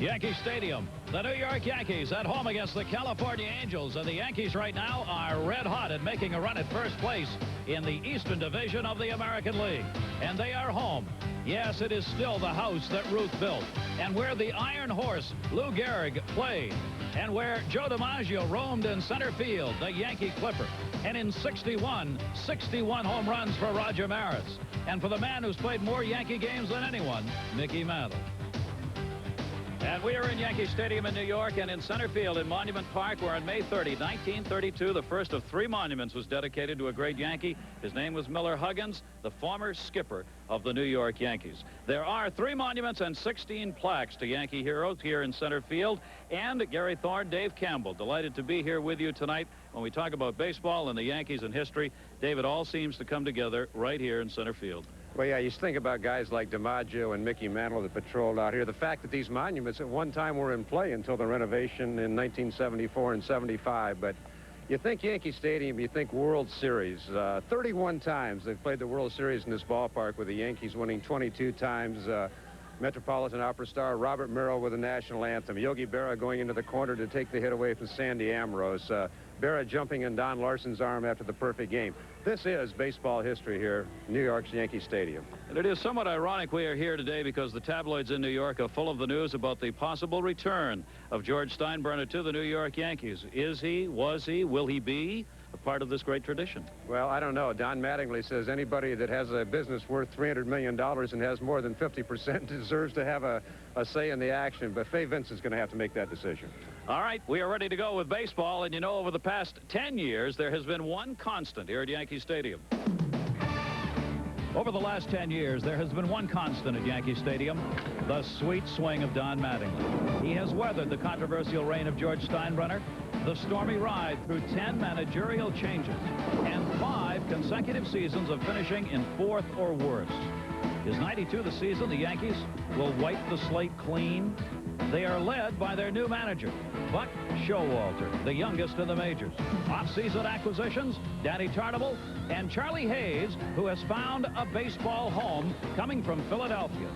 Yankee Stadium. The New York Yankees at home against the California Angels. And the Yankees right now are red hot at making a run at first place in the Eastern Division of the American League. And they are home. Yes, it is still the house that Ruth built. And where the Iron Horse, Lou Gehrig, played. And where Joe DiMaggio roamed in center field, the Yankee Clipper. And in 61 home runs for Roger Maris. And for the man who's played more Yankee games than anyone, Mickey Mantle. And we are in Yankee Stadium in New York, and in center field in Monument Park, where on May 30, 1932, the first of 3 monuments was dedicated to a great Yankee. His name was Miller Huggins, the former skipper of the New York Yankees. There are 3 monuments and 16 plaques to Yankee heroes here in center field. And Gary Thorne, Dave Campbell, delighted to be here with you tonight when we talk about baseball and the Yankees and history. Dave, it all seems to come together right here in center field. Well, yeah, you think about guys like DiMaggio and Mickey Mantle that patrolled out here. The fact that these monuments at one time were in play until the renovation in 1974 and 75. But you think Yankee Stadium, you think World Series. 31 times they've played the World Series in this ballpark, with the Yankees winning 22 times. Metropolitan Opera star Robert Merrill with the national anthem. Yogi Berra going into the corner to take the hit away from Sandy Ambrose. Berra jumping in Don Larson's arm after the perfect game. This is baseball history here, New York's Yankee Stadium. And it is somewhat ironic we are here today because the tabloids in New York are full of the news about the possible return of George Steinbrenner to the New York Yankees. Is he, was he, will he be a part of this great tradition? Well, I don't know. Don Mattingly says anybody that has a business worth $300 million and has more than 50% deserves to have a say in the action. But Fay Vincent's going to have to make that decision. All right, we are ready to go with baseball. And you know, over the past 10 years, there has been one constant here at Yankee Stadium. Over the last 10 years, there has been one constant at Yankee Stadium, the sweet swing of Don Mattingly. He has weathered the controversial reign of George Steinbrenner, the stormy ride through 10 managerial changes, and 5 consecutive seasons of finishing in 4th or worse. Is 92 the season the Yankees will wipe the slate clean? They are led by their new manager, Buck Showalter, the youngest in the majors. Off-season acquisitions, Danny Tarnable, and Charlie Hayes, who has found a baseball home coming from Philadelphia,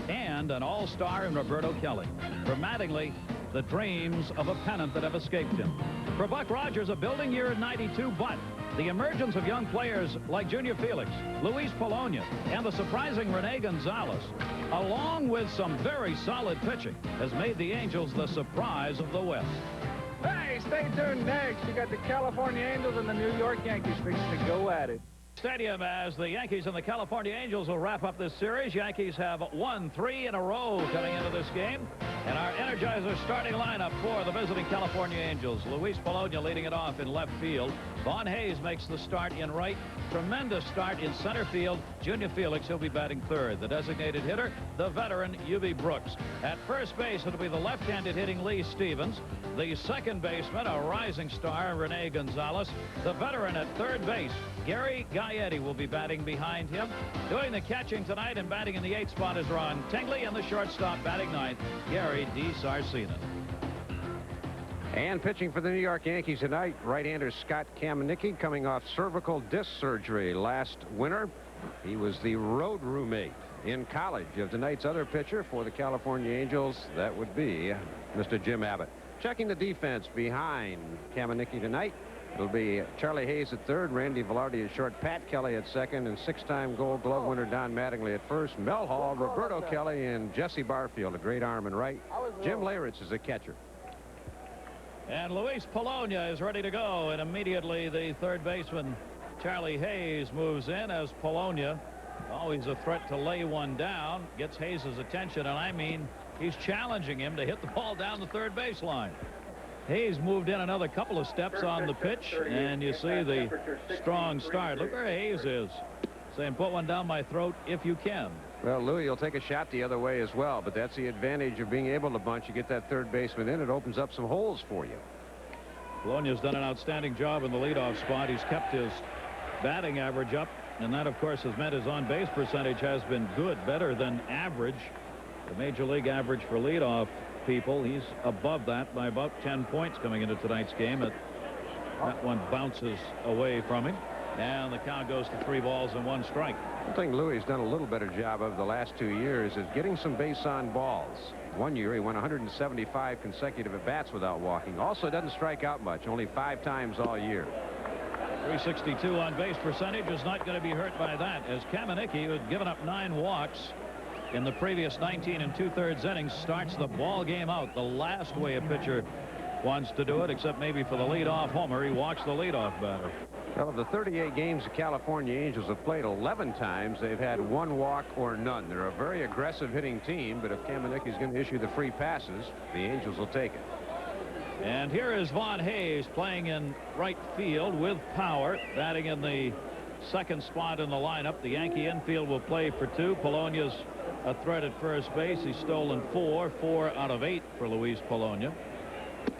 and an all-star in Roberto Kelly. For Mattingly, the dreams of a pennant that have escaped him. For Buck Rogers, a building year in 92, but the emergence of young players like Junior Felix, Luis Polonia, and the surprising Rene Gonzalez, along with some very solid pitching, has made the Angels the surprise of the West. Hey, stay tuned next. You got the California Angels and the New York Yankees fixing to go at it. Stadium as the Yankees and the California Angels will wrap up this series. Yankees have won 3 in a row coming into this game. And our Energizer starting lineup for the visiting California Angels. Luis Polonia leading it off in left field. Vaughn Hayes makes the start in right. Tremendous start in center field. Junior Felix, he'll be batting 3rd. The designated hitter, the veteran Eubie Brooks. At first base, it'll be the left-handed hitting Lee Stevens. The second baseman, a rising star, Rene Gonzalez. The veteran at third base, Gary Gaetti, will be batting behind him. Doing the catching tonight and batting in the 8th spot is Ron Tingley, and the shortstop batting 9th, Gary DiSarcina. And pitching for the New York Yankees tonight, right-hander Scott Kamenicki, coming off cervical disc surgery last winter. He was the road roommate in college of tonight's other pitcher for the California Angels. That would be Mr. Jim Abbott. Checking the defense behind Kamenicki tonight, it'll be Charlie Hayes at 3rd, Randy Velarde at short, Pat Kelly at 2nd, and 6-time Gold Glove winner Don Mattingly at 1st, Mel Hall, Roberto Kelly, and Jesse Barfield, a great arm and right. Jim Leyritz is a catcher. And Luis Polonia is ready to go, and immediately the third baseman, Charlie Hayes, moves in as Polonia, always a threat to lay one down, gets Hayes' attention, and I mean, he's challenging him to hit the ball down the third baseline. Hayes moved in another couple of steps on the pitch, and you see the strong start. Look where Hayes is, saying, put one down my throat if you can. Well, Louis will take a shot the other way as well, but that's the advantage of being able to bunch. You get that third baseman in, it opens up some holes for you. Polonia's done an outstanding job in the leadoff spot. He's kept his batting average up, and that, of course, has meant his on-base percentage has been good, better than average. The major league average for leadoff people, he's above that by about 10 points coming into tonight's game. That one bounces away from him. And the count goes to 3 balls and 1 strike. One thing Louis has done a little better job of the last 2 years is getting some base on balls. One year he went 175 consecutive at bats without walking. Also doesn't strike out much, only 5 times all year. 362 on base percentage is not going to be hurt by that, as Kamenicki, who had given up 9 walks in the previous 19 2/3 innings, starts the ball game out the last way a pitcher wants to do it, except maybe for the leadoff homer. He walks the leadoff batter. Well, of the 38 games the California Angels have played, 11 times they've had 1 walk or none. They're a very aggressive hitting team, but if Kamenicki is going to issue the free passes, the Angels will take it. And here is Von Hayes playing in right field with power, batting in the second spot in the lineup. The Yankee infield will play for 2. Polonia's a threat at first base. He's stolen 4 out of 8 for Luis Polonia.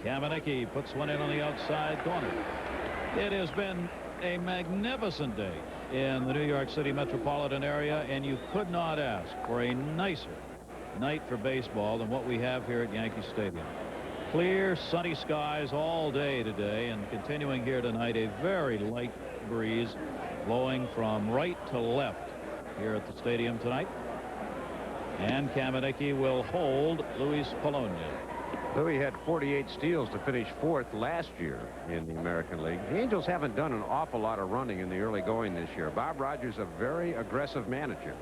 Kamenicki puts one in on the outside corner. It has been a magnificent day in the New York City metropolitan area, and you could not ask for a nicer night for baseball than what we have here at Yankee Stadium. Clear, sunny skies all day today, and continuing here tonight, a very light breeze blowing from right to left here at the stadium tonight. And Kamenicki will hold Luis Polonia. Louis had 48 steals to finish 4th last year in the American League. The Angels haven't done an awful lot of running in the early going this year. Bob Rogers, a very aggressive manager,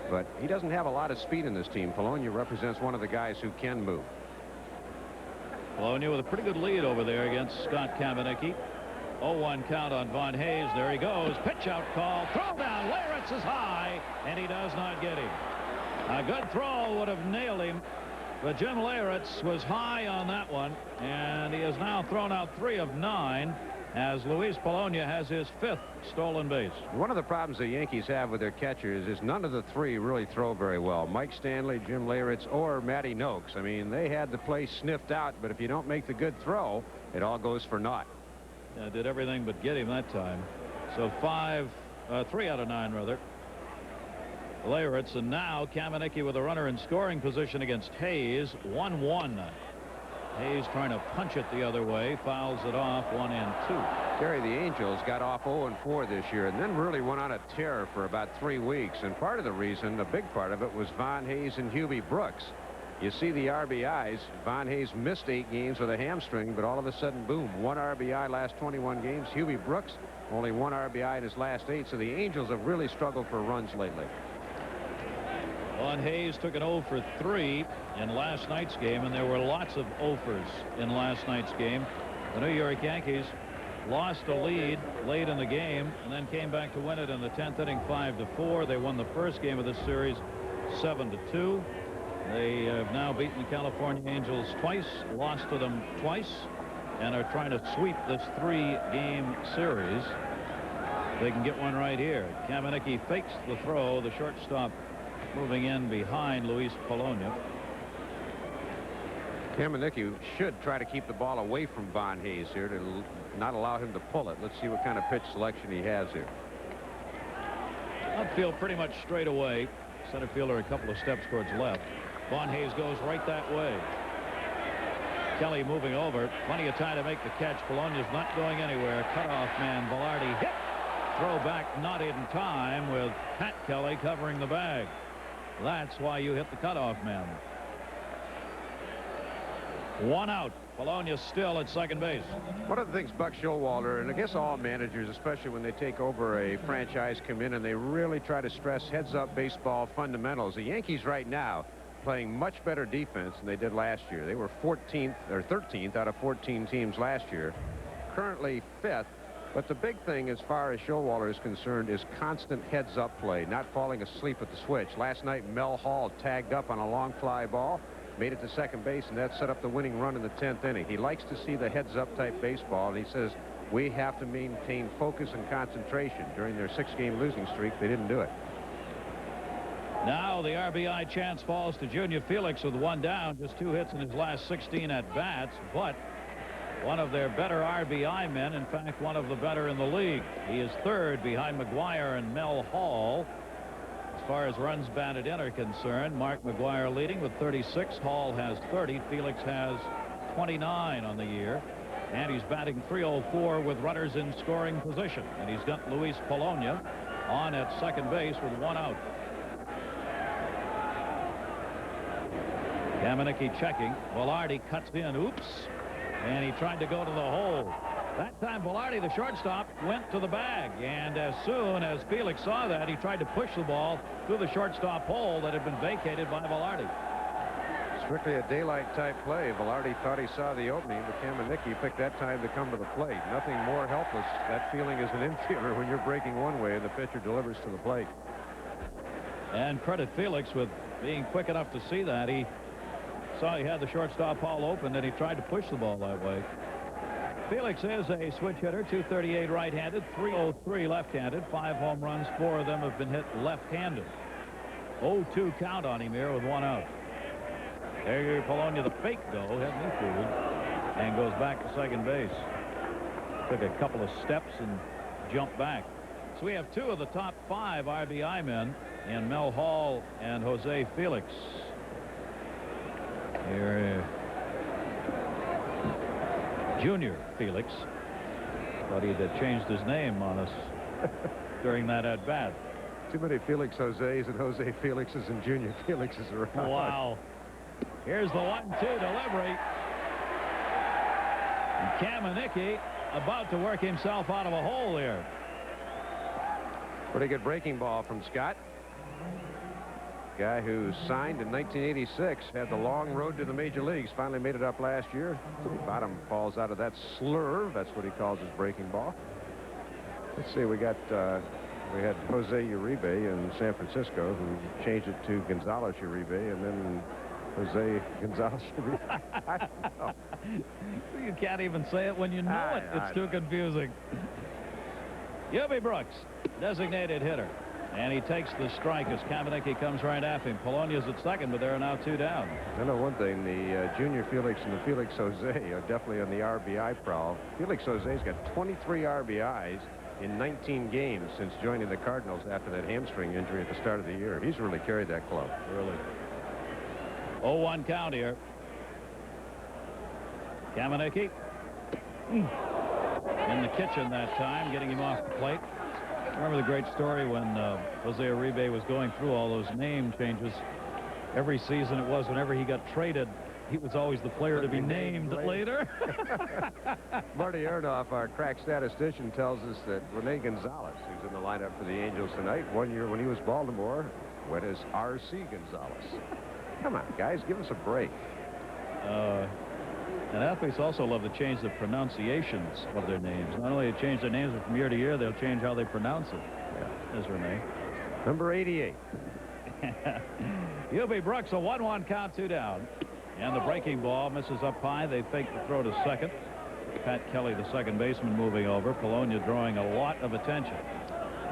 but he doesn't have a lot of speed in this team. Polonia represents one of the guys who can move. Polonia with a pretty good lead over there against Scott Kamenicki. 0-1 count on Von Hayes. There he goes. Pitch out call. Throw down. Leyritz is high, and he does not get him. A good throw would have nailed him, but Jim Leyritz was high on that one, and he has now thrown out 3 of 9 as Luis Polonia has his 5th stolen base. One of the problems the Yankees have with their catchers is none of the 3 really throw very well. Mike Stanley, Jim Leyritz, or Matty Noakes. I mean, they had the place sniffed out, but if you don't make the good throw, it all goes for naught. Did everything but get him that time. So 3 out of 9 rather. Leyritz, and now Kamenicki with a runner in scoring position against Hayes. 1-1. Hayes trying to punch it the other way, fouls it off. 1 and 2. Terry, the Angels got off 0-4 this year and then really went on a tear for about 3 weeks, and part of the reason, a big part of it, was Von Hayes and Hubie Brooks. You see the RBIs. Von Hayes missed 8 games with a hamstring, but all of a sudden, boom, 1 RBI last 21 games. Hubie Brooks only 1 RBI in his last 8, so the Angels have really struggled for runs lately. Von Hayes took an 0 for 3 in last night's game, and there were lots of 0-fers in last night's game. The New York Yankees lost a lead late in the game and then came back to win it in the 10th inning 5-4. They won the first game of this series 7-2. They have now beaten the California Angels twice, lost to them twice, and are trying to sweep this 3-game series. They can get one right here. Kamenicki fakes the throw. The shortstop moving in behind Luis Polonia. Kamenicki should try to keep the ball away from Von Hayes here to not allow him to pull it. Let's see what kind of pitch selection he has here. Outfield pretty much straight away. Center fielder a couple of steps towards left. Von Hayes goes right that way. Kelly moving over. Plenty of time to make the catch. Polonia's not going anywhere. Cutoff man Velarde hit. Throw back not in time with Pat Kelly covering the bag. That's why you hit the cutoff man. 1 out. Polonia still at second base. One of the things Buck Showalter, and I guess all managers, especially when they take over a franchise, come in and they really try to stress heads-up baseball fundamentals. The Yankees right now playing much better defense than they did last year. They were 14th or 13th out of 14 teams last year. Currently 5th. But the big thing as far as Showalter is concerned is constant heads-up play, not falling asleep at the switch. Last night, Mel Hall tagged up on a long fly ball, made it to second base, and that set up the winning run in the 10th inning. He likes to see the heads-up type baseball, and he says we have to maintain focus and concentration. During their 6-game losing streak, they didn't do it. Now the RBI chance falls to Junior Felix with 1 down, just 2 hits in his last 16 at-bats, but one of their better RBI men, in fact, one of the better in the league. He is 3rd behind McGuire and Mel Hall. As far as runs batted in are concerned, Mark McGuire leading with 36. Hall has 30. Felix has 29 on the year. And he's batting .304 with runners in scoring position. And he's got Luis Polonia on at second base with 1 out. Kamenicki checking. Velarde cuts in. Oops. And he tried to go to the hole. That time, Velarde, the shortstop, went to the bag. And as soon as Felix saw that, he tried to push the ball through the shortstop hole that had been vacated by Velarde. Strictly a daylight type play. Velarde thought he saw the opening, but Kamenicki picked that time to come to the plate. Nothing more helpless. That feeling as an infielder when you're breaking one way and the pitcher delivers to the plate. And credit Felix with being quick enough to see that. He saw he had the shortstop hole open, and he tried to push the ball that way. Felix is a switch hitter, .238 right-handed, .303 left-handed, 5 home runs, 4 of them have been hit left-handed. 0-2 count on him here with 1 out. There, Polonia, the fake go, had me fooled, and goes back to second base. Took a couple of steps and jumped back. So we have 2 of the top 5 RBI men in Mel Hall and Jose Felix. Here, Junior Felix. Thought he had changed his name on us during that at-bat. Too many Felix Jose's and Jose Felixes and Junior Felixes around. Wow. Here's the 1-2 delivery. And Kamenicki about to work himself out of a hole here. Pretty good breaking ball from Scott. Guy who signed in 1986, had the long road to the major leagues, finally made it up last year. The bottom falls out of that slurve. That's what he calls his breaking ball. Let's see, we had Jose Uribe in San Francisco, who changed it to Gonzalez Uribe, and then Jose Gonzalez Uribe. I don't know. You can't even say it when you know it. It's too confusing. Uribe Brooks, designated hitter. And he takes the strike as Kamenicki comes right after him. Polonia's at second, but there are now 2 down. I know one thing. The Junior Felix and the Felix Jose are definitely on the RBI prowl. Felix Jose's got 23 RBIs in 19 games since joining the Cardinals after that hamstring injury at the start of the year. He's really carried that club. Really. 0-1 count here. Kamenicki in the kitchen that time, getting him off the plate. Remember the great story when Jose Uribe was going through all those name changes. Every season it was, whenever he got traded, he was always the player to be named later. Marty Ernoff, our crack statistician, tells us that Rene Gonzalez, who's in the lineup for the Angels tonight, one year when he was Baltimore, went as R.C. Gonzalez. Come on, guys, give us a break. And athletes also love to change the pronunciations of their names. Not only to change their names, but from year to year, they'll change how they pronounce it. Yeah. As Rene. Number 88. Uribe Brooks, a 1-1 count, 2 down. And the breaking ball misses up high. They fake the throw to second. Pat Kelly, the second baseman, moving over. Polonia drawing a lot of attention.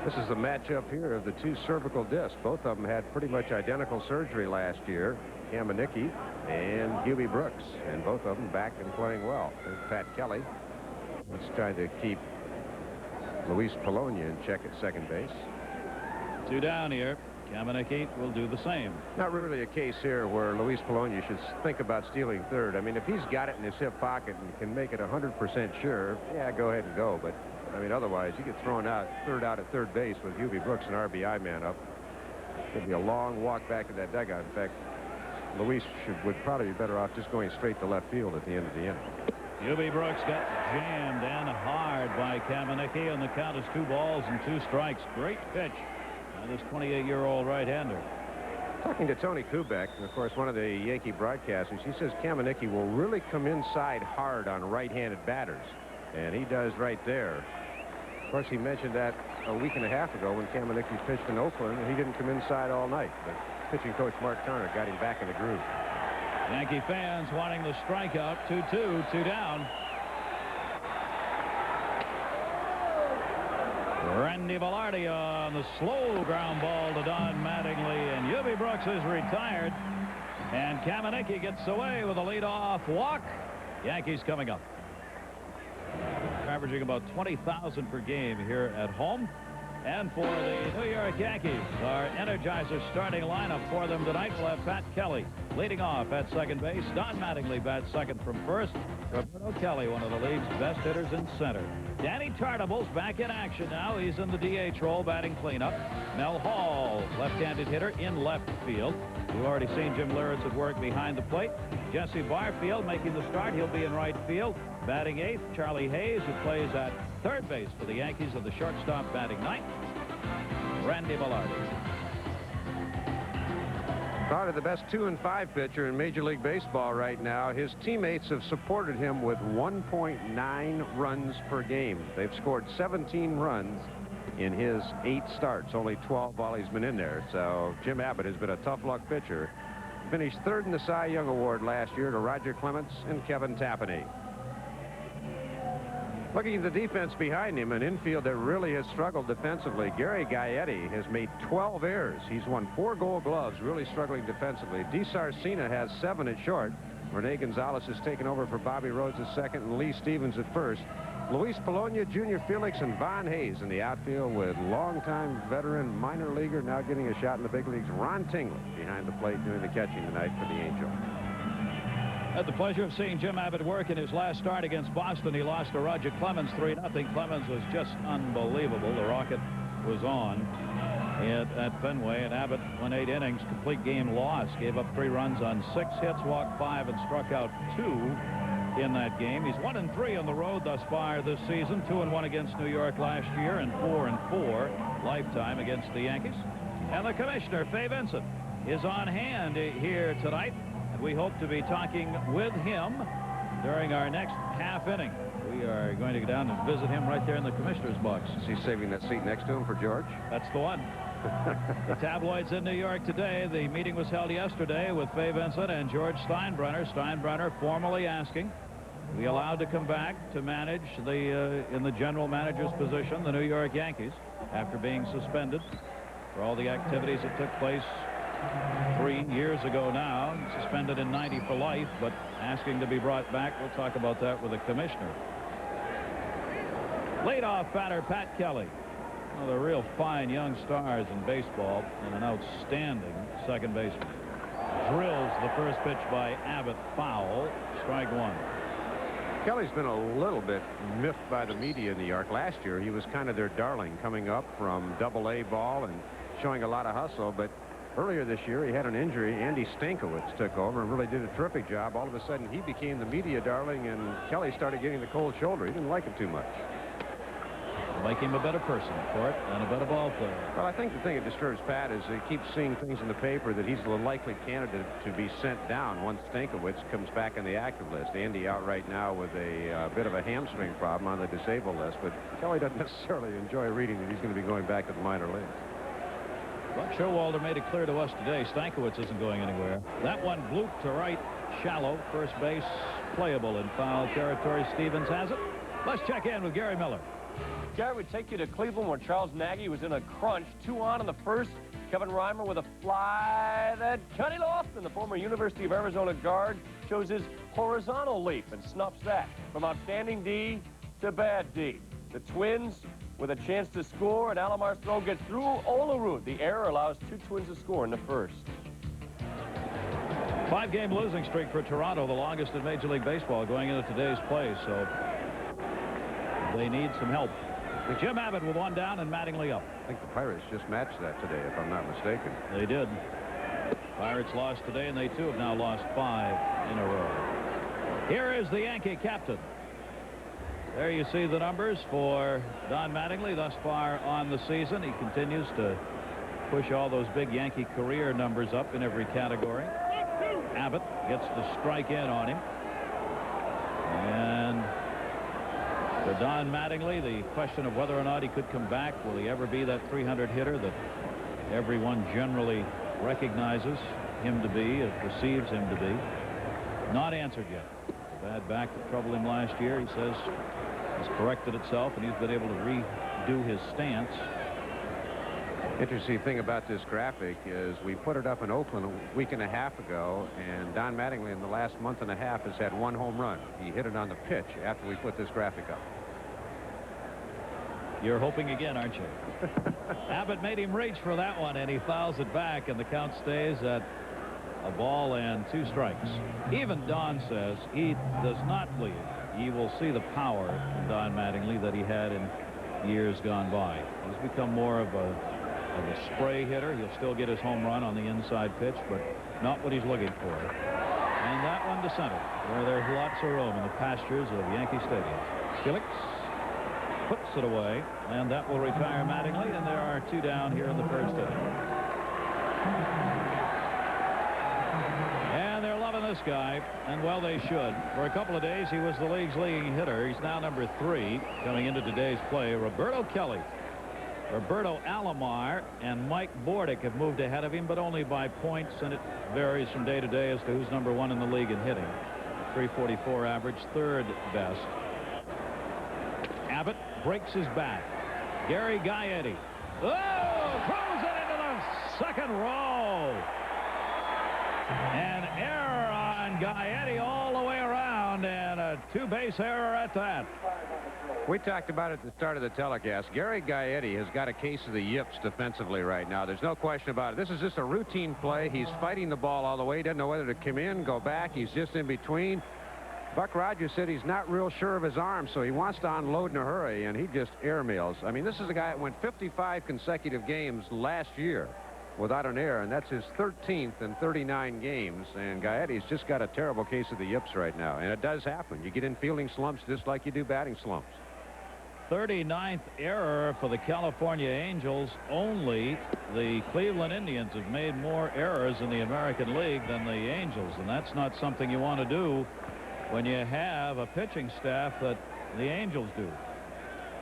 This is the matchup here of the 2 cervical discs. Both of them had pretty much identical surgery last year. Kamenicki and Uribe Brooks, and both of them back and playing well. There's Pat Kelly. Let's try to keep Luis Polonia in check at second base. 2 down here. Kamenicki will do the same. Not really a case here where Luis Polonia should think about stealing third. I mean, if he's got it in his hip pocket and can make it 100% sure, yeah, go ahead and go. But, I mean, otherwise, you get thrown out at third base with Uribe Brooks, an RBI man up. It'll be a long walk back to that dugout. In fact, Luis would probably be better off just going straight to left field at the end of the inning. Uribe Brooks got jammed and hard by Kamenicki, and the count is 2 balls and 2 strikes. Great pitch by this 28-year-old right-hander. Talking to Tony Kubek, of course, one of the Yankee broadcasters, he says Kamenicki will really come inside hard on right-handed batters, and he does right there. Of course, he mentioned that a week and a half ago when Kamenicki pitched in Oakland, and he didn't come inside all night. But pitching coach Mark Turner got him back in the groove. Yankee fans wanting the strikeout. 2-2, 2 down. Randy Velarde on the slow ground ball to Don Mattingly, and Uribe Brooks is retired. And Kamenicki gets away with a leadoff walk. Yankees coming up. Averaging about 20,000 per game here at home. And for the New York Yankees, our Energizer starting lineup for them tonight will have Pat Kelly leading off at second base. Don Mattingly bats second from first. Roberto Kelly, one of the league's best hitters in center. Danny Tartable's back in action now. He's in the DH role, batting cleanup. Mel Hall, left-handed hitter, in left field. We've already seen Jim Lawrence at work behind the plate. Jesse Barfield making the start. He'll be in right field. Batting eighth, Charlie Hayes, who plays at third base for the Yankees, and the shortstop batting ninth, Randy Velarde. Probably the best 2 and 5 pitcher in Major League Baseball right now. His teammates have supported him with 1.9 runs per game. They've scored 17 runs in his 8 starts. Only 12 while he's been in there. So Jim Abbott has been a tough luck pitcher. Finished third in the Cy Young Award last year to Roger Clemens and Kevin Tapani. Looking at the defense behind him, an infield that really has struggled defensively. Gary Gaetti has made 12 errors. He's won 4 Gold Gloves, really struggling defensively. DeSarcina has 7 at short. Rene Gonzalez has taken over for Bobby Rhodes at second and Lee Stevens at first. Luis Polonia, Junior Felix, and Von Hayes in the outfield with longtime veteran minor leaguer now getting a shot in the big leagues, Ron Tingley, behind the plate doing the catching tonight for the Angel. Had the pleasure of seeing Jim Abbott work in his last start against Boston. He lost to Roger Clemens 3-0. Clemens was just unbelievable. The Rocket was on at Fenway, and Abbott went 8 innings, complete game loss, gave up 3 runs on 6 hits, walked 5, and struck out 2 in that game. He's 1-3 on the road thus far this season, 2-1 against New York last year, and 4-4 lifetime against the Yankees. And the commissioner, Fay Vincent, is on hand here tonight. We hope to be talking with him during our next half inning. We are going to go down and visit him right there in the commissioner's box. Is he saving that seat next to him for George? That's the one. The tabloids in New York today. The meeting was held yesterday with Fay Vincent and George Steinbrenner. Steinbrenner formally asking to be allowed to come back to manage in the general manager's position, the New York Yankees, after being suspended for all the activities that took place 3 years ago now, suspended in '90 for life, but asking to be brought back. We'll talk about that with the commissioner. Leadoff batter Pat Kelly, one of the real fine young stars in baseball, and an outstanding second baseman. Drills the first pitch by Abbott, foul, strike 1. Kelly's been a little bit miffed by the media in New York. Last year, he was kind of their darling, coming up from Double-A ball and showing a lot of hustle, but earlier this year, he had an injury. Andy Stankiewicz took over and really did a terrific job. All of a sudden, he became the media darling, and Kelly started getting the cold shoulder. He didn't like it too much. Make him a better person for it and a better ball player. Well, I think the thing that disturbs Pat is he keeps seeing things in the paper that he's the likely candidate to be sent down once Stankiewicz comes back on the active list. Andy out right now with a bit of a hamstring problem on the disabled list, but Kelly doesn't necessarily enjoy reading that he's going to be going back to the minor leagues. But Showalter made it clear to us today Stankiewicz isn't going anywhere. That one blooped to right, shallow, first base, playable in foul territory. Stevens has it. Let's check in with Gary Miller. Gary, we take you to Cleveland where Charles Nagy was in a crunch. 2 on in the first. Kevin Reimer with a fly that Johnny Lofton, the former University of Arizona guard, shows his horizontal leap and snuffs that. From outstanding D to bad D. The Twins with a chance to score, and Alomar's throw gets through Olerud. The error allows 2 Twins to score in the first. 5-game losing streak for Toronto, the longest in Major League Baseball going into today's play, so they need some help. Jim Abbott with 1 down and Mattingly up. I think the Pirates just matched that today, if I'm not mistaken. They did. Pirates lost today, and they too have now lost 5 in a row. Here is the Yankee captain. There you see the numbers for Don Mattingly thus far on the season. He continues to push all those big Yankee career numbers up in every category. Abbott gets the strike in on him. And for Don Mattingly, the question of whether or not he could come back, will he ever be that 300 hitter that everyone generally recognizes him to be, perceives him to be? Not answered yet. The bad back that troubled him last year, he says, has corrected itself, and he's been able to redo his stance. Interesting thing about this graphic is we put it up in Oakland a week and a half ago, and Don Mattingly in the last month and a half has had 1 home run. He hit it on the pitch after we put this graphic up. You're hoping again, aren't you? Abbott made him reach for that one, and he fouls it back, and the count stays at a ball and 2 strikes. Even Don says he does not believe he will see the power in Don Mattingly that he had in years gone by. He's become more of a spray hitter. He'll still get his home run on the inside pitch, but not what he's looking for. And that one to center, where there's lots of room in the pastures of Yankee Stadium. Skilix puts it away, and that will retire Mattingly, and there are 2 down here in the first inning. And they're loving this guy, and well, they should. For a couple of days, he was the league's leading hitter. He's now number 3 coming into today's play. Roberto Kelly, Roberto Alomar, and Mike Bordick have moved ahead of him, but only by points, and it varies from day to day as to who's number 1 in the league in hitting. 344 average, 3rd best. Abbott breaks his bat. Gary Gaetti. Oh, throws it into the second row. An error on Gaetti all the way around, and a 2-base error at that. We talked about it at the start of the telecast. Gary Gaetti has got a case of the yips defensively right now. There's no question about it. This is just a routine play. He's fighting the ball all the way. He doesn't know whether to come in, go back. He's just in between. Buck Rogers said he's not real sure of his arm, so he wants to unload in a hurry, and he just airmails. I mean, this is a guy that went 55 consecutive games last year without an error, and that's his 13th in 39 games. And Gaetti's just got a terrible case of the yips right now, and it does happen. You get in fielding slumps just like you do batting slumps. 39th error for the California Angels. Only the Cleveland Indians have made more errors in the American League than the Angels, and that's not something you want to do when you have a pitching staff that the Angels do.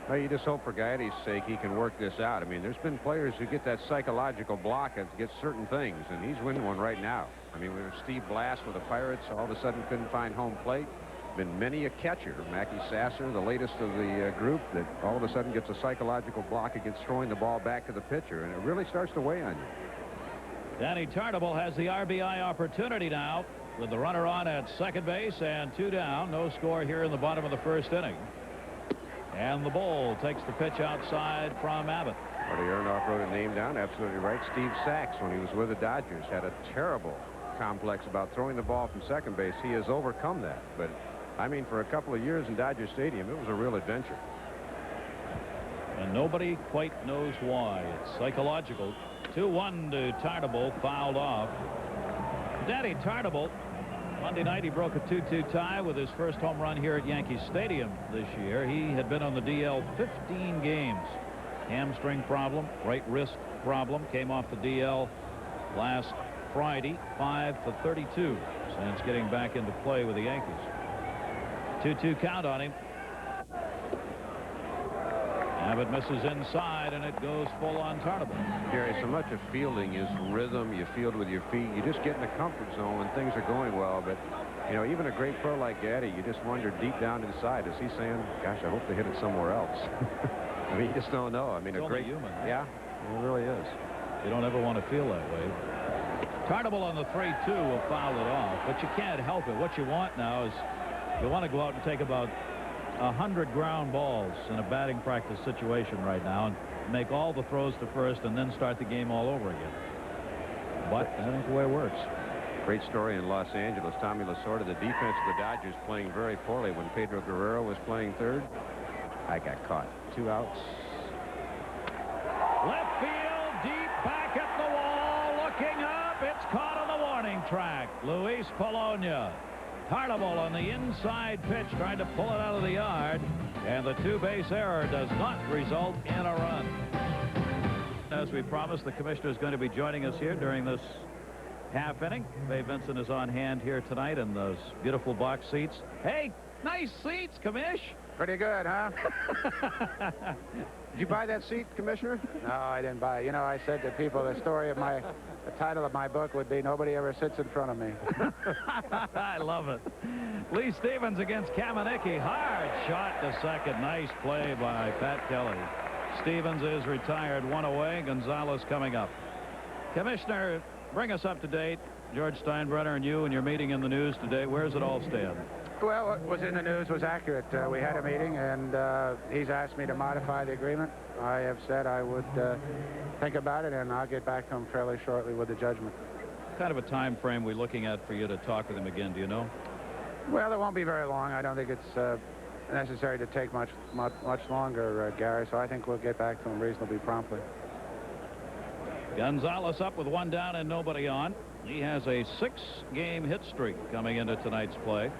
Well, you just hope for Gaetti's sake he can work this out. I mean, there's been players who get that psychological block against certain things, and he's winning one right now. I mean, we were Steve Blass with the Pirates, all of a sudden couldn't find home plate. Been many a catcher, Mackie Sasser, the latest of the group, that all of a sudden gets a psychological block against throwing the ball back to the pitcher, and it really starts to weigh on you. Danny Tartabull has the RBI opportunity now with the runner on at second base and 2 down. No score here in the bottom of the first inning. And the ball takes the pitch outside from Abbott. Artie Aronoff wrote a name down. Absolutely right. Steve Sachs, when he was with the Dodgers, had a terrible complex about throwing the ball from second base. He has overcome that. But, I mean, for a couple of years in Dodger Stadium, it was a real adventure. And nobody quite knows why. It's psychological. 2-1 to Tartabull, fouled off. Danny Tartabull, Monday night he broke a 2-2 tie with his first home run here at Yankee Stadium this year. He had been on the DL 15 games. Hamstring problem, right wrist problem, came off the DL last Friday, 5 for 32 since getting back into play with the Yankees. 2-2 count on him. Abbott misses inside, and it goes full on Tartabull. Gary, so much of fielding is rhythm. You field with your feet. You just get in a comfort zone when things are going well. But, you know, even a great pro like Gaetti, you just wonder deep down inside, is he saying, gosh, I hope they hit it somewhere else? I mean, you just don't know. I mean, it's a great human. Right? Yeah, it really is. You don't ever want to feel that way. Tartabull on the 3-2 will foul it off, but you can't help it. What you want now is you want to go out and take about 100 ground balls in a batting practice situation right now and make all the throws to first and then start the game all over again. But that ain't the way it works. Great story in Los Angeles. Tommy Lasorda, the defense of the Dodgers, playing very poorly when Pedro Guerrero was playing third. I got caught. 2 outs. Left field, deep back at the wall, looking up. It's caught on the warning track. Luis Polonia. Tartabull on the inside pitch, trying to pull it out of the yard, and the 2-base error does not result in a run. As we promised, the commissioner is going to be joining us here during this half inning. Fay Vincent is on hand here tonight in those beautiful box seats. Hey, nice seats, Commish. Pretty good, huh? Did you buy that seat, Commissioner? No, I didn't buy it. You know, I said to people, the title of my book would be Nobody Ever Sits in Front of Me. I love it. Lee Stevens against Kamenicki. Hard shot to second. Nice play by Pat Kelly. Stevens is retired, 1 away. Gonzalez coming up. Commissioner, bring us up to date. George Steinbrenner and you and your meeting in the news today, where does it all stand? Well, what was in the news was accurate. We had a meeting, and he's asked me to modify the agreement. I have said I would think about it, and I'll get back to him fairly shortly with the judgment. What kind of a time frame are we looking at for you to talk with him again, do you know? Well, it won't be very long. I don't think it's necessary to take much longer, Gary, so I think we'll get back to him reasonably promptly. Gonzalez up with 1 down and nobody on. He has a 6-game hit streak coming into tonight's play.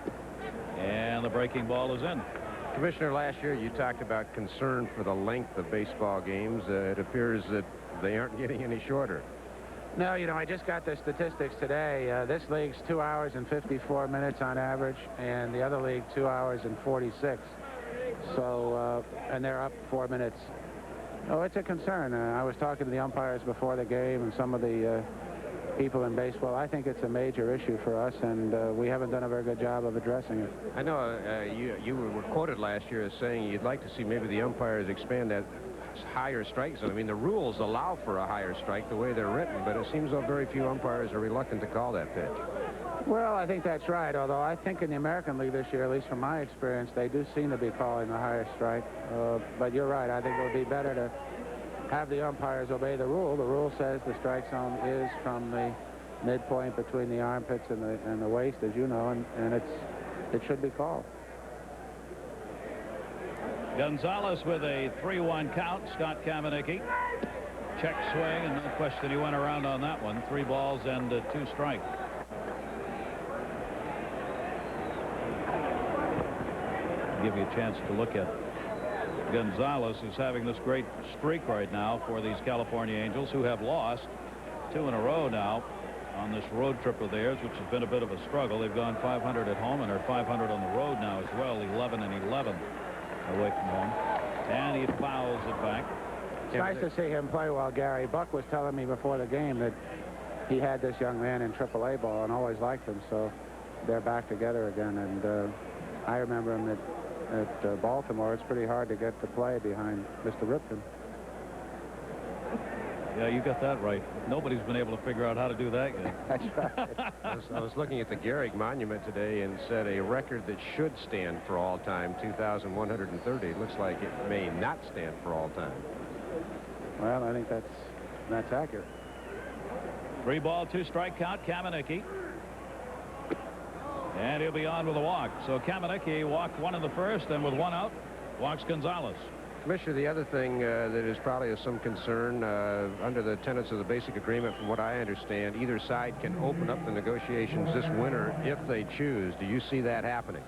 And the breaking ball is in. Commissioner, last year you talked about concern for the length of baseball games. It appears that they aren't getting any shorter. No, you know, I just got the statistics today. This league's 2 hours and 54 minutes on average, and the other league 2 hours and 46. So, and they're up 4 minutes. Oh, it's a concern. I was talking to the umpires before the game and some of the people in baseball. I think it's a major issue for us, and we haven't done a very good job of addressing it. I know you were quoted last year as saying you'd like to see maybe the umpires expand that higher strike zone. I mean, the rules allow for a higher strike the way they're written, but it seems though very few umpires are reluctant to call that pitch. Well, I think that's right, although I think in the American League this year, at least from my experience, they do seem to be calling the higher strike. But you're right. I think it would be better to have the umpires obey the rule. The rule says the strike zone is from the midpoint between the armpits and the waist, as you know, and it should be called. Gonzalez with a 3-1 count. Scott Kamenicki. Check swing, and no question he went around on that one. 3 balls and 2 strikes. Give you a chance to look at Gonzalez, who's having this great streak right now for these California Angels, who have lost 2 in a row now on this road trip of theirs, which has been a bit of a struggle. They've gone 500 at home and are 500 on the road now as well, 11 and 11 away from home. And he fouls it back. It's nice to see him play well, Gary. Buck was telling me before the game that he had this young man in AAA ball and always liked him, so they're back together again. And I remember him at Baltimore. It's pretty hard to get to play behind Mr. Ripken. Yeah, you got that right. Nobody's been able to figure out how to do that yet. That's right. I was looking at the Gehrig Monument today and said a record that should stand for all time, 2,130. Looks like it may not stand for all time. Well, I think that's accurate. 3 ball, 2 strike count, Kamenicki. And he'll be on with a walk. So Kamenicki walked 1 in the first, and with 1 out, walks Gonzalez. Commissioner, the other thing that is probably of some concern, under the tenets of the basic agreement, from what I understand, either side can open up the negotiations this winter if they choose. Do you see that happening?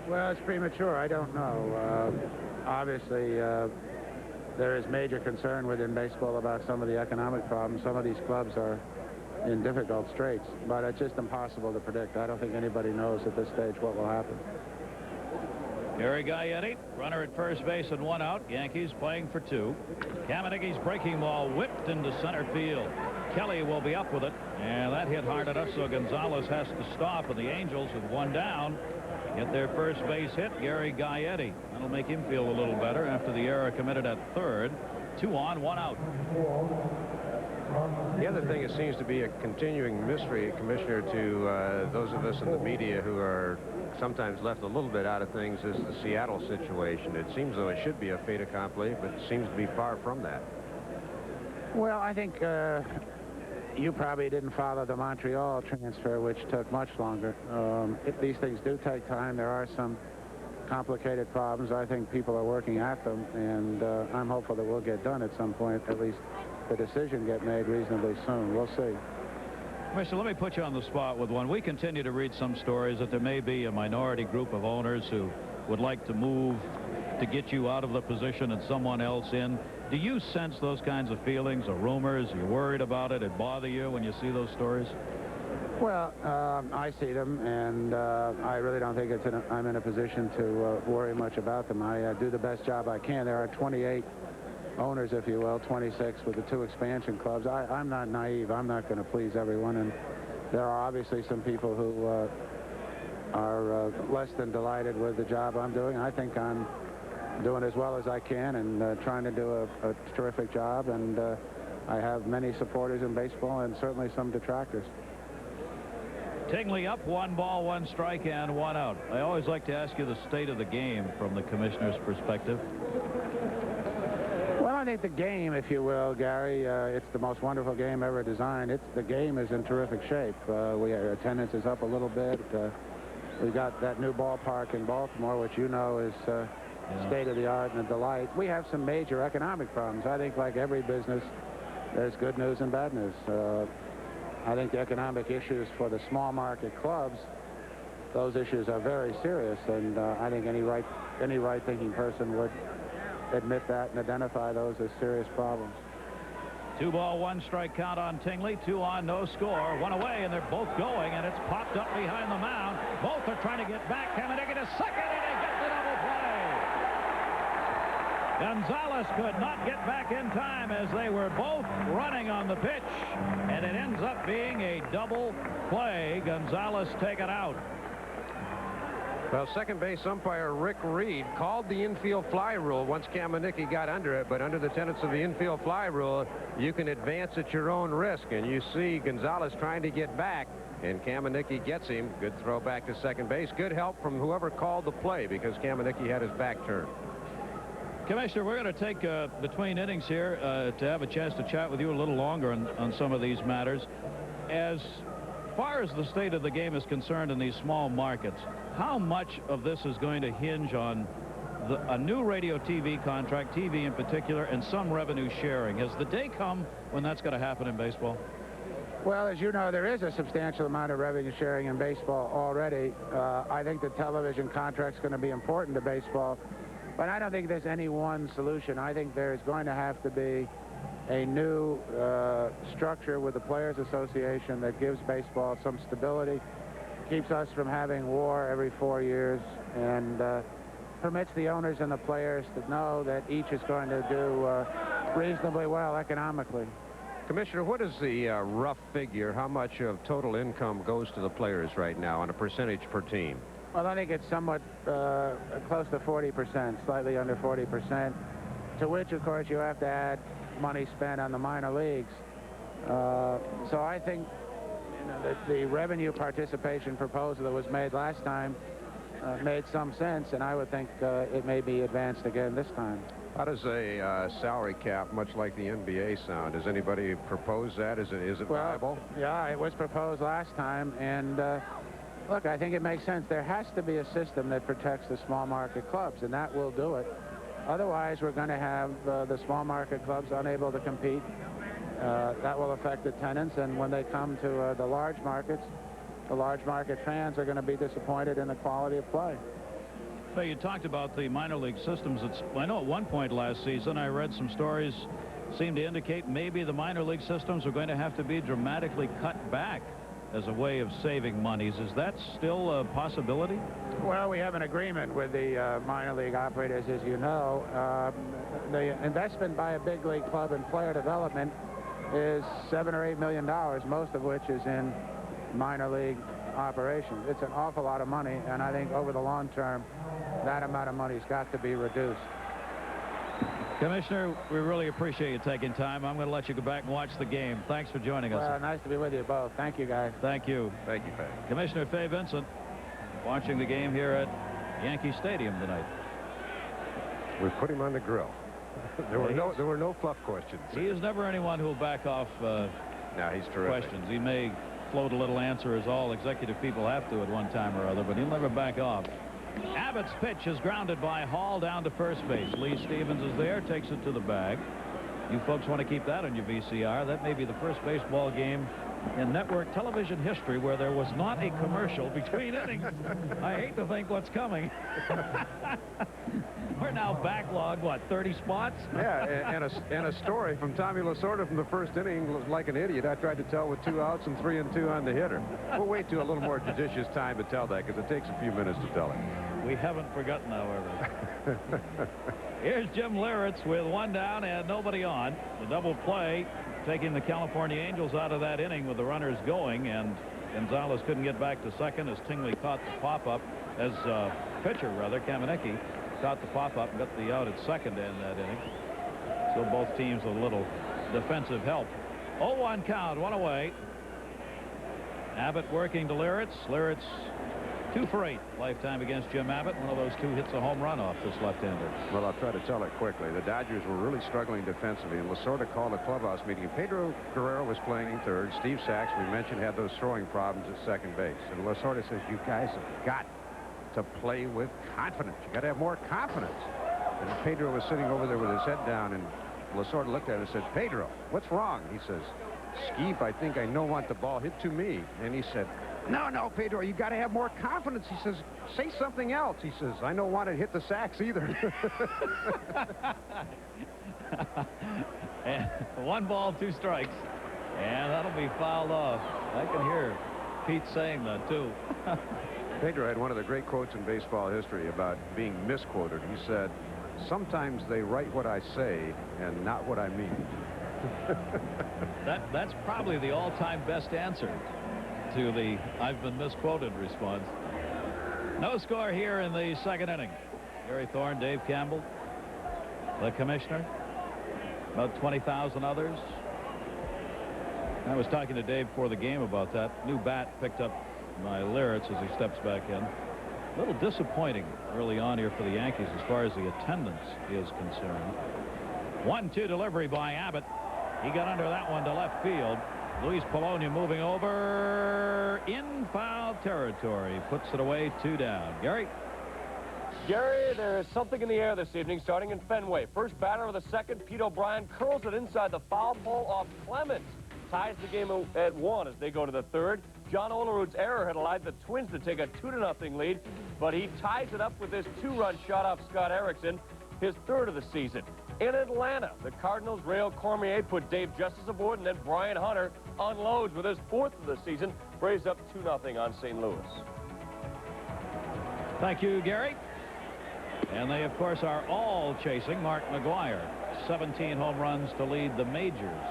Well, it's premature. I don't know. Obviously, there is major concern within baseball about some of the economic problems. Some of these clubs are in difficult straits, but it's just impossible to predict. I don't think anybody knows at this stage what will happen. Gary Gaetti, runner at first base and 1 out. Yankees playing for 2. Kamenicki's breaking ball whipped into center field. Kelly will be up with it, and that hit hard enough so Gonzalez has to stop, and the Angels with 1 down get their first base hit, Gary Gaetti. That'll make him feel a little better after the error committed at third. 2 on, 1 out. The other thing, it seems to be a continuing mystery, Commissioner, to those of us in the media who are sometimes left a little bit out of things, is the Seattle situation. It seems though it should be a fait accompli, but it seems to be far from that. Well, I think you probably didn't follow the Montreal transfer, which took much longer. These things do take time. There are some complicated problems. I think people are working at them, and I'm hopeful that we'll get done at some point, at least the decision get made reasonably soon. We'll see. Commissioner, let me put you on the spot with one. We continue to read some stories that there may be a minority group of owners who would like to move to get you out of the position and someone else in. Do you sense those kinds of feelings or rumors? Are you worried about it? It bother you when you see those stories? Well, I see them, and I really don't think I'm in a position to worry much about them. I do the best job I can. There are 28 owners, if you will, 26 with the 2 expansion clubs. I'm not naive. I'm not going to please everyone, and there are obviously some people who are less than delighted with the job I'm doing. I think I'm doing as well as I can and trying to do a terrific job, and I have many supporters in baseball and certainly some detractors. Tingley up, 1 ball, 1 strike, and 1 out. I always like to ask you the state of the game from the commissioner's perspective. Well, I think the game, if you will, Gary, it's the most wonderful game ever designed. The game is in terrific shape. Our attendance is up a little bit. We've got that new ballpark in Baltimore, which you know is state of the art and a delight. We have some major economic problems. I think, like every business, there's good news and bad news. I think the economic issues for the small market clubs, those issues are very serious, and I think any right-thinking person would admit that and identify those as serious problems. 2 ball, 1 strike count on Tingley. 2 on, no score. 1 away, and they're both going, and it's popped up behind the mound. Both are trying to get back. Caminecki to second, and they get the double play. Gonzalez could not get back in time as they were both running on the pitch, and it ends up being a double play. Gonzalez taken out. Well, second base umpire Rick Reed called the infield fly rule once Caminecki got under it, but under the tenets of the infield fly rule, you can advance at your own risk, and you see Gonzalez trying to get back, and Caminecki gets him. Good throw back to second base. Good help from whoever called the play because Caminecki had his back turned. Commissioner, we're going to take between innings here to have a chance to chat with you a little longer on some of these matters. As far as the state of the game is concerned in these small markets, how much of this is going to hinge on a new radio TV contract, TV in particular, and some revenue sharing? Has the day come when that's going to happen in baseball? Well, as you know, there is a substantial amount of revenue sharing in baseball already. I think the television contract's going to be important to baseball, but I don't think there's any one solution. I think there's going to have to be a new structure with the Players Association that gives baseball some stability, keeps us from having war every 4 years, and permits the owners and the players to know that each is going to do reasonably well economically. Commissioner, what is the rough figure? How much of total income goes to the players right now on a percentage per team? Well, I think it's somewhat close to 40%, slightly under 40%, to which, of course, you have to add money spent on the minor leagues. So I think that the revenue participation proposal that was made last time made some sense, and I would think it may be advanced again this time. How does a salary cap, much like the NBA, sound? Has anybody proposed that? Is it viable? Yeah, it was proposed last time, and look, I think it makes sense. There has to be a system that protects the small market clubs, and that will do it. Otherwise, we're going to have the small market clubs unable to compete. That will affect attendance, and when they come to the large markets, the large market fans are going to be disappointed in the quality of play. Well, you talked about the minor league systems. I know at one point last season I read some stories seemed to indicate maybe the minor league systems are going to have to be dramatically cut back as a way of saving monies. Is that still a possibility? Well, we have an agreement with the minor league operators, as you know. The investment by a big league club in player development is $7 or $8 million, most of which is in minor league operations. It's an awful lot of money, and I think over the long term, that amount of money's got to be reduced. Commissioner, we really appreciate you taking time. I'm going to let you go back and watch the game. Thanks for joining us. Well, nice to be with you both. Thank you, guys. Thank you. Thank you, Fay. Commissioner Fay Vincent watching the game here at Yankee Stadium tonight. We put him on the grill. There were no fluff questions. He is never anyone who will back off No, he's terrific. questions. He may float a little answer, as all executive people have to at one time or other, but he'll never back off. Abbott's pitch is grounded by Hall down to first base. Lee Stevens is there, takes it to the bag. You folks want to keep that on your VCR. That may be the first baseball game in network television history where there was not a commercial between innings. I hate to think what's coming. We're now backlogged, what, 30 spots? Yeah, and a story from Tommy Lasorda from the first inning was like an idiot. I tried to tell with 2 outs and 3 and 2 on the hitter. We'll wait till a little more judicious time to tell that because it takes a few minutes to tell it. We haven't forgotten, however. Here's Jim Leyritz with 1 down and nobody on. The double play taking the California Angels out of that inning with the runners going, and Gonzalez couldn't get back to second as Tingley caught the pop-up, as pitcher, rather, Caminecki caught the pop-up and got the out at second in that inning. So both teams with a little defensive help. 0-1 count, 1 away. Abbott working to Liritz. Liritz 2 for 8 lifetime against Jim Abbott. One of those 2 hits a home run off this left-hander. Well, I'll try to tell it quickly. The Dodgers were really struggling defensively, and Lasorda called a clubhouse meeting. Pedro Guerrero was playing in third. Steve Sachs, we mentioned, had those throwing problems at second base. And Lasorda says, you guys have got to play with confidence. You got to have more confidence. And Pedro was sitting over there with his head down, and Lasorda looked at him and said, Pedro, what's wrong? He says, Skeef, I think I know want the ball hit to me. And he said, no, Pedro, you got to have more confidence. He says, say something else. He says, I don't want to hit the sacks either. And 1 ball, 2 strikes. And that'll be fouled off. I can hear Pete saying that, too. Pedro had one of the great quotes in baseball history about being misquoted. He said, sometimes they write what I say and not what I mean. That's probably the all-time best answer to the I've been misquoted response. No score here in the second inning. Gary Thorne, Dave Campbell, the commissioner, about 20,000 others. I was talking to Dave before the game about that. New bat picked up by Liritz as he steps back in. A little disappointing early on here for the Yankees as far as the attendance is concerned. 1-2 delivery by Abbott. He got under that one to left field. Luis Polonia moving over in foul territory. Puts it away, 2 down. Gary? Gary, there is something in the air this evening, starting in Fenway. First batter of the second, Pete O'Brien curls it inside the foul pole off Clemens. Ties the game at 1 as they go to the third. John Olerud's error had allowed the Twins to take a 2-0 lead, but he ties it up with this 2-run shot off Scott Erickson, his 3rd of the season. In Atlanta, the Cardinals' Rail Cormier put Dave Justice aboard, and then Brian Hunter unloads with his 4th of the season. Braves up 2-0 on St. Louis. Thank you, Gary. And they, of course, are all chasing Mark McGwire. 17 home runs to lead the majors.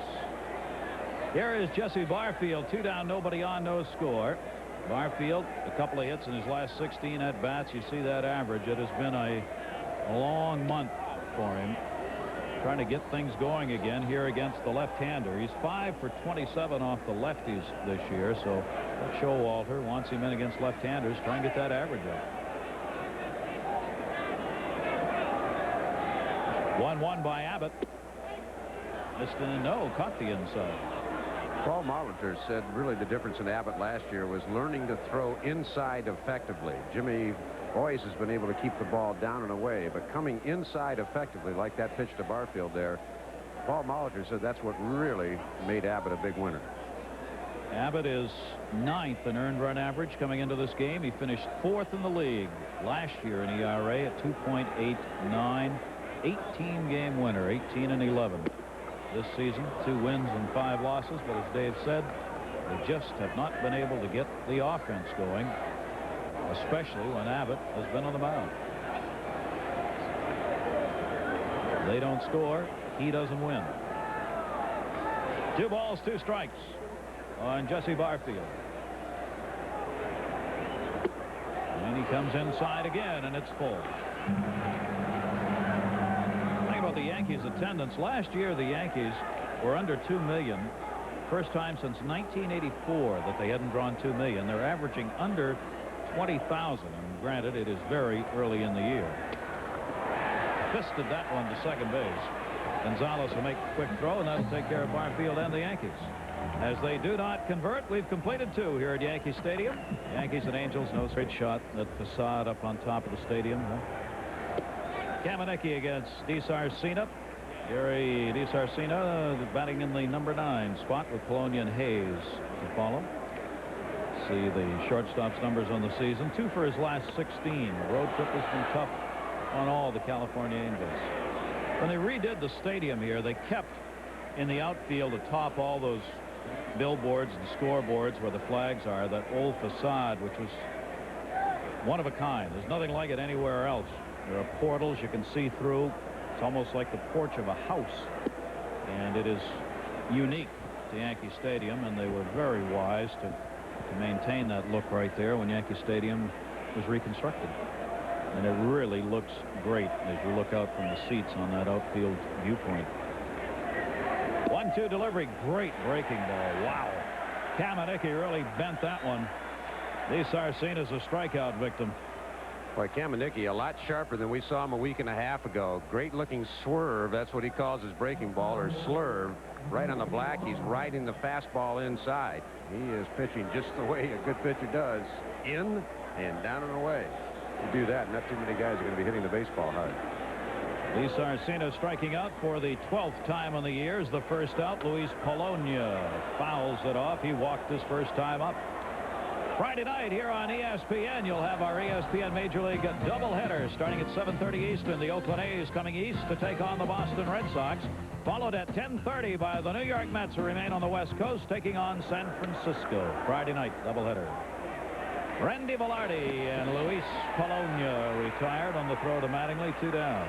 Here is Jesse Barfield. 2 down, nobody on, no score. Barfield, a couple of hits in his last 16 at-bats. You see that average. It has been a long month for him. Trying to get things going again here against the left-hander. He's 5 for 27 off the lefties this year, so that Showalter wants him in against left-handers. Try and get that average up. 1-1 by Abbott. Missed in no, caught the inside. Paul Molitor said really the difference in Abbott last year was learning to throw inside effectively. Jimmy always has been able to keep the ball down and away, but coming inside effectively, like that pitch to Barfield there, Paul Molitor said that's what really made Abbott a big winner. Abbott is 9th in earned run average coming into this game. He finished 4th in the league last year in ERA at 2.89. 18-game winner, 18-11. This season, 2 wins and 5 losses, but as Dave said, they just have not been able to get the offense going, especially when Abbott has been on the mound. They don't score, he doesn't win. 2 balls, 2 strikes on Jesse Barfield. And he comes inside again, and it's full. Think about the Yankees' attendance. Last year, the Yankees were under 2 million. First time since 1984 that they hadn't drawn 2 million. They're averaging under 20,000, and granted, it is very early in the year. Fisted that one to second base. Gonzalez will make a quick throw, and that'll take care of Barfield and the Yankees. As they do not convert, we've completed 2 here at Yankee Stadium. Yankees and Angels, no straight shot. That facade up on top of the stadium. Kamenicki against DiSarcina. Gary DiSarcina batting in the number 9 spot with Polonia and Hayes to follow. See the shortstop's numbers on the season. 2 for his last 16. The road trip has been tough on all the California Angels. When they redid the stadium here, they kept in the outfield atop all those billboards and scoreboards where the flags are, that old facade, which was one of a kind. There's nothing like it anywhere else. There are portals you can see through. It's almost like the porch of a house, and it is unique to Yankee Stadium, and they were very wise to maintain that look right there when Yankee Stadium was reconstructed. And it really looks great as you look out from the seats on that outfield viewpoint. 1-2 delivery, great breaking ball. Wow. Kamenicki really bent that one. Lee Sarcina's a strikeout victim. Boy, Kamenicki a lot sharper than we saw him a week and a half ago. Great looking swerve. That's what he calls his breaking ball, or slurve. Right on the black. He's riding the fastball inside. He is pitching just the way a good pitcher does. In and down and away. You do that, not too many guys are going to be hitting the baseball hard. Lee Sarcina striking out for the 12th time in the year. Is the first out. Luis Polonia fouls it off. He walked his first time up. Friday night here on ESPN, you'll have our ESPN Major League doubleheader starting at 7:30 Eastern. The Oakland A's coming east to take on the Boston Red Sox, followed at 10:30 by the New York Mets, who remain on the West Coast, taking on San Francisco. Friday night doubleheader. Randy Velarde and Luis Polonia retired on the throw to Mattingly, 2 down.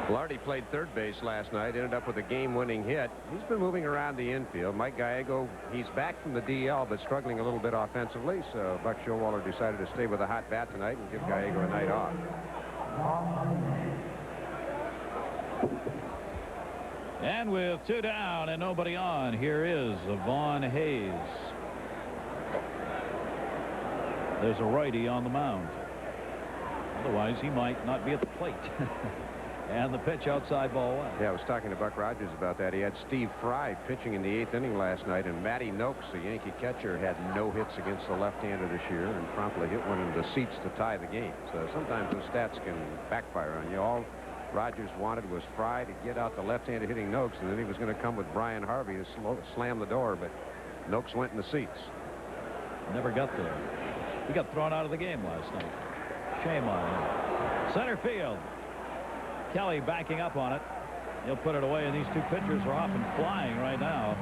Velarde played third base last night, ended up with a game-winning hit. He's been moving around the infield. Mike Gallego, he's back from the DL, but struggling a little bit offensively, so Buck Showalter decided to stay with a hot bat tonight and give Gallego a night off. And with 2 down and nobody on, here is Vaughn Hayes. There's a righty on the mound. Otherwise, he might not be at the plate. And the pitch outside, ball 1. Yeah, I was talking to Buck Rogers about that. He had Steve Fry pitching in the 8th inning last night, and Matty Noakes, the Yankee catcher, had no hits against the left-hander this year and promptly hit one in the seats to tie the game. So sometimes those stats can backfire on you. All Rogers wanted was Fry to get out the left-hander hitting Noakes, and then he was going to come with Brian Harvey to slam the door, but Noakes went in the seats. Never got there. He got thrown out of the game last night. Shame on him. Center field. Kelly backing up on it. He'll put it away, and these two pitchers are off and flying right now.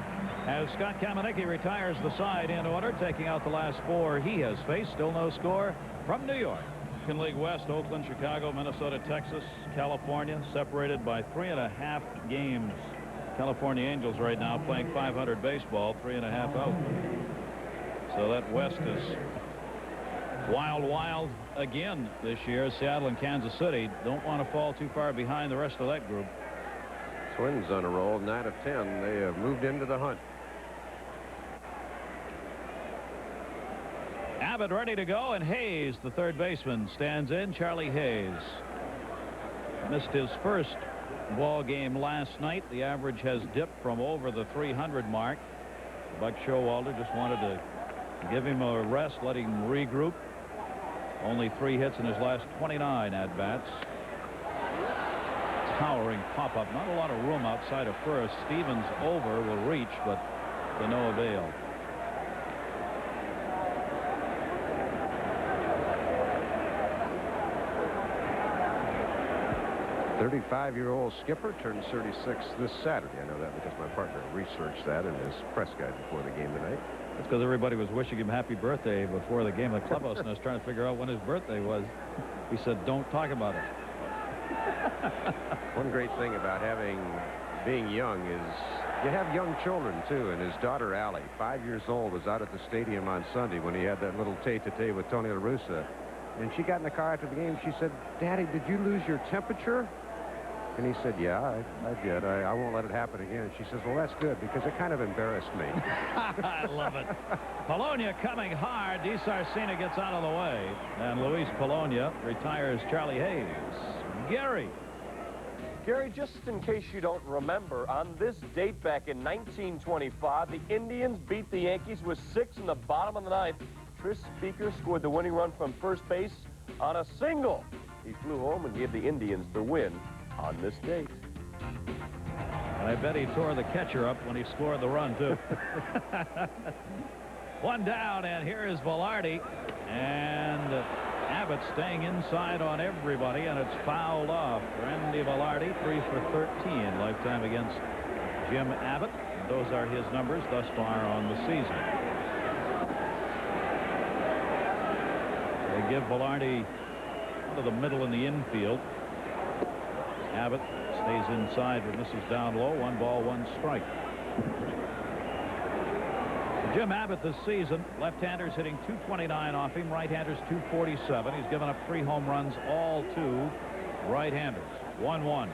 As Scott Kamenicki retires the side in order, taking out the last 4 he has faced. Still no score from New York. American League West, Oakland, Chicago, Minnesota, Texas, California, separated by 3.5 games. California Angels right now playing 500 baseball, 3.5 out. So that West is wild again this year. Seattle and Kansas City don't want to fall too far behind the rest of that group. Twins on a roll, 9 of 10. They have moved into the hunt. Abbott ready to go, and Hayes, the third baseman, stands in. Charlie Hayes missed his first ball game last night. The average has dipped from over the 300 mark. Buck Showalter just wanted to give him a rest, let him regroup. Only 3 hits in his last 29 at-bats. Towering pop-up. Not a lot of room outside of first. Stevens over will reach, but to no avail. The 35-year-old skipper turns 36 this Saturday. I know that because my partner researched that in his press guide before the game tonight. That's because everybody was wishing him happy birthday before the game at the clubhouse, and I was trying to figure out when his birthday was. He said, don't talk about it. One great thing about being young is you have young children, too, and his daughter, Allie, 5 years old, was out at the stadium on Sunday when he had that little tete-a-tete with Tony La Russa. And she got in the car after the game. She said, Daddy, did you lose your temperature? And he said, yeah, I did. I won't let it happen again. And she says, well, that's good, because it kind of embarrassed me. I love it. Polonia coming hard. DiSarcina gets out of the way. And Luis Polonia retires Charlie Hayes. Gary, just in case you don't remember, on this date back in 1925, the Indians beat the Yankees with 6 in the bottom of the 9th. Tris Speaker scored the winning run from first base on a single. He flew home and gave the Indians the win on this date. And I bet he tore the catcher up when he scored the run, too. 1 down, and here is Velarde. And Abbott staying inside on everybody, and it's fouled off. Randy Velarde, 3 for 13 lifetime against Jim Abbott. Those are his numbers thus far on the season. They give Velarde to the middle in the infield. Abbott stays inside but misses down low. 1 ball, 1 strike. Jim Abbott this season, left-handers hitting .229 off him, right-handers .247. He's given up 3 home runs, all to right-handers. 1-1.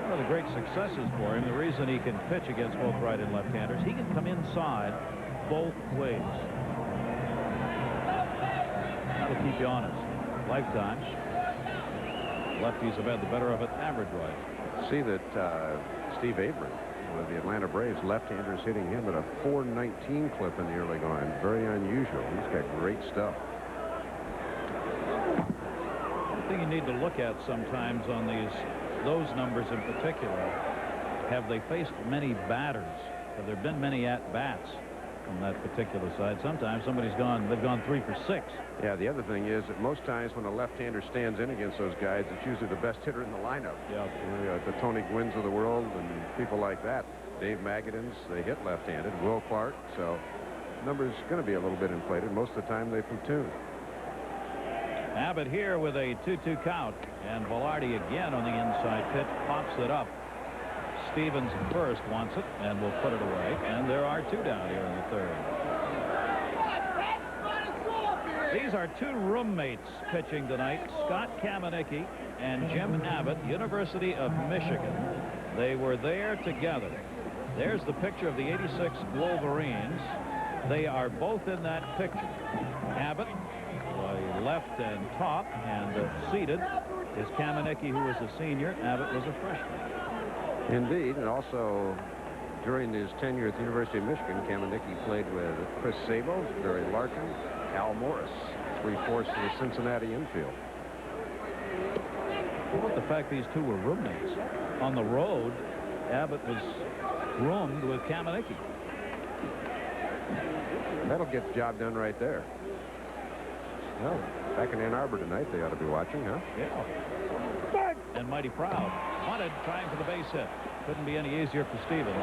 One of the great successes for him, the reason he can pitch against both right and left-handers, he can come inside both ways. That'll keep you honest. Lifetimes, lefties have had the better of it average-wise. See that Steve Avery with the Atlanta Braves, left-handers hitting him at a 419 clip in the early going. Very unusual. He's got great stuff. One thing you need to look at sometimes on those numbers in particular, have they faced many batters? Have there been many at-bats from that particular side? Sometimes they've gone 3 for 6. Yeah, the other thing is that most times when a left-hander stands in against those guys, it's usually the best hitter in the lineup. Yeah. The Tony Gwynns of the world and people like that. Dave Magadins, they hit left-handed. Will Clark, so number's going to be a little bit inflated. Most of the time they platoon. Abbott here with a 2-2 count, and Velarde again on the inside pitch, pops it up. Stevens first wants it and will put it away, and there are 2 down here in the third. These are 2 roommates pitching tonight, Scott Kamenicki and Jim Abbott, University of Michigan. They were there together. There's the picture of the '86 Wolverines. They are both in that picture. Abbott, left and top, and seated is Kamenicki, who was a senior. Abbott was a freshman. Indeed, and also during his tenure at the University of Michigan, Kamenicki played with Chris Sabo, Barry Larkin, Al Morris, 3/4 of the Cincinnati infield. How about the fact these 2 were roommates? On the road, Abbott was roomed with Kamenicki. That'll get the job done right there. Well, back in Ann Arbor tonight, they ought to be watching, huh? Yeah. And mighty proud. Wanted, trying for the base hit. Couldn't be any easier for Stevens.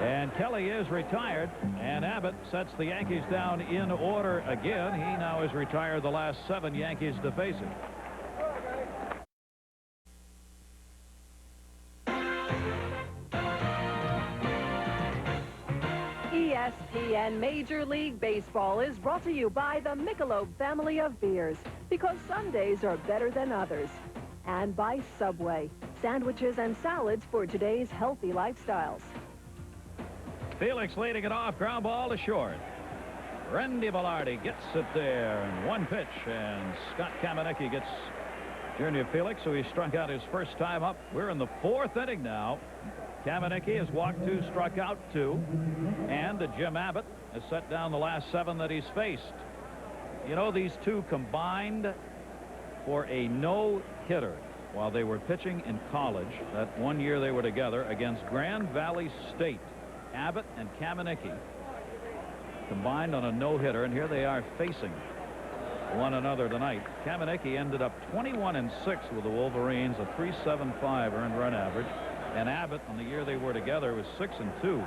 And Kelly is retired, and Abbott sets the Yankees down in order again. He now has retired the last 7 Yankees to face him. ESPN Major League Baseball is brought to you by the Michelob family of beers, because some days are better than others. And by Subway, sandwiches and salads for today's healthy lifestyles. Felix leading it off, ground ball to short. Randy Velarde gets it there, and 1 pitch, and Scott Kamenicki gets Junior Felix, so he struck out his first time up. We're in the 4th inning now. Kamenicki has walked 2, struck out 2, and Jim Abbott has set down the last 7 that he's faced. You know, these 2 combined for a no-hitter while they were pitching in college. That 1 year they were together against Grand Valley State. Abbott and Kamenicki combined on a no-hitter, and here they are facing one another tonight. Kamenicki ended up 21-6 with the Wolverines, a 3.75 earned run average. And Abbott, on the year they were together, was 6-2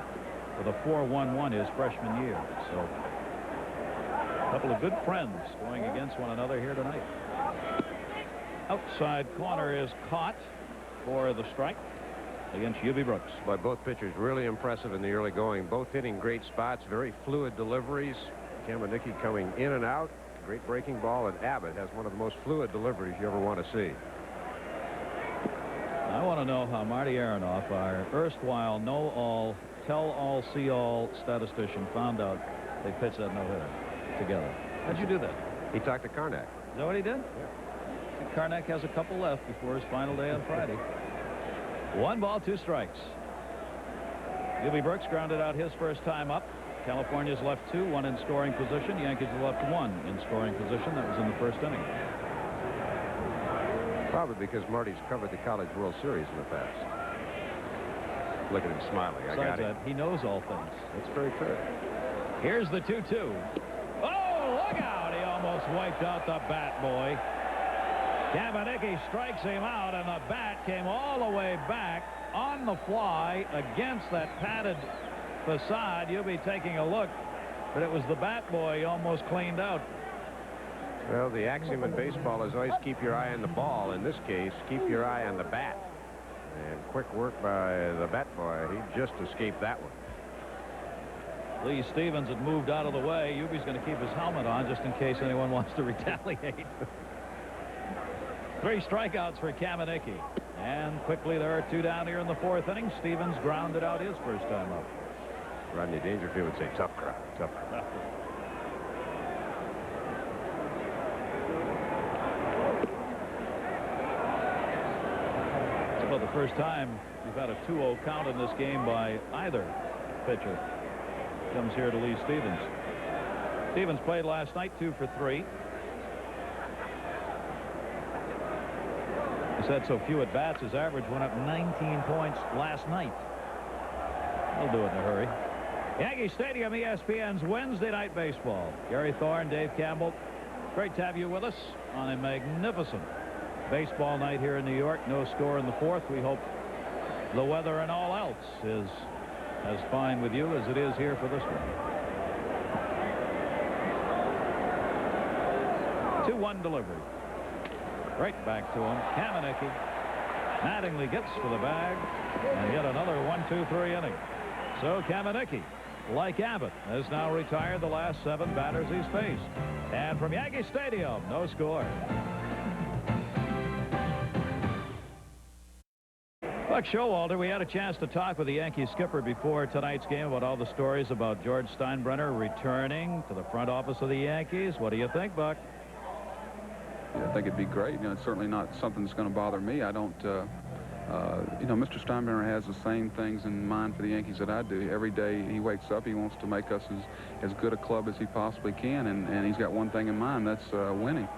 with a 4.11 his freshman year. So a couple of good friends going against one another here tonight. Outside corner is caught for the strike against Eubie Brooks. But both pitchers really impressive in the early going. Both hitting great spots, very fluid deliveries. Kamenicki coming in and out. Great breaking ball, and Abbott has one of the most fluid deliveries you ever want to see. I want to know how Marty Aronoff, our erstwhile know-all, tell-all, see-all statistician, found out they pitched that no-hitter together. How'd you do that? He talked to Karnak. Is that what he did? Yeah. Karnak has a couple left before his final day on Friday. 1 ball, 2 strikes. Eubie Brooks grounded out his first time up. California's left 2, 1 in scoring position. Yankees left 1 in scoring position. That was in the 1st inning. Probably because Marty's covered the College World Series in the past. Look at him smiling. I got it. He knows all things. That's very true. Here's the 2-2. Oh, look out. He almost wiped out the bat boy. Kamenicki strikes him out, and the bat came all the way back on the fly against that padded facade. You'll be taking a look, but it was the bat boy he almost cleaned out. Well, the axiom in baseball is always keep your eye on the ball. In this case, keep your eye on the bat. And quick work by the bat boy. He just escaped that one. Lee Stevens had moved out of the way. Eubie's going to keep his helmet on just in case anyone wants to retaliate. 3 strikeouts for Kamenicki. And quickly there are 2 down here in the 4th inning. Stevens grounded out his first time up. Rodney Dangerfield would say, tough crowd, tough crowd. It's about the first time you've had a 2-0 count in this game by either pitcher. Comes here to Lee Stevens. Stevens played last night, 2 for 3. He's had so few at-bats, his average went up 19 points last night. He'll do it in a hurry. Yankee Stadium, ESPN's Wednesday Night Baseball. Gary Thorne, Dave Campbell, great to have you with us on a magnificent baseball night here in New York. No score in the 4th. We hope the weather and all else is as fine with you as it is here for this one. 2-1 delivery. Right back to him. Kamenicki. Mattingly gets for the bag. And yet another 1-2-3 inning. So Kamenicki, like Abbott, has now retired the last 7 batters he's faced. And from Yankee Stadium, no score. Buck Showalter, we had a chance to talk with the Yankee skipper before tonight's game about all the stories about George Steinbrenner returning to the front office of the Yankees. What do you think, Buck? Yeah, I think it'd be great. You know, it's certainly not something that's going to bother me. I don't, you know, Mr. Steinbrenner has the same things in mind for the Yankees that I do. Every day he wakes up, he wants to make us as good a club as he possibly can, and he's got one thing in mind, that's winning.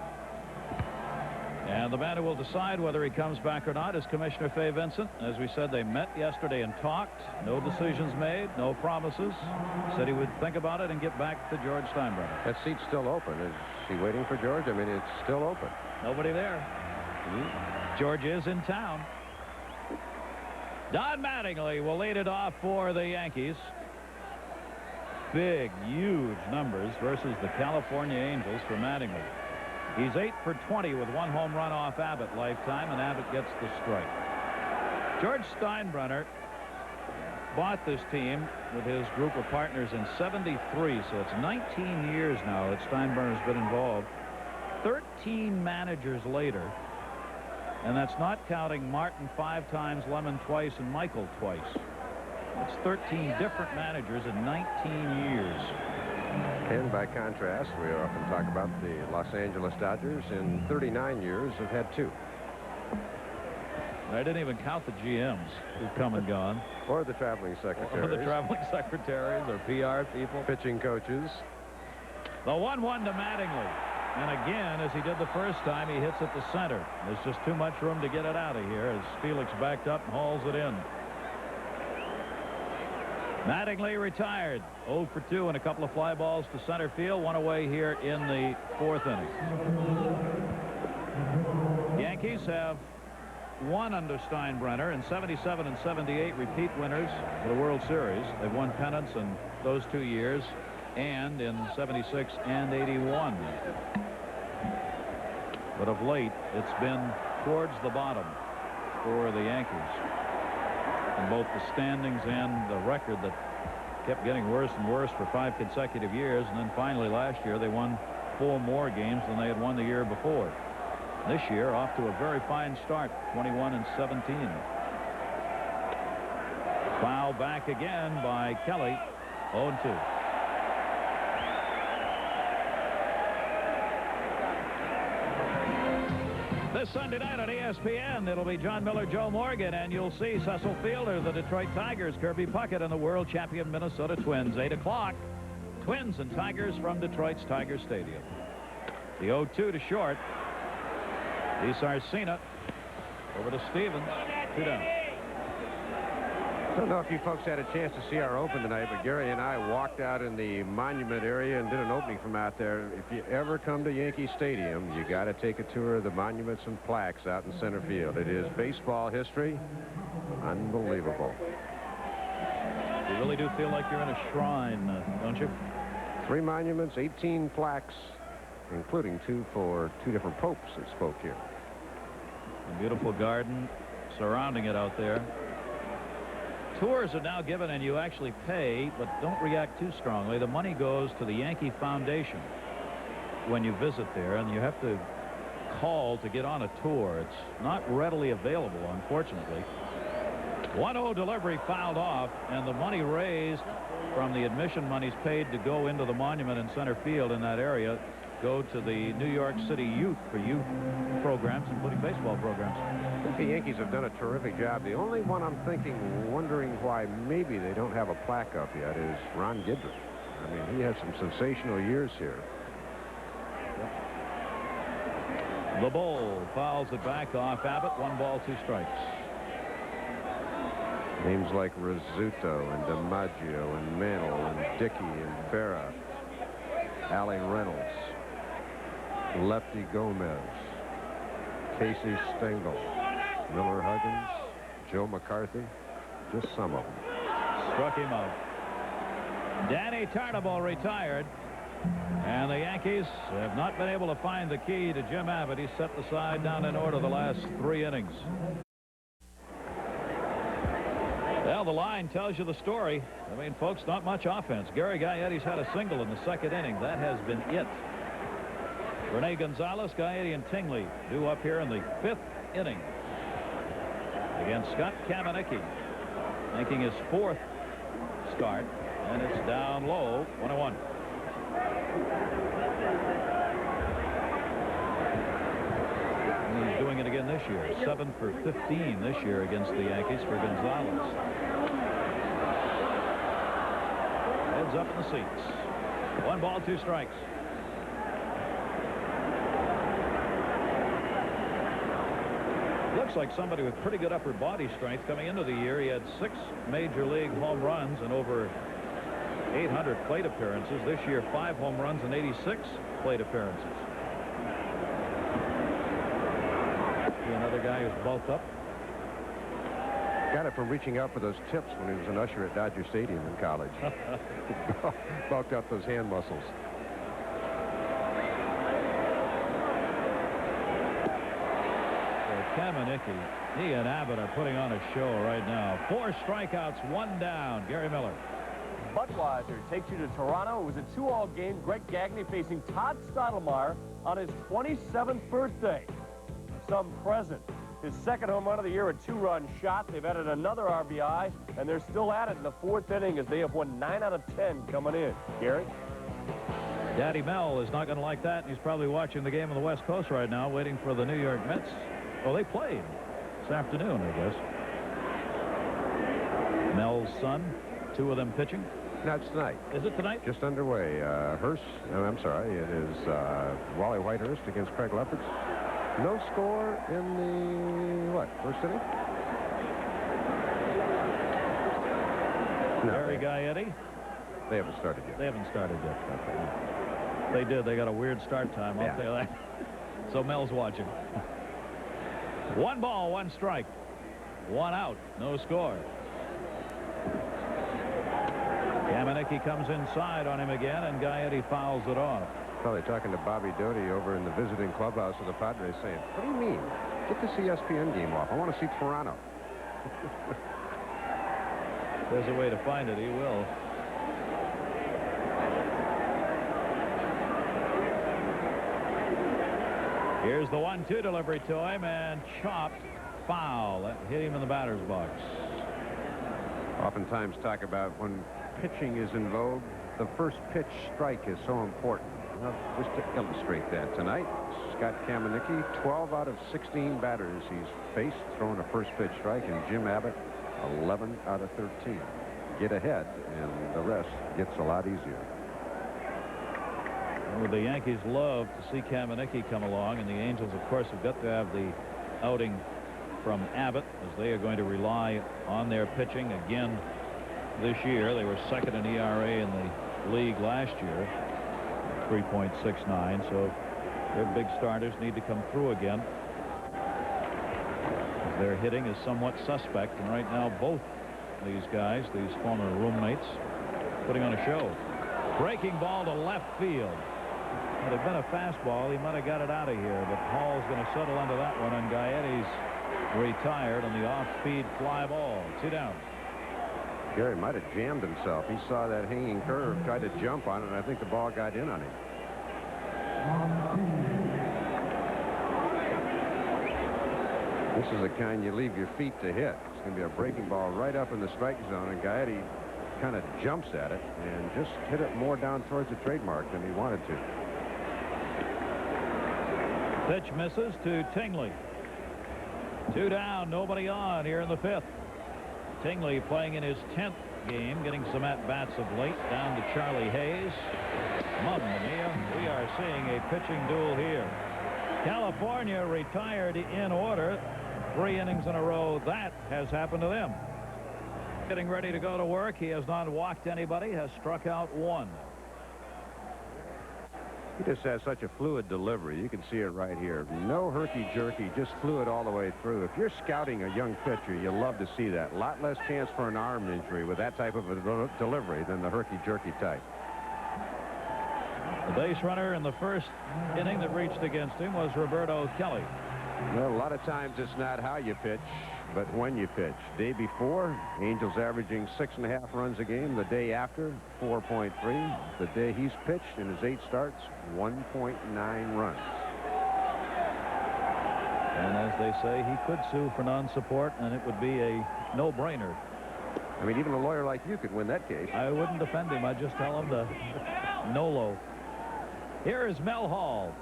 And the man who will decide whether he comes back or not is Commissioner Fay Vincent. As we said, they met yesterday and talked. No decisions made, no promises. Said he would think about it and get back to George Steinbrenner. That seat's still open. Is he waiting for George? I mean, it's still open. Nobody there. George is in town. Don Mattingly will lead it off for the Yankees. Big, huge numbers versus the California Angels for Mattingly. He's 8 for 20 with 1 home run off Abbott lifetime, and Abbott gets the strike. George Steinbrenner bought this team with his group of partners in '73, so it's 19 years now that Steinbrenner's been involved. 13 managers later, and that's not counting Martin 5 times, Lemon twice, and Michael twice. It's 13 different managers in 19 years. And by contrast, we often talk about the Los Angeles Dodgers in 39 years have had 2. I didn't even count the GMs who've come and gone. Or the traveling secretaries. Or the traveling secretaries or PR people. Pitching coaches. The 1-1 to Mattingly. And again, as he did the first time, he hits it to center. There's just too much room to get it out of here as Felix backed up and hauls it in. Mattingly retired. 0 for 2 and a couple of fly balls to center field. 1 away here in the 4th inning. Yankees have won under Steinbrenner in '77 and '78, repeat winners for the World Series. They've won pennants in those 2 years and in '76 and '81. But of late, it's been towards the bottom for the Yankees. In both the standings and the record that kept getting worse and worse for 5 consecutive years. And then finally last year they won 4 more games than they had won the year before. This year off to a very fine start, 21 and 17. Foul back again by Kelly, 0-2. This Sunday night on ESPN, it'll be John Miller, Joe Morgan, and you'll see Cecil Fielder, the Detroit Tigers, Kirby Puckett, and the world champion Minnesota Twins. 8 o'clock, Twins and Tigers from Detroit's Tiger Stadium. The 0-2 to short. DeSarcina over to Stevens, 2 down. I don't know if you folks had a chance to see our open tonight, but Gary and I walked out in the monument area and did an opening from out there. If you ever come to Yankee Stadium, you got to take a tour of the monuments and plaques out in center field. It is baseball history. Unbelievable. You really do feel like you're in a shrine, don't you? 3 monuments, 18 plaques, including 2 for 2 different popes that spoke here. A beautiful garden surrounding it out there. Tours are now given and you actually pay, but don't react too strongly. The money goes to the Yankee Foundation when you visit there, and you have to called to get on a tour. It's not readily available, unfortunately. 1-0 delivery fouled off, and the money raised from the admission monies paid to go into the monument in center field in that area go to the New York City youth for youth programs, including baseball programs. I think the Yankees have done a terrific job. The only one I'm wondering why maybe they don't have a plaque up yet is Ron Guidry. I mean, he has some sensational years here. The Bull fouls it back off Abbott. 1 ball, 2 strikes. Names like Rizzuto and DiMaggio and Mantle and Dickey and Berra, Allie Reynolds, Lefty Gomez, Casey Stengel, Miller Huggins, Joe McCarthy, just some of them. Struck him out. Danny Tarnable retired, and the Yankees have not been able to find the key to Jim Abbott. He set the side down in order the last 3 innings. Well, the line tells you the story. I mean, folks, not much offense. Gary Gaetti's had a single in the 2nd inning. That has been it. Rene Gonzalez, Gaetti, and Tingley due up here in the 5th inning against Scott Kamenicki, making his 4th start, and it's down low, 1-1. And he's doing it again this year. 7 for 15 this year against the Yankees for Gonzalez. Heads up in the seats. 1 ball, 2 strikes. Looks like somebody with pretty good upper body strength coming into the year. He had 6 major league home runs and over 800 plate appearances. This year, 5 home runs and 86 plate appearances. Another guy who's bulked up. Got it from reaching out for those tips when he was an usher at Dodger Stadium in college. Bulked up those hand muscles. Kamenicki, he and Abbott are putting on a show right now. 4 strikeouts, 1 down. Gary Miller. Budweiser takes you to Toronto. It was a 2-all game. Greg Gagne facing Todd Stottlemyre on his 27th birthday. Some present. His 2nd home run of the year, a 2-run shot. They've added another RBI, and they're still at it in the 4th inning as they have won 9 out of 10 coming in. Gary? Daddy Mel is not going to like that. He's probably watching the game on the West Coast right now, waiting for the New York Mets. Well, they played this afternoon, I guess. Mel's son, 2 of them pitching. No, it's tonight. Is it tonight? Just underway. Hurst, no, I'm sorry, it is Wally Whitehurst against Craig Lefferts. No score in the, what, 1st inning? No, Gary Gaetti. They haven't started yet. They haven't started yet. Okay. They did. They got a weird start time, I'll tell you that. So Mel's watching. 1 ball, 1 strike. 1 out, no score. Kamenicki comes inside on him again, and Gaetti fouls it off. Probably talking to Bobby Doty over in the visiting clubhouse of the Padres saying, what do you mean? Get this ESPN game off. I want to see Toronto. There's a way to find it. He will. Here's the 1-2 delivery to him, and chopped foul. That hit him in the batter's box. Oftentimes talk about when pitching is in vogue, the first pitch strike is so important. Well, just to illustrate that tonight, Scott Kamenicki, 12 out of 16 batters he's faced throwing a first pitch strike, and Jim Abbott, 11 out of 13. Get ahead, and the rest gets a lot easier. Well, the Yankees love to see Kamenicki come along, and the Angels, of course, have got to have the outing from Abbott, as they are going to rely on their pitching again this year. They were 2nd in ERA in the league last year, 3.69, so their big starters need to come through again. Their hitting is somewhat suspect, and right now both these guys, these former roommates, putting on a show. Breaking ball to left field. It had been a fastball. He might have got it out of here, but Hall's going to settle under that one, and Gaetti's retired on the off-speed fly ball. 2 down. Gary might have jammed himself. He saw that hanging curve, tried to jump on it, and I think the ball got in on him. This is the kind you leave your feet to hit. It's going to be a breaking ball right up in the strike zone, and Gaetti kind of jumps at it and just hit it more down towards the trademark than he wanted to. Pitch misses to Tingley. 2 down, nobody on here in the 5th. Tingley playing in his 10th game, getting some at-bats of late. Down to Charlie Hayes. Mamma mia, we are seeing a pitching duel here. California retired in order. 3 innings in a row. That has happened to them. Getting ready to go to work. He has not walked anybody, has struck out 1. He just has such a fluid delivery. You can see it right here. No herky-jerky, just fluid all the way through. If you're scouting a young pitcher, you love to see that. A lot less chance for an arm injury with that type of a delivery than the herky-jerky type. The base runner in the first inning that reached against him was Roberto Kelly. Well, a lot of times it's not how you pitch, but when you pitch. Day before, Angels averaging 6.5 runs a game. The day after, 4.3. The day he's pitched in his 8 starts, 1.9 runs. And as they say, he could sue for non-support, and it would be a no-brainer. I mean, even a lawyer like you could win that case. I wouldn't defend him. I'd just tell him to no-low. Here is Mel Hall.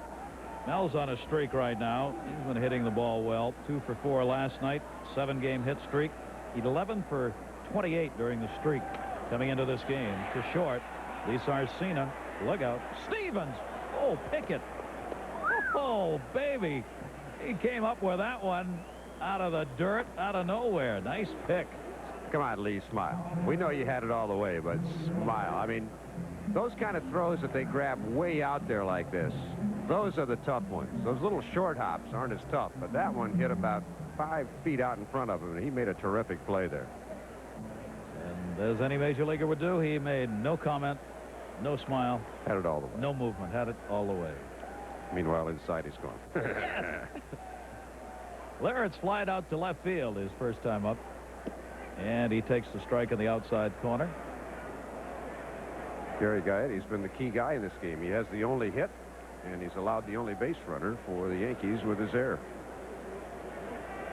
Mel's on a streak right now. He's been hitting the ball well. 2 for 4 last night. 7-game hit streak. He'd 11 for 28 during the streak coming into this game. To short. Lee Sarcina. Look out. Stevens. Oh, Pickett. Oh, baby. He came up with that one out of the dirt, out of nowhere. Nice pick. Come on, Lee, smile. We know you had it all the way, but smile. I mean, those kind of throws that they grab way out there like this, those are the tough ones. Those little short hops aren't as tough, but that one hit about 5 feet out in front of him, and he made a terrific play there. And as any major leaguer would do, he made no comment, no smile. Had it all the way. No movement. Had it all the way. Meanwhile, inside he's gone. Larrett's flied out to left field his first time up. And he takes the strike in the outside corner. Gary Gaetti's been the key guy in this game. He has the only hit, and he's allowed the only base runner for the Yankees with his error.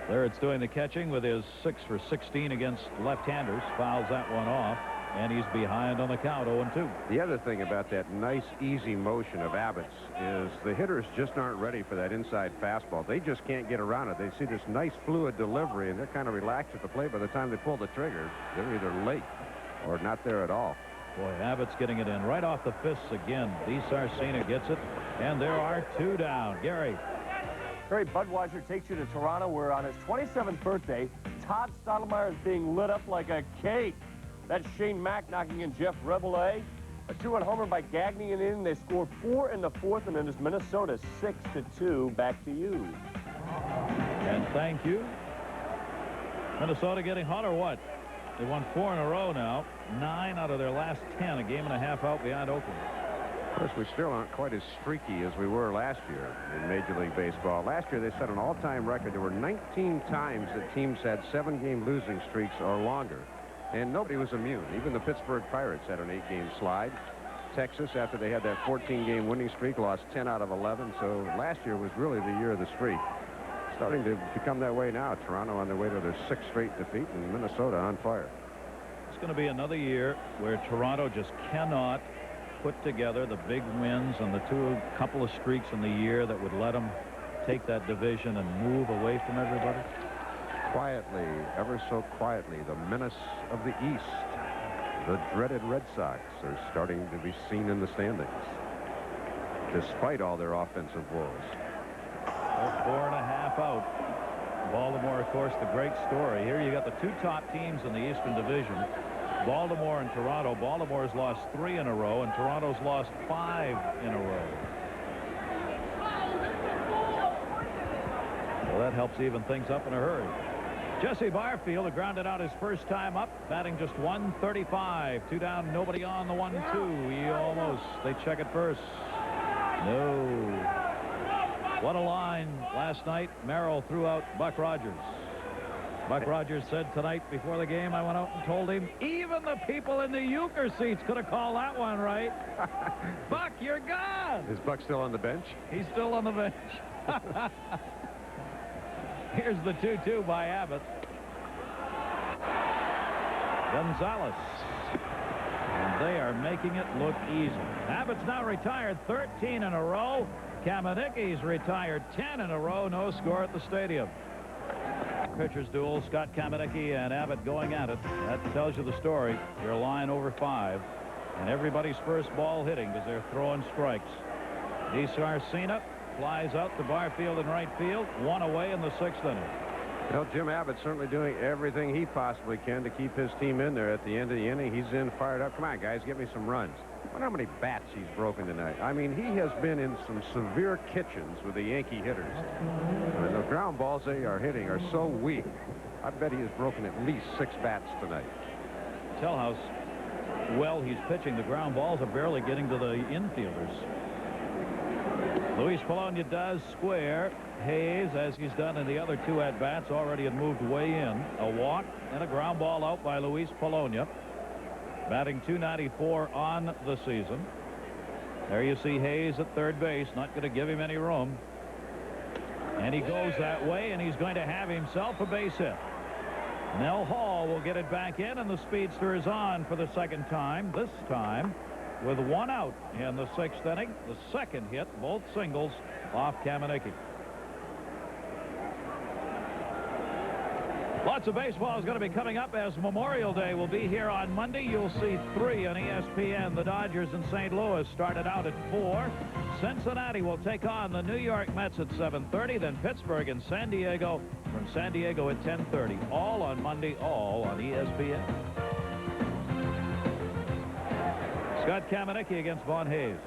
Larrett's doing the catching with his 6 for 16 against left-handers. Fouls that one off, and he's behind on the count, 0-2. The other thing about that nice, easy motion of Abbott's is the hitters just aren't ready for that inside fastball. They just can't get around it. They see this nice, fluid delivery, and they're kind of relaxed at the plate. By the time they pull the trigger, they're either late or not there at all. Boy, Abbott's getting it in right off the fists again. Lee Sarcina gets it, and there are 2 down. Gary. Barry Budweiser takes you to Toronto, where on his 27th birthday, Todd Stottlemyre is being lit up like a cake. That's Shane Mack knocking in Jeff Rabelais. A 2-run homer by Gagne in the inning. They score 4 in the 4th, and it is Minnesota 6-2. Back to you. And thank you. Minnesota getting hot or what? They won 4 in a row now. 9 out of their last 10. A game and a half out behind Oakland. Of course, we still aren't quite as streaky as we were last year in Major League Baseball. Last year, they set an all-time record. There were 19 times that teams had 7-game losing streaks or longer, and nobody was immune. Even the Pittsburgh Pirates had an 8-game slide. Texas, after they had that 14-game winning streak, lost 10 out of 11. So last year was really the year of the streak. Starting to become that way now. Toronto on their way to their 6th straight defeat, and Minnesota on fire. It's going to be another year where Toronto just cannot put together the big wins and the couple of streaks in the year that would let them take that division and move away from everybody. Quietly, ever so quietly, the menace of the East, the dreaded Red Sox, are starting to be seen in the standings, despite all their offensive woes. 4.5 out. Baltimore, of course, the great story. Here you got the 2 top teams in the Eastern Division, Baltimore and Toronto. Baltimore's lost 3 in a row, and Toronto's lost 5 in a row. Well, that helps even things up in a hurry. Jesse Barfield had grounded out his first time up, batting just 135. 2 down, nobody on the 1-2. He almost. They check it first. No. What a line last night. Merrill threw out Buck Rogers. Buck Rogers said tonight before the game, I went out and told him, even the people in the euchre seats could have called that one right. Buck, you're gone. Is Buck still on the bench? He's still on the bench. Here's the 2-2 by Abbott. Gonzalez. And they are making it look easy. Abbott's now retired 13 in a row. Kamenicki's retired 10 in a row. No score at the stadium. Pitchers duel, Scott Kamenicki and Abbott going at it. That tells you the story. Your line over 5. And everybody's first ball hitting because they're throwing strikes. DeSarcina flies out to Barfield in right field. 1 away in the 6th inning. Well, Jim Abbott's certainly doing everything he possibly can to keep his team in there at the end of the inning. He's in, fired up. Come on, guys, get me some runs. I wonder how many bats he's broken tonight. I mean, he has been in some severe kitchens with the Yankee hitters. I mean, the ground balls they are hitting are so weak. I bet he has broken at least 6 bats tonight. Tell how well he's pitching. The ground balls are barely getting to the infielders. Luis Polonia does square Hayes, as he's done in the other 2 at-bats. Already had moved way in. A walk and a ground ball out by Luis Polonia. Batting .294 on the season. There you see Hayes at third base. Not going to give him any room. And he goes that way, and he's going to have himself a base hit. Nell Hall will get it back in, and the speedster is on for the 2nd time. This time with 1 out in the 6th inning. The 2nd hit, both singles, off Kamenicki. Lots of baseball is going to be coming up as Memorial Day will be here on Monday. You'll see 3 on ESPN. The Dodgers in St. Louis started out at 4. Cincinnati will take on the New York Mets at 7:30. Then Pittsburgh and San Diego from San Diego at 10:30. All on Monday, all on ESPN. Scott Kamenicki against Von Hayes.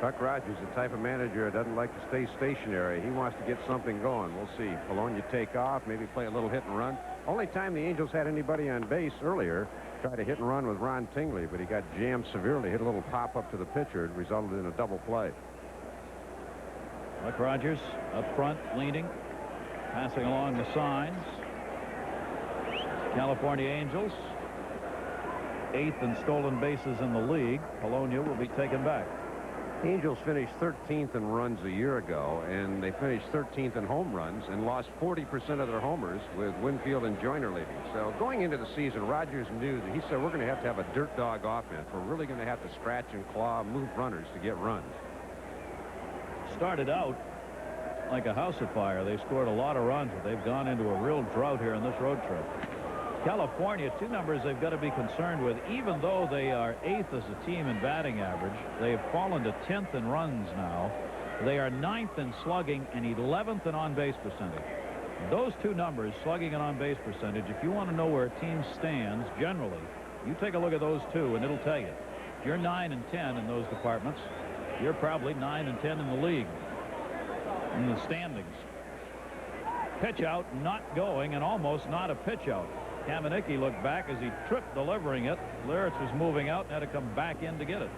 Buck Rogers, the type of manager that doesn't like to stay stationary. He wants to get something going. We'll see. Polonia take off, maybe play a little hit and run. Only time the Angels had anybody on base earlier, tried a hit and run with Ron Tingley, but he got jammed severely. Hit a little pop up to the pitcher. It resulted in a double play. Buck Rogers up front, leaning, passing along the signs. California Angels, 8th in stolen bases in the league. Polonia will be taken back. The Angels finished 13th in runs a year ago, and they finished 13th in home runs and lost 40% of their homers with Winfield and Joyner leaving. So going into the season, Rogers knew that he said, we're going to have a dirt dog offense. We're really going to have to scratch and claw, move runners to get runs. Started out like a house of fire. They scored a lot of runs, but they've gone into a real drought here in this road trip. California, 2 numbers they've got to be concerned with. Even though they are 8th as a team in batting average, they have fallen to 10th in runs now. They are 9th in slugging and 11th in on-base percentage. Those 2 numbers, slugging and on-base percentage, if you want to know where a team stands generally, you take a look at those 2 and it'll tell you. If you're 9 and 10 in those departments, you're probably 9 and 10 in the league, in the standings. Pitch out, not going, and almost not a pitch out. Kamenicki looked back as he tripped delivering it. Liritz was moving out and had to come back in to get it.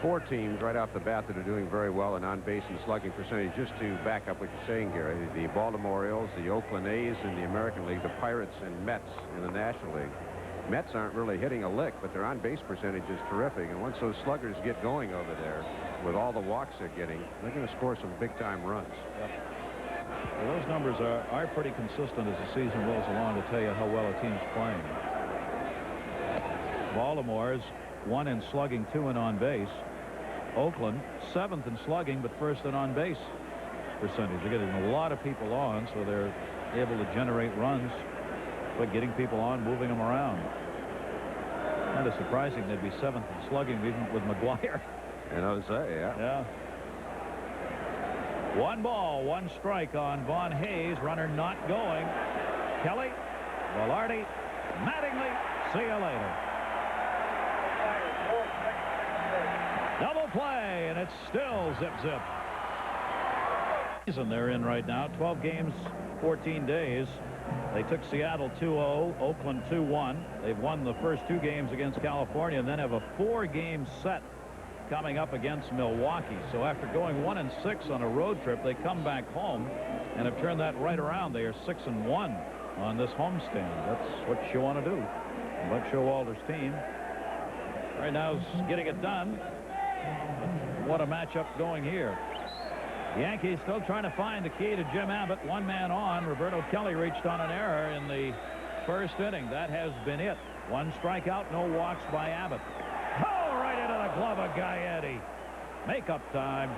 4 teams right off the bat that are doing very well in on-base and slugging percentage. Just to back up what you're saying, Gary, the Baltimore Orioles, the Oakland A's in the American League, the Pirates and Mets in the National League. Mets aren't really hitting a lick, but their on-base percentage is terrific. And once those sluggers get going over there, with all the walks they're getting, they're going to score some big-time runs. Yep. Well, those numbers are pretty consistent as the season rolls along to tell you how well a team's playing. Baltimore's 1 in slugging, 2 in on-base. Oakland, 7th in slugging, but 1st in on-base percentage. They're getting a lot of people on, so they're able to generate runs by getting people on, moving them around. Kind of surprising they'd be 7th in slugging even with McGuire. You know to say, yeah. Yeah. 1 ball, 1 strike on Von Hayes. Runner not going. Kelly, Velarde, Mattingly. See you later. Double play, and it's still zip-zip. Season they're in right now. 12 games, 14 days. They took Seattle 2-0, Oakland 2-1. They've won the first 2 games against California and then have a 4-game set coming up against Milwaukee. So after going 1-6 on a road trip, they come back home and have turned that right around. They are 6-1 on this homestand. That's what you want to do. Buck Showalter's team right now is getting it done. What a matchup going here. Yankees still trying to find the key to Jim Abbott. One man on. Roberto Kelly reached on an error in the first inning. That has been it. One strikeout, no walks by Abbott. Oh, right into the glove of Gaetti. Make-up time.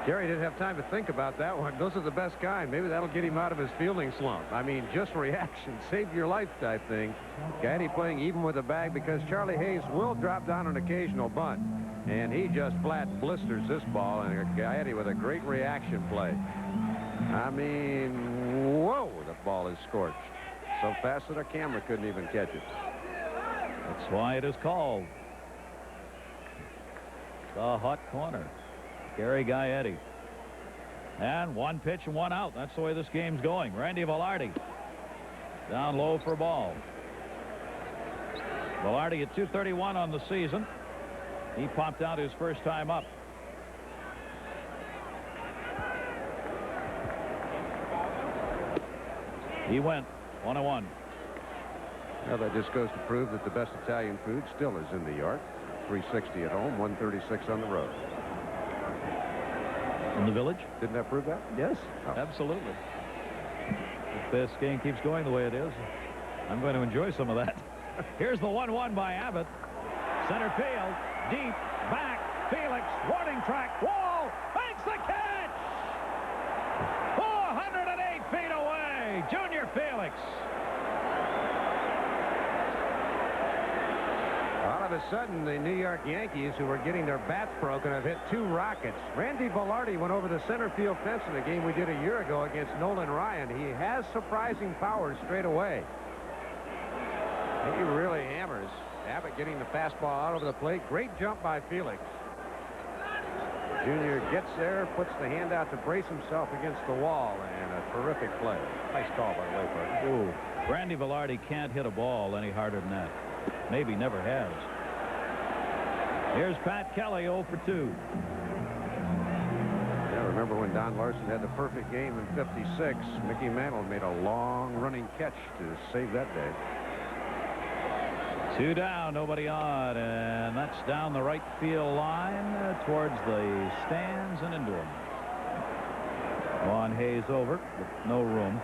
Gary didn't have time to think about that one. Those are the best kind. Maybe that'll get him out of his fielding slump. I mean, just reaction, save your life type thing. Gaetti playing even with the bag because Charlie Hayes will drop down an occasional bunt. And he just flat blisters this ball, and Gaetti with a great reaction play. I mean, whoa, the ball is scorched. So fast that a camera couldn't even catch it. That's why it is called the hot corner. Gary Gaetti. And one pitch and one out. That's the way this game's going. Randy Velarde down low for ball. Velarde at 231 on the season. He popped out his first time up. He went 1-1. Well, that just goes to prove that the best Italian food still is in New York. 360 at home, 136 on the road. In the Village? Didn't that prove that? Yes, absolutely. If this game keeps going the way it is, I'm going to enjoy some of that. Here's the 1-1 by Abbott. Center field, deep, back, Felix, warning track, wall, makes the catch! 408 feet away, Junior Felix. All of a sudden, the New York Yankees, who were getting their bats broken, have hit 2 rockets. Randy Velarde went over the center field fence in a game we did a year ago against Nolan Ryan. He has surprising power straight away. He really hammers. Abbott getting the fastball out over the plate. Great jump by Felix. Junior gets there, puts the hand out to brace himself against the wall, and a terrific play. Nice call, by the way, Bert. Ooh, Randy Velarde can't hit a ball any harder than that. Maybe never has. Here's Pat Kelly 0 for 2. Yeah, remember when Don Larson had the perfect game in '56? Mickey Mantle made a long running catch to save that day. 2 down, nobody on, and that's down the right field line towards the stands and into them. Juan Hayes over, with no room.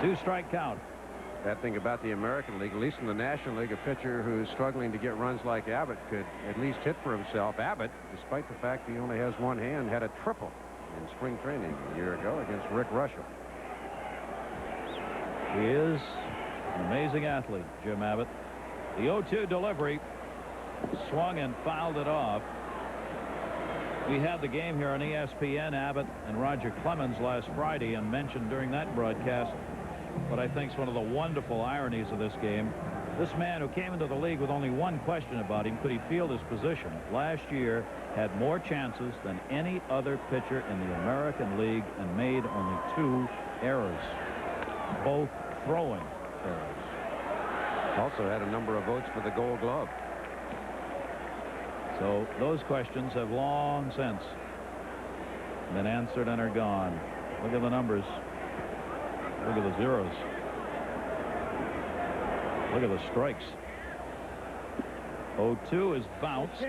2-strike count. Bad thing about the American League, at least in the National League, a pitcher who's struggling to get runs like Abbott could at least hit for himself. Abbott, despite the fact he only has one hand, had a triple in spring training a year ago against Rick Russell. He is an amazing athlete, Jim Abbott. The 0-2 delivery, swung and fouled it off. We had the game here on ESPN, Abbott and Roger Clemens last Friday, and mentioned during that broadcast what I think is one of the wonderful ironies of this game. This man who came into the league with only one question about him, could he field his position, last year had more chances than any other pitcher in the American League and made only 2 errors, both throwing errors. Also had a number of votes for the Gold Glove. So those questions have long since been answered and are gone. Look at the numbers. Look at the zeros. Look at the strikes. 0-2 is bounced.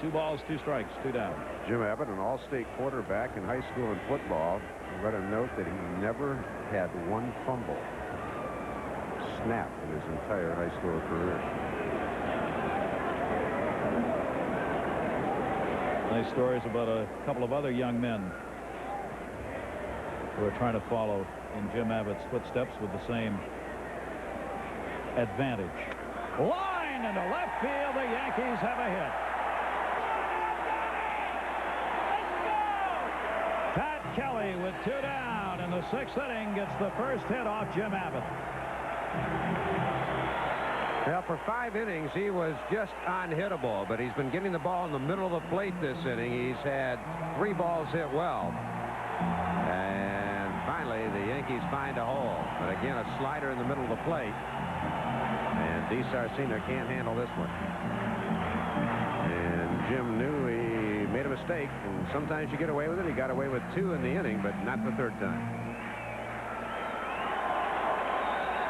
2 balls, 2 strikes, 2 down. Jim Abbott, an all-state quarterback in high school and football. I read a note that he never had one fumble snap in his entire high school career. Nice stories about a couple of other young men who are trying to follow in Jim Abbott's footsteps with the same advantage. Line into left field. The Yankees have a hit. Pat Kelly with 2 down in the 6th inning gets the first hit off Jim Abbott. Well, for 5 innings, he was just unhittable, but he's been getting the ball in the middle of the plate this inning. He's had 3 balls hit well. And finally, the Yankees find a hole. But again, a slider in the middle of the plate. And DeSar Sr. can't handle this one. And Jim knew he made a mistake, and sometimes you get away with it. He got away with 2 in the inning, but not the 3rd time.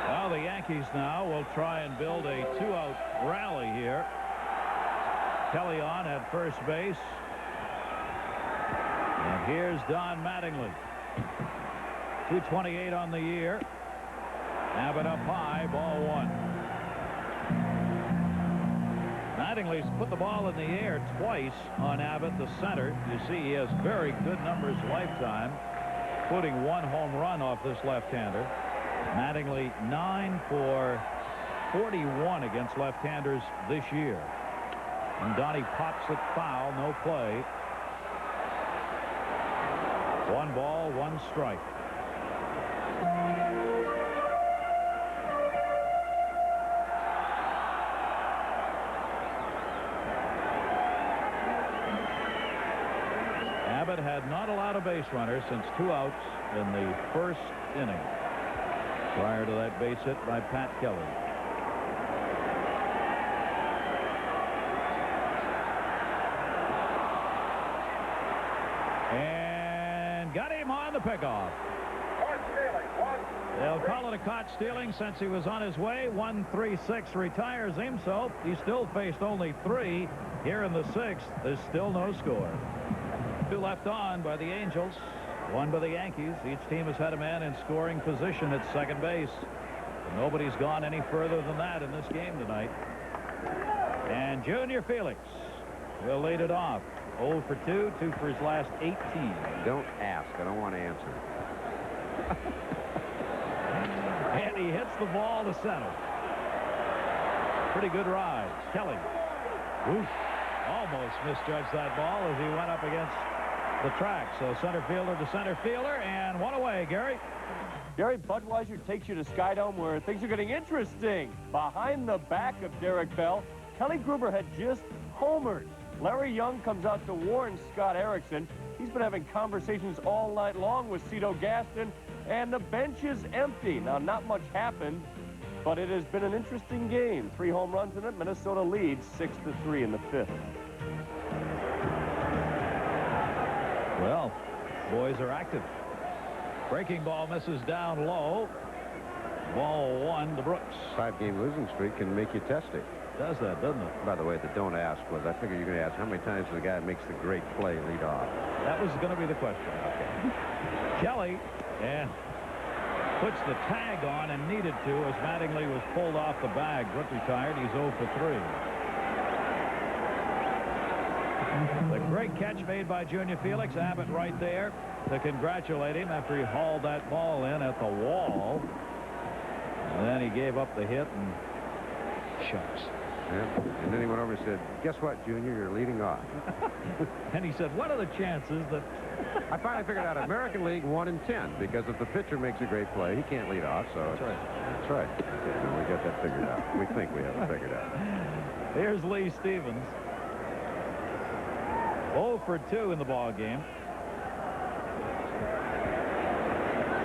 Well, the Yankees now will try and build a 2-out rally here. Kelly on at first base. And here's Don Mattingly. 228 on the year. Abbott up high, ball one. Mattingly's put the ball in the air twice on Abbott, the center. You see he has very good numbers lifetime, including one home run off this left-hander. Mattingly 9 for 41 against left-handers this year. And Donnie pops it foul, no play. 1 ball, 1 strike. Abbott had not allowed a base runner since 2 outs in the first inning. Prior to that base hit by Pat Kelly. And got him on the pickoff. They'll call it a caught stealing since he was on his way. 1-3-6 retires him, so he still faced only 3 here in the 6th. There's still no score. 2 left on by the Angels, 1 by the Yankees. Each team has had a man in scoring position at second base. And nobody's gone any further than that in this game tonight. And Junior Felix will lead it off. 0 for 2, 2 for his last 18. Don't ask. I don't want to answer. And he hits the ball to center. Pretty good ride. Kelly. Oof. Almost misjudged that ball as he went up against the track. So center fielder to center fielder, and 1 away, Gary. Gary, Budweiser takes you to Skydome where things are getting interesting. Behind the back of Derek Bell, Kelly Gruber had just homered. Larry Young comes out to warn Scott Erickson. He's been having conversations all night long with Cito Gaston, and the bench is empty. Now, not much happened, but it has been an interesting game. 3 home runs in it. Minnesota leads 6-3 in the 5th. Well, boys are active. Breaking ball misses down low. Ball 1 to Brooks. 5-game losing streak can make you testy. Does that, doesn't it? By the way, the don't ask was, I figure you're going to ask how many times the guy makes the great play lead off. That was going to be the question. Okay. Kelly puts the tag on and needed to as Mattingly was pulled off the bag. Brooks retired. He's 0 for 3. The great catch made by Junior Felix. Abbott right there to congratulate him after he hauled that ball in at the wall. And then he gave up the hit and shucks. Yeah. And then he went over and said, guess what, Junior, you're leading off. And he said, what are the chances that... I finally figured out American League 1 in 10, because if the pitcher makes a great play, he can't lead off, so... That's right. That's right. Okay, we got that figured out. We think we have it figured out. Here's Lee Stevens. 0 for 2 in the ball game.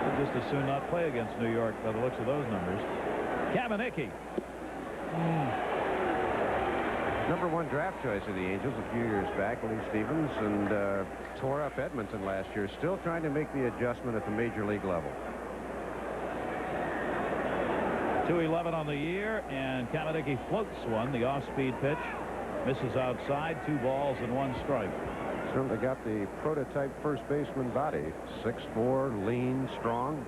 He'd just as soon not play against New York by the looks of those numbers. Kamenicki. Number 1 draft choice of the Angels a few years back, Lee Stevens, and tore up Edmonton last year. Still trying to make the adjustment at the major league level. 2-11 on the year, and Kamenicki floats one. The off-speed pitch misses outside. 2 balls and 1 strike. Certainly got the prototype first baseman body. 6'4", lean, strong.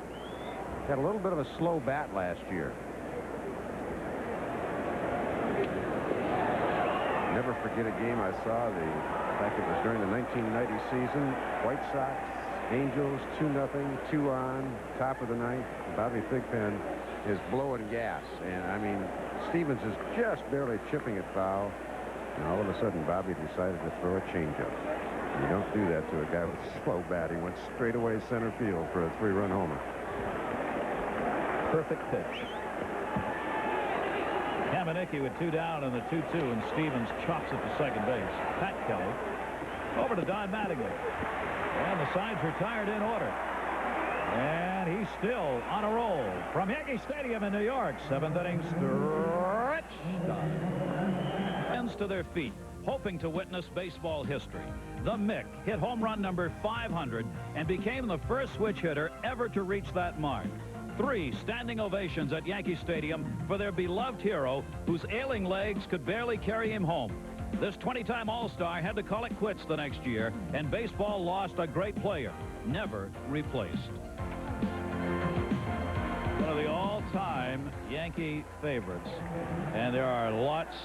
Had a little bit of a slow bat last year. Never forget a game I saw. In fact, it was during the 1990 season. White Sox, Angels, 2-0, 2 on, top of the 9th. Bobby Thigpen is blowing gas, and I mean, Stevens is just barely chipping it foul, and all of a sudden, Bobby decided to throw a changeup. You don't do that to a guy with a slow bat. He went straight away center field for a 3-run homer. Perfect pitch. Kamenicki with 2 down in the 2-2, and Stevens chops it to second base. Pat Kelly over to Don Mattingly, and the side's retired in order, and he's still on a roll from Yankee Stadium in New York. 7th inning stretch time. Hands to their feet, hoping to witness baseball history. The Mick hit home run number 500 and became the first switch hitter ever to reach that mark. 3 standing ovations at Yankee Stadium for their beloved hero, whose ailing legs could barely carry him home. This 20-time All-Star had to call it quits the next year, and baseball lost a great player, never replaced. One of the all-time Yankee favorites, and there are lots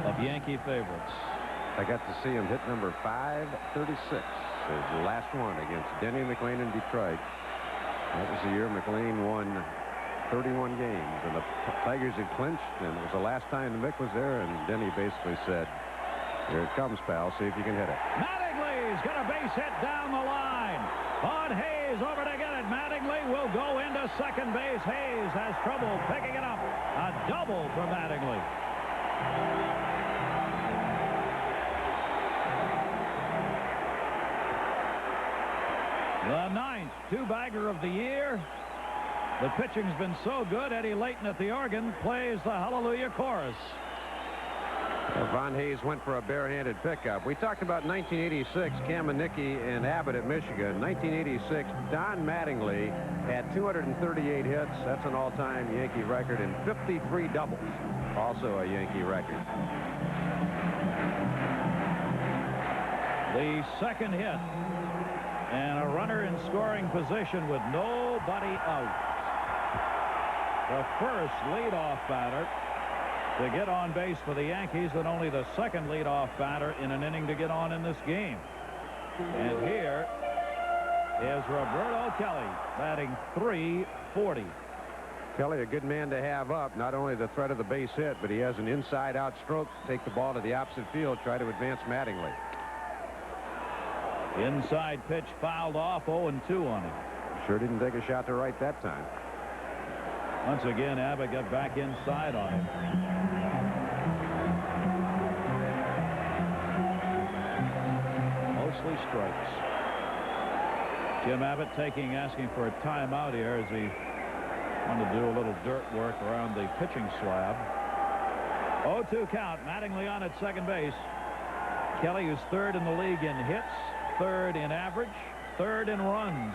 of Yankee favorites. I got to see him hit number 536, his last one against Denny McLain in Detroit. That was the year McLain won 31 games, and the Tigers had clinched, and it was the last time the Mick was there, and Denny basically said, "Here it comes, pal. See if you can hit it." Mattingly's got a base hit down the line. On Hayes over to get it. Mattingly will go into second base. Hayes has trouble picking it up. A double for Mattingly. The 9th two-bagger of the year. The pitching's been so good, Eddie Layton at the organ plays the Hallelujah Chorus. Von Hayes went for a barehanded pickup. We talked about 1986, Kamenicki and Abbott at Michigan. 1986, Don Mattingly had 238 hits. That's an all-time Yankee record, and 53 doubles. Also a Yankee record. The second hit, and a runner in scoring position with nobody out. The first leadoff batter to get on base for the Yankees, and only the second leadoff batter in an inning to get on in this game. And here is Roberto Kelly batting .340. Kelly, a good man to have up. Not only the threat of the base hit, but he has an inside-out stroke to take the ball to the opposite field, try to advance Mattingly. Inside pitch fouled off, 0-2 on him. Sure didn't take a shot to right that time. Once again, Abbott got back inside on him. Mostly strikes. Jim Abbott asking for a timeout here as he wanted to do a little dirt work around the pitching slab. 0-2 count. Mattingly on at second base. Kelly, who's third in the league in hits, third in average, third in runs,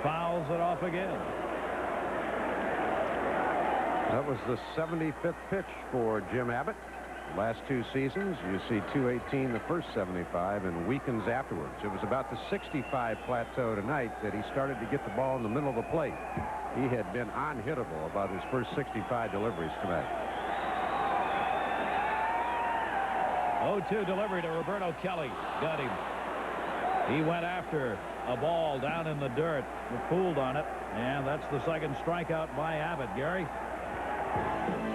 fouls it off again. That was the 75th pitch for Jim Abbott. Last two seasons, you see 218 the first 75 and weakens afterwards. It was about the 65 plateau tonight that he started to get the ball in the middle of the plate. He had been unhittable about his first 65 deliveries tonight. 0-2 delivery to Roberto Kelly. Got him. He went after a ball down in the dirt. Fooled on it. And that's the second strikeout by Abbott. Gary?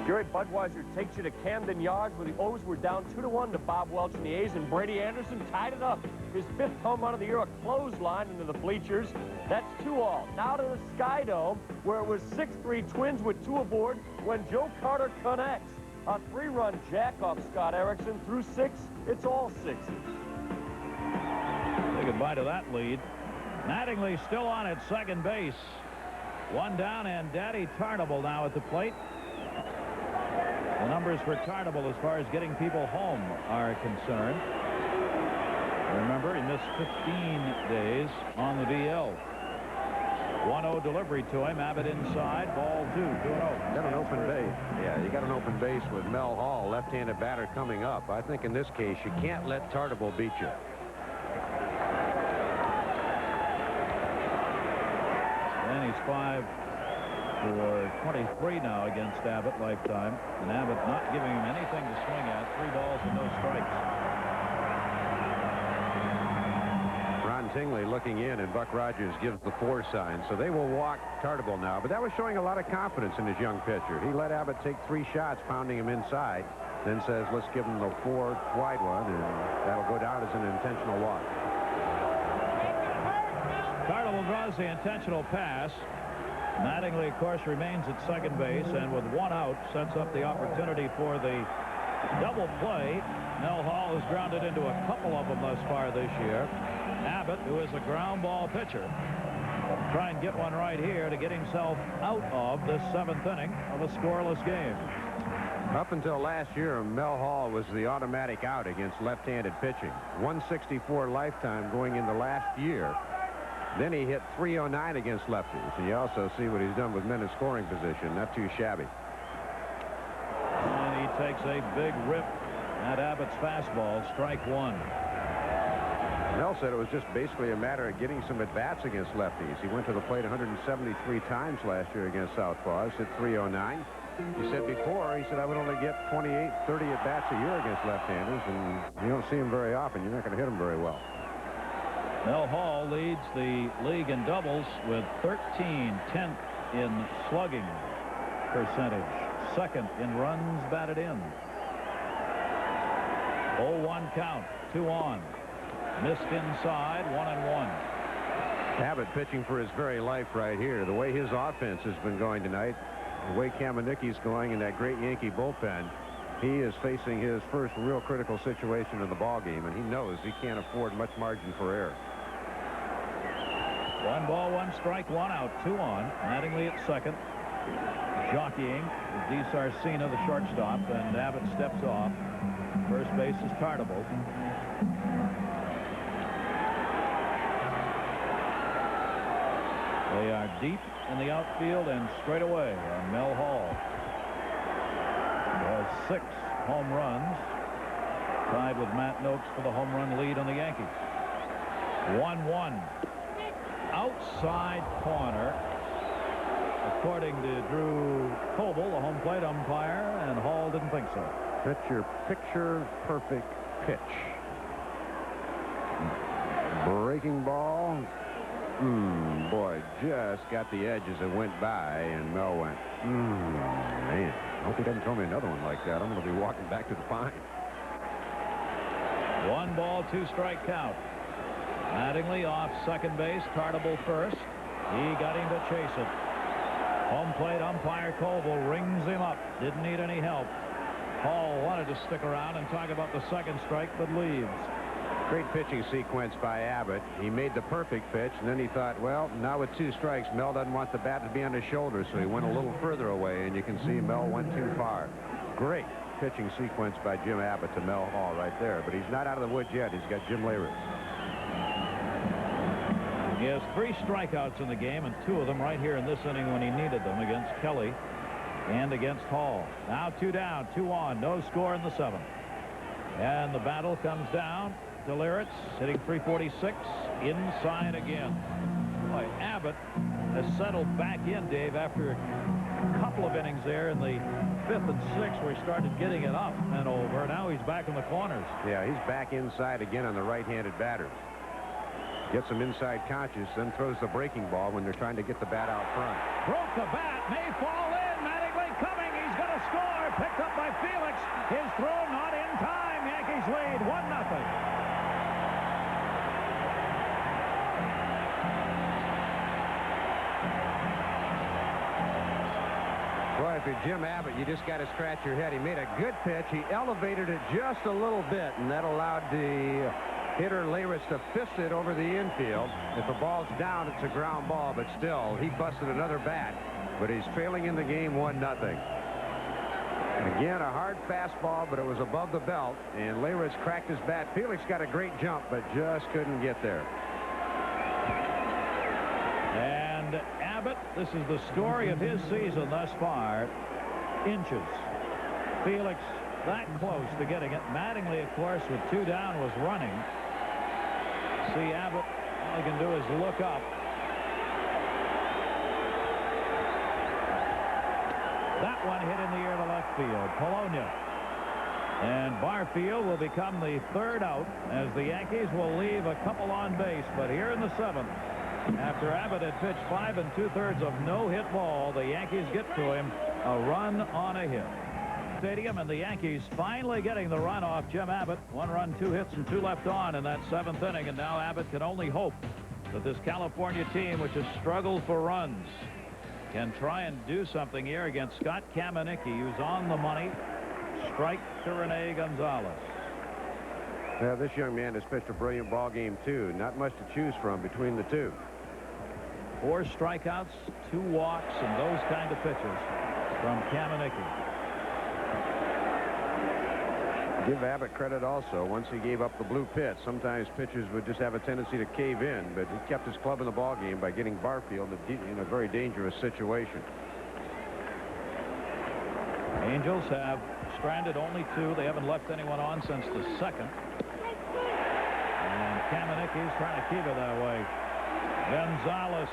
Gary, Budweiser takes you to Camden Yards where the O's were down 2-1 to Bob Welch and the A's, and Brady Anderson tied it up. His 5th home run of the year, a clothesline into the bleachers. That's 2-all. Now to the Sky Dome, where it was 6-3 Twins with 2 aboard when Joe Carter connects. A 3-run jack off Scott Erickson through 6. It's all 6s. Say goodbye to that lead. Mattingly still on at second base. One down, and Daddy Tarnable now at the plate. The numbers for Tarnable as far as getting people home are concerned. Remember, he missed 15 days on the DL. 1-0 delivery to him. Abbott inside. Ball 2. 2-0. Got an open base. Yeah, you got an open base with Mel Hall, left-handed batter coming up. I think in this case, you can't let Tarnable beat you. And he's 5 for 23 now against Abbott lifetime, and Abbott not giving him anything to swing at. 3 balls and no strikes. Ron Tingley looking in, and Buck Rogers gives the 4 sign, so they will walk Tarnable now. But that was showing a lot of confidence in his young pitcher. He let Abbott take 3 shots, pounding him inside, then says, let's give him the 4th wide one, and that'll go down as an intentional walk. Tarnable draws the intentional pass. Mattingly, of course, remains at second base, and with 1 out, sets up the opportunity for the double play. Mel Hall has grounded into a couple of them thus far this year. Abbott, who is a ground ball pitcher, will try and get one right here to get himself out of the 7th inning of a scoreless game. Up until last year, Mel Hall was the automatic out against left-handed pitching. 164 lifetime going into last year. Then he hit .309 against lefties. And you also see what he's done with men in scoring position. Not too shabby. And he takes a big rip at Abbott's fastball, strike one. Mel said it was just basically a matter of getting some at-bats against lefties. He went to the plate 173 times last year against southpaws, hit .309. He said before, he said, I would only get 28, 30 at-bats a year against left-handers, and you don't see them very often. You're not going to hit them very well. Mel Hall leads the league in doubles with 10th in slugging percentage, second in runs batted in. 0-1 count, 2 on. Missed inside, 1-1. Abbott pitching for his very life right here. The way his offense has been going tonight, the way Kamenicki's going in that great Yankee bullpen, he is facing his first real critical situation in the ballgame, and he knows he can't afford much margin for error. 1 ball, 1 strike, 1 out, 2 on. Mattingly at second. Jockeying with DiSarcina, the shortstop, and Abbott steps off. First base is Tartable. They are deep in the outfield and straight away on Mel Hall. He has 6 home runs, tied with Matt Noakes for the home run lead on the Yankees. 1-1. Outside corner, according to Drew Coble, the home plate umpire, and Hall didn't think so. That's your picture-perfect pitch. Breaking ball. Boy, just got the edge as it went by, and Mel went, man. I hope he doesn't throw me another one like that. I'm going to be walking back to the pine. 1 ball, 2 strike count. Mattingly off second base, Tartable first. He got him to chase it. Home plate umpire Coble rings him up. Didn't need any help. Hall wanted to stick around and talk about the second strike, but leaves. Great pitching sequence by Abbott. He made the perfect pitch, and then he thought, well, now with 2 strikes, Mel doesn't want the bat to be on his shoulder, so he went a little further away, and you can see Mel went too far. Great pitching sequence by Jim Abbott to Mel Hall right there, but he's not out of the woods yet. He's got Jim Leyritz. He has 3 strikeouts in the game, and 2 of them right here in this inning when he needed them against Kelly and against Hall. Now 2 down, 2 on, no score in the 7th. And the battle comes down to Leyritz, hitting .346, inside again. Boy, Abbott has settled back in, Dave, after a couple of innings there in the 5th and 6th where he started getting it up and over. Now he's back in the corners. Yeah, he's back inside again on the right-handed batters. Gets them inside conscious, then throws the breaking ball when they're trying to get the bat out front. Broke the bat, may fall in. Mattingly coming, he's going to score. Picked up by Felix. His throw not in time. Yankees lead 1-0. Boy, if you're Jim Abbott, you just got to scratch your head. He made a good pitch. He elevated it just a little bit, and that allowed the hitter Leyritz to fist it over the infield. If the ball's down, it's a ground ball, but still, he busted another bat. But he's trailing in the game 1-0. Again, a hard fastball, but it was above the belt, and Leyritz cracked his bat. Felix got a great jump, but just couldn't get there. And Abbott, this is the story of his season thus far. Inches. Felix that close to getting it. Mattingly, of course, with 2 down, was running. See Abbott, all he can do is look up. That one hit in the air to left field. Polonia. And Barfield will become the 3rd out as the Yankees will leave a couple on base. But here in the 7th, after Abbott had pitched 5 2/3 of no-hit ball, the Yankees get to him a run on a hit. Stadium, and the Yankees finally getting the run off Jim Abbott. 1 run, 2 hits, and 2 left on in that 7th inning. And now Abbott can only hope that this California team, which has struggled for runs, can try and do something here against Scott Kamenicki, who's on the money. Strike to Rene Gonzalez. Yeah, this young man has pitched a brilliant ball game, too. Not much to choose from between the two. 4 strikeouts, 2 walks, and those kind of pitches from Kamenicki. Give Abbott credit also. Once he gave up the blue pitch, sometimes pitchers would just have a tendency to cave in, but he kept his club in the ball game by getting Barfield in a very dangerous situation. Angels have stranded only 2. They haven't left anyone on since the 2nd. And Kamenicki's trying to keep it that way. Gonzalez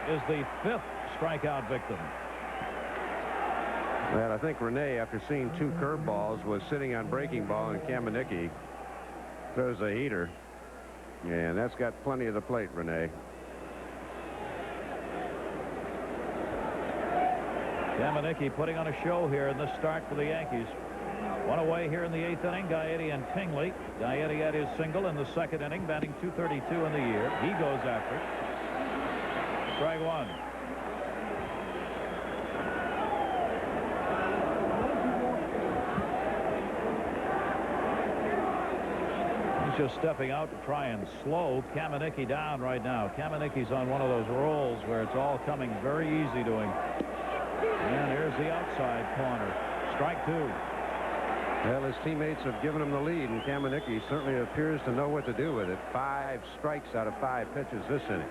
is the 5th strikeout victim. Well, I think Rene, after seeing 2 curveballs, was sitting on breaking ball, and Kamenicki throws a heater. And that's got plenty of the plate, Rene. Kamenicki putting on a show here in this start for the Yankees. 1 away here in the 8th inning. Gaetti and Tingley. Gaetti had his single in the 2nd inning, batting .232 in the year. He goes after it. Strike 1. He's just stepping out to try and slow Kamenicki down right now. Kamenicki's on one of those rolls where it's all coming very easy to him. And here's the outside corner. Strike 2. Well, his teammates have given him the lead, and Kamenicki certainly appears to know what to do with it. 5 strikes out of 5 pitches this inning.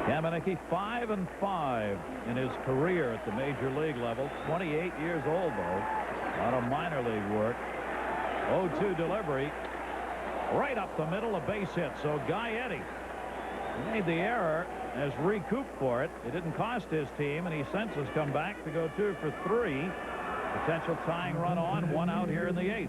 Kamenicki 5-5 in his career at the major league level. 28 years old, though. A lot of minor league work. 0-2 delivery. Right up the middle, a base hit. So Gaetti made the error, has recouped for it. It didn't cost his team, and he since has come back to go 2 for 3. Potential tying run on, 1 out here in the 8th.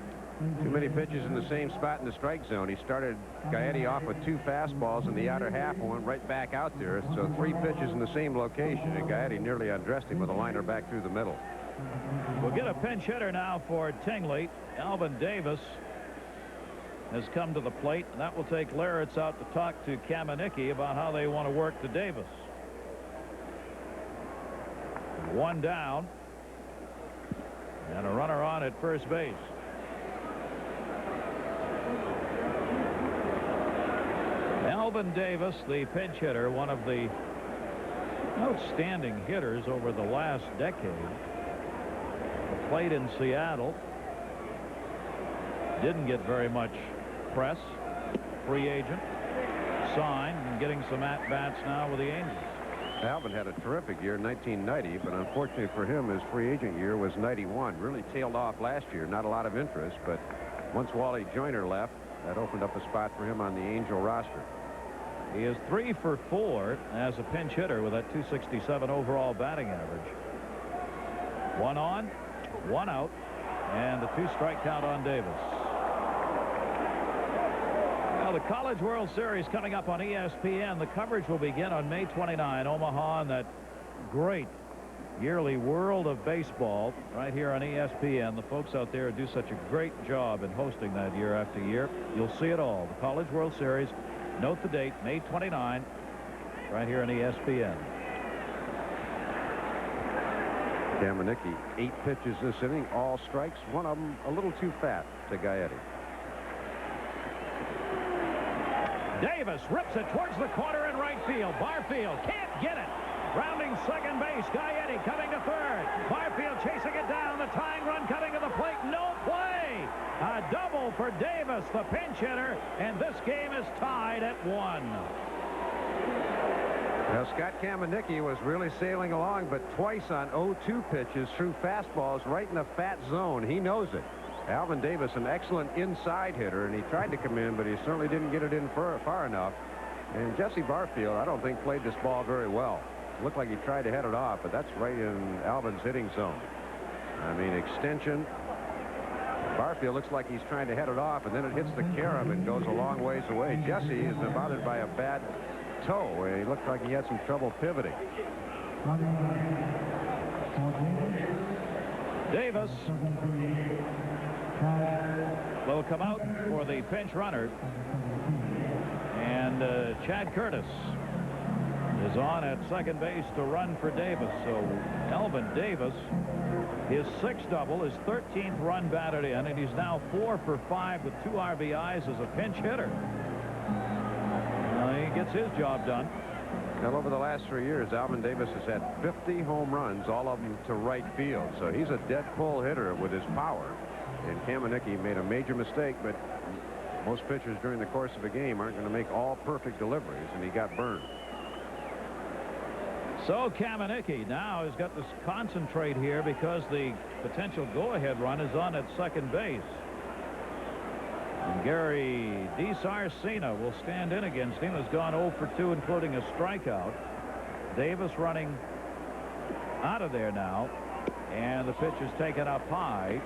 Too many pitches in the same spot in the strike zone. He started Gaetti off with 2 fastballs in the outer half and went right back out there. So 3 pitches in the same location, and Gaetti nearly undressed him with a liner back through the middle. We'll get a pinch hitter now for Tingley. Alvin Davis has come to the plate, and that will take Lawrence out to talk to Kamenicki about how they want to work to Davis. 1 down, and a runner on at first base. Alvin Davis, the pinch hitter, one of the outstanding hitters over the last decade. Played in Seattle. Didn't get very much press. Free agent. Signed and getting some at-bats now with the Angels. Alvin had a terrific year in 1990, but unfortunately for him, his free agent year was 91. Really tailed off last year. Not a lot of interest, but once Wally Joyner left, that opened up a spot for him on the Angel roster. He is 3 for 4 as a pinch hitter with that .267 overall batting average. 1 on, 1 out, and a 2-strike count on Davis. Now, the College World Series coming up on ESPN. The coverage will begin on May 29, Omaha, and that great yearly World of Baseball right here on ESPN. The folks out there do such a great job in hosting that year after year. You'll see it all. The College World Series. Note the date, May 29, right here on ESPN. Kamenicki, 8 pitches this inning, all strikes. One of them a little too fat to Gaetti. Davis rips it towards the corner in right field. Barfield can't get it. Rounding second base. Gaetti coming to third. Barfield chasing it down. The tying run coming to the plate. No play. A double for Davis, the pinch hitter, and this game is tied at 1. Now, Scott Kamenicki was really sailing along, but twice on 0-2 pitches threw fastballs right in the fat zone. He knows it. Alvin Davis, an excellent inside hitter, and he tried to come in, but he certainly didn't get it in far enough. And Jesse Barfield, I don't think, played this ball very well. Looked like he tried to head it off, but that's right in Alvin's hitting zone. I mean, extension. Barfield looks like he's trying to head it off, and then it hits the carom and goes a long ways away. Jesse has been bothered by a bad toe. He looked like he had some trouble pivoting. Davis will come out for the pinch runner, and Chad Curtis is on at second base to run for Davis. So Alvin Davis, his 6th double, his 13th run batted in, and he's now 4 for 5 with 2 RBIs as a pinch hitter. He gets his job done. Now, over the last 3 years, Alvin Davis has had 50 home runs, all of them to right field. So he's a dead pull hitter with his power. And Kamenicki made a major mistake, but most pitchers during the course of a game aren't going to make all perfect deliveries, and he got burned. So Kamenicki now has got to concentrate here because the potential go-ahead run is on at second base. And Gary DiSarcina will stand in against him. Has gone 0 for 2, including a strikeout. Davis running out of there now, and the pitch is taken up high.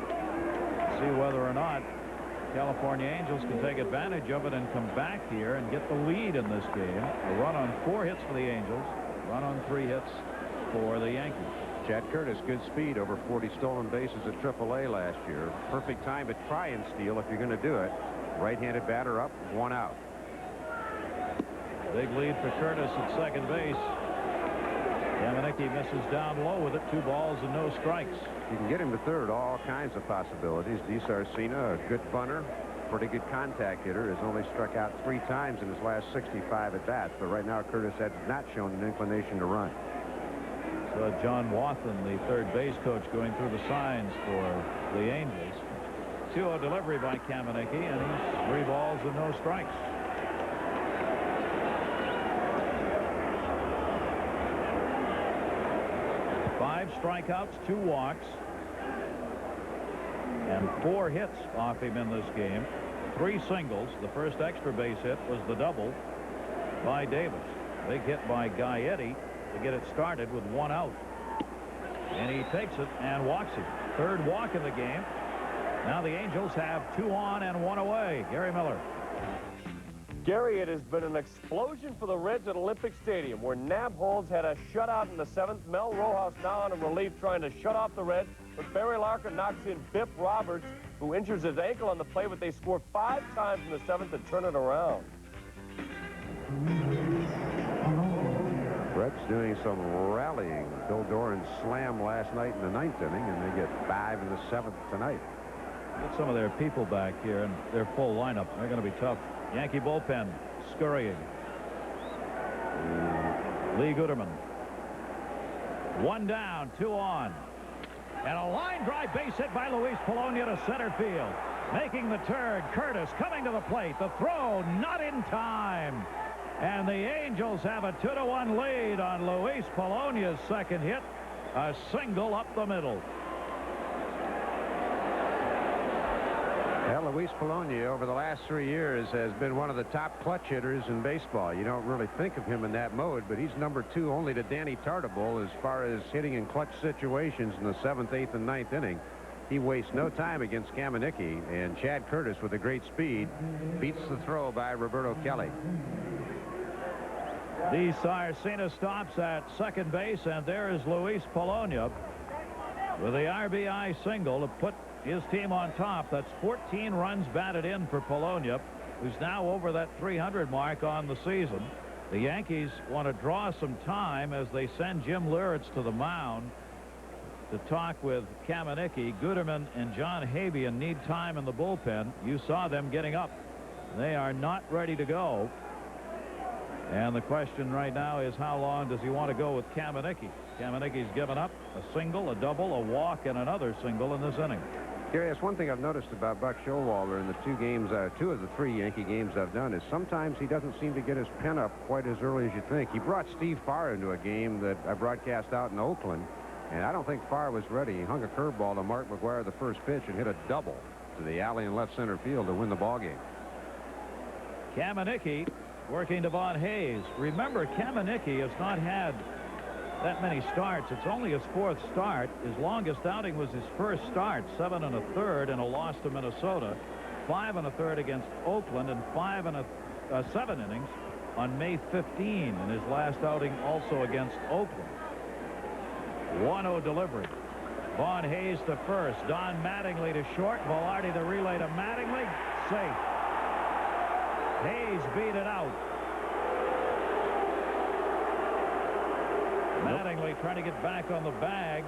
See whether or not California Angels can take advantage of it and come back here and get the lead in this game. A run on 4 hits for the Angels. Run on 3 hits for the Yankees. Chad Curtis, good speed, over 40 stolen bases at AAA last year. Perfect time to try and steal if you're going to do it. Right-handed batter up, 1 out. Big lead for Curtis at second base. Kamenicki misses down low with it. 2 balls and no strikes. You can get him to third, all kinds of possibilities. DiSarcina, a good bunter, pretty good contact hitter, has only struck out 3 times in his last 65 at-bats, but right now Curtis has not shown an inclination to run. So John Wathen, the third base coach, going through the signs for the Angels. 2-0 delivery by Kamenicki, and he's 3 balls and no strikes. Five strikeouts, 2 walks, and 4 hits off him in this game. 3 singles. The first extra base hit was the double by Davis. Big hit by Gaetti to get it started with 1 out. And he takes it and walks him. 3rd walk in the game. Now the Angels have 2 on and 1 away. Gary Miller. Gary, it has been an explosion for the Reds at Olympic Stadium, where Nabholz had a shutout in the 7th. Mel Rojas now on a relief trying to shut off the Reds, but Barry Larkin knocks in Biff Roberts, who injures his ankle on the play, but they score 5 times in the 7th to turn it around. Reds doing some rallying. Bill Doran slammed last night in the 9th inning, and they get 5 in the 7th tonight. Get some of their people back here and their full lineup. They're going to be tough. Yankee bullpen scurrying. Lee Guterman. 1 down, 2 on. And a line drive base hit by Luis Polonia to center field. Making the turn, Curtis coming to the plate. The throw not in time. And the Angels have a 2-1 lead on Luis Polonia's second hit. A single up the middle. Well, Luis Polonia over the last 3 years has been one of the top clutch hitters in baseball. You don't really think of him in that mode, but he's number 2 only to Danny Tartabull as far as hitting in clutch situations in the 7th, 8th, and 9th inning. He wastes no time against Kamenicki, and Chad Curtis with a great speed beats the throw by Roberto Kelly. DiSarcina stops at second base, and there is Luis Polonia with the RBI single to put his team on top. That's 14 runs batted in for Polonia, who's now over that 300 mark on the season. The Yankees want to draw some time as they send Jim Lurich to the mound to talk with Kamenicki. Guterman and John Havian need time in the bullpen. You saw them getting up. They are not ready to go. And the question right now is, how long does he want to go with Kamenicki? Kamenicki's given up a single, a double, a walk, and another single in this inning. Gary, that's one thing I've noticed about Buck Showalter in the 2 of the 3 Yankee games I've done, is sometimes he doesn't seem to get his pen up quite as early as you think. He brought Steve Farr into a game that I broadcast out in Oakland, and I don't think Farr was ready. He hung a curveball to Mark McGuire the first pitch and hit a double to the alley in left center field to win the ball game. Kamenicki working to Von Hayes. Remember, Kamenicki has not had that many starts. It's only his 4th start. His longest outing was his first start, 7 1/3 in a loss to Minnesota, 5 1/3 against Oakland, and 7 innings on May 15 in his last outing also against Oakland. 1-0 delivery. Von Hayes to first. Don Mattingly to short. Velarde the relay to Mattingly. Safe. Hayes beat it out. Mattingly trying to get back on the bag.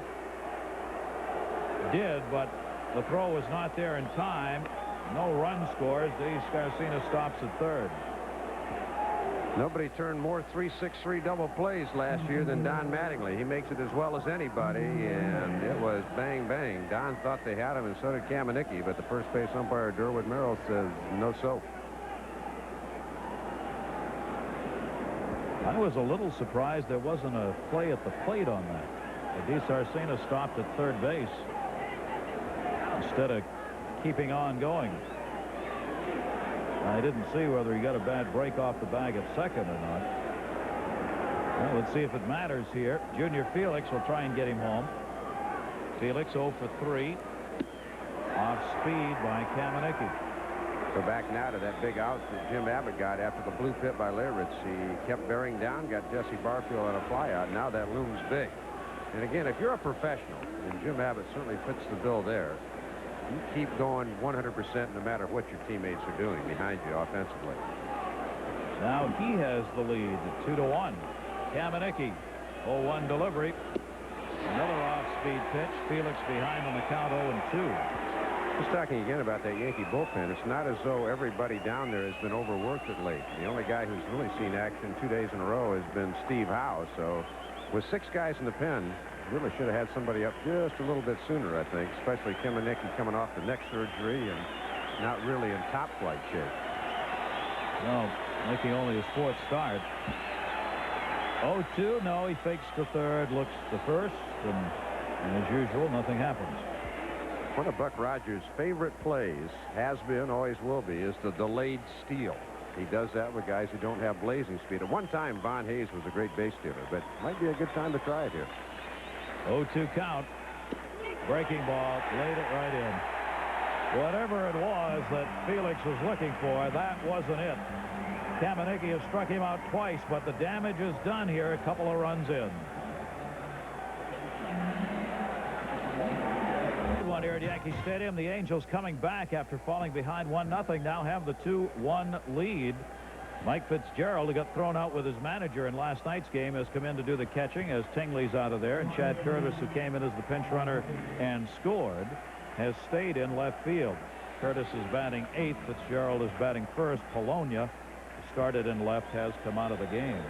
Did, but the throw was not there in time. No run scores. DiSarcina stops at third. Nobody turned more 3-6-3 double plays last year than Don Mattingly. He makes it as well as anybody, and it was bang, bang. Don thought they had him, and so did Kamenicki, but the first base umpire, Derwood Merrill, says no so. I was a little surprised there wasn't a play at the plate on that. DeSarcina stopped at third base instead of keeping on going. I didn't see whether he got a bad break off the bag at second or not. Well, let's see if it matters here. Junior Felix will try and get him home. Felix 0 for 3. Off speed by Kamenicki. So back now to that big out that Jim Abbott got after the blue pit by Leyritz. He kept bearing down, got Jesse Barfield on a flyout. Now that looms big. And again, if you're a professional, and Jim Abbott certainly fits the bill there, you keep going 100% no matter what your teammates are doing behind you offensively. Now he has the lead at 2-1. Kamenicki, 0-1 delivery. Another off-speed pitch. Felix behind on the count, 0-2. Just talking again about that Yankee bullpen, it's not as though everybody down there has been overworked of late. The only guy who's really seen action 2 days in a row has been Steve Howe. So with 6 guys in the pen, really should have had somebody up just a little bit sooner, I think, especially Kamenicki coming off the neck surgery and not really in top flight shape. No, making only his 4th start. 0-2. No, he fakes to third, looks to first, and as usual, nothing happens. One of Buck Rogers' favorite plays has been, always will be, is the delayed steal. He does that with guys who don't have blazing speed. At one time, Von Hayes was a great base stealer, but might be a good time to try it here. 0-2 count. Breaking ball, laid it right in. Whatever it was that Felix was looking for, that wasn't it. Kamenicki has struck him out twice, but the damage is done here. A couple of runs in. One here at Yankee Stadium. The Angels coming back after falling behind 1-0. Now have the 2-1 lead. Mike Fitzgerald, who got thrown out with his manager in last night's game, has come in to do the catching as Tingley's out of there. And Chad Curtis, who came in as the pinch runner and scored, has stayed in left field. Curtis is batting 8th. Fitzgerald is batting 1st. Polonia, started in left, has come out of the game.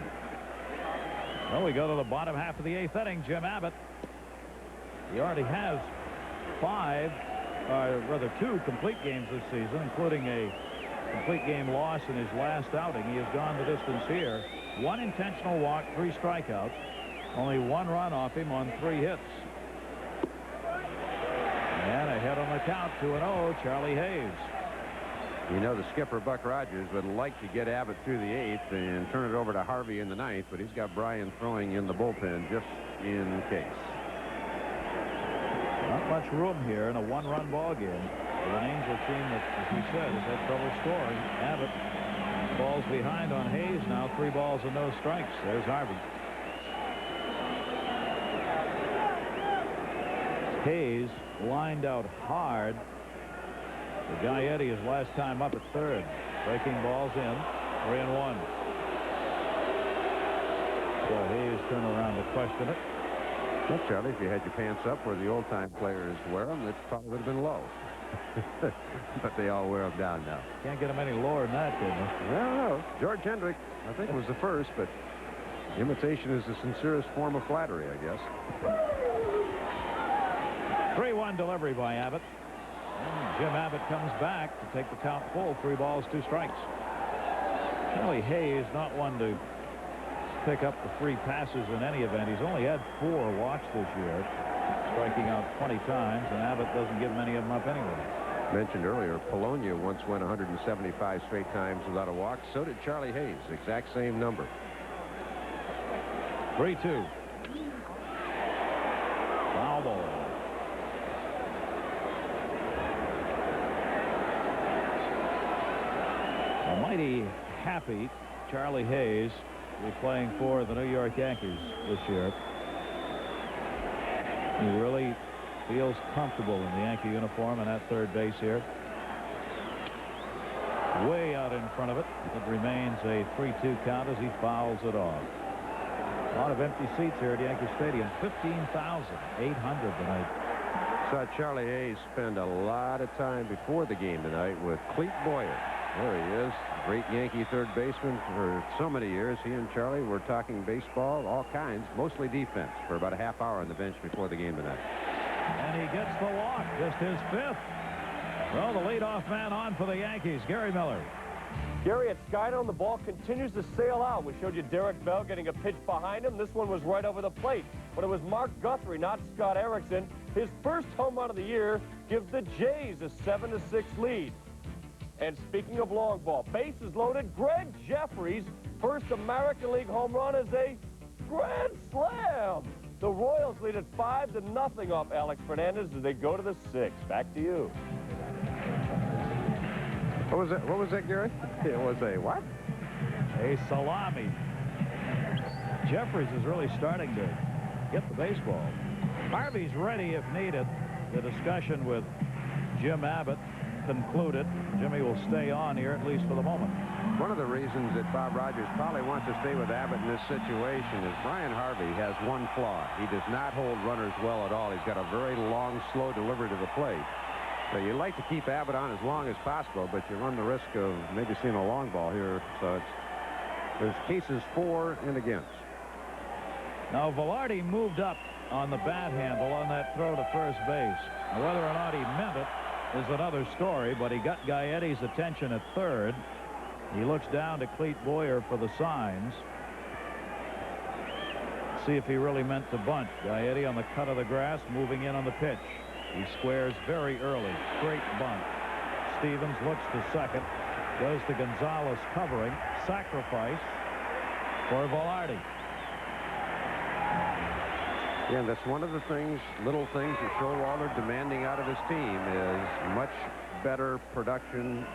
Well, we go to the bottom half of the 8th inning. Jim Abbott, he already has 2 complete games this season, including a complete game loss in his last outing. He has gone the distance here. 1 intentional walk, 3 strikeouts, only 1 run off him on 3 hits. And ahead on the count, 2-0, Charlie Hayes. You know, the skipper, Buck Rogers, would like to get Abbott through the 8th and turn it over to Harvey in the 9th, but he's got Bryan throwing in the bullpen just in case. Not much room here in a 1-run ball game with an Angel team that, as we said, has had trouble scoring. Abbott falls behind on Hayes now. 3 balls and no strikes. There's Harvey. Hayes lined out hard. The guy Eddie his last time up at third. Breaking balls in. 3-1. So Hayes turned around to question it. Well, Charlie, if you had your pants up where the old-time players wear them, it probably would have been low. But they all wear them down now. Can't get them any lower than that, can you? Well, no. George Hendrick, I think, was the first, but imitation is the sincerest form of flattery, I guess. 3-1 delivery by Abbott. And Jim Abbott comes back to take the count full. 3 balls, 2 strikes. Charlie Hayes, not one to pick up the free passes in any event. He's only had 4 walks this year, striking out 20 times, and Abbott doesn't give many of them up anyway. Mentioned earlier, Polonia once went 175 straight times without a walk. So did Charlie Hayes, exact same number. 3-2. Foul ball. A mighty happy Charlie Hayes to be playing for the New York Yankees this year. He really feels comfortable in the Yankee uniform and at third base here. Way out in front of it. It remains a 3-2 count as he fouls it off. A lot of empty seats here at Yankee Stadium. 15,800 tonight. Saw Charlie Hayes spend a lot of time before the game tonight with Clete Boyer. There he is, great Yankee third baseman for so many years. He and Charlie were talking baseball, all kinds, mostly defense, for about a half hour on the bench before the game tonight. And he gets the walk, just his 5th. Well, the leadoff man on for the Yankees, Gary Miller. Gary, at Skydome, the ball continues to sail out. We showed you Derek Bell getting a pitch behind him. This one was right over the plate. But it was Mark Guthrie, not Scott Erickson. His first home run of the year gives the Jays a 7-6 lead. And speaking of long ball, bases loaded. Greg Jeffries' first American League home run is a grand slam. The Royals lead at 5-0 off Alex Fernandez as they go to the 6th. Back to you. What was that, Gary? It was a what? A salami. Jeffries is really starting to get the baseball. Harvey's ready if needed. The discussion with Jim Abbott concluded. Jimmy will stay on here, at least for the moment. One of the reasons that Bob Rogers probably wants to stay with Abbott in this situation is Brian Harvey has one flaw. He does not hold runners well at all. He's got a very long, slow delivery to the plate. So you like to keep Abbott on as long as possible, but you run the risk of maybe seeing a long ball here. So there's cases for and against. Now, Velarde moved up on the bat handle on that throw to first base. Now, whether or not he meant it is another story, but he got Gaetti's attention at third. He looks down to Clete Boyer for the signs. See if he really meant to bunt. Gaetti on the cut of the grass, moving in on the pitch. He squares very early. Great bunt. Stevens looks to second. Goes to Gonzalez covering. Sacrifice for Velarde. Yeah, that's one of the things, little things that Showalter demanding out of his team is much better production,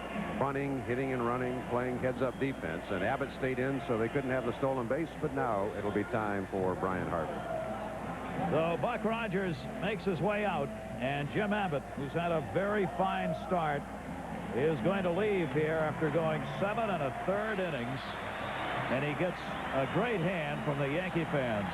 bunting, hitting and running, playing heads-up defense. And Abbott stayed in, so they couldn't have the stolen base. But now it'll be time for Brian Harvey. So Buck Rogers makes his way out, and Jim Abbott, who's had a very fine start, is going to leave here after going 7 1/3 innings, and he gets a great hand from the Yankee fans.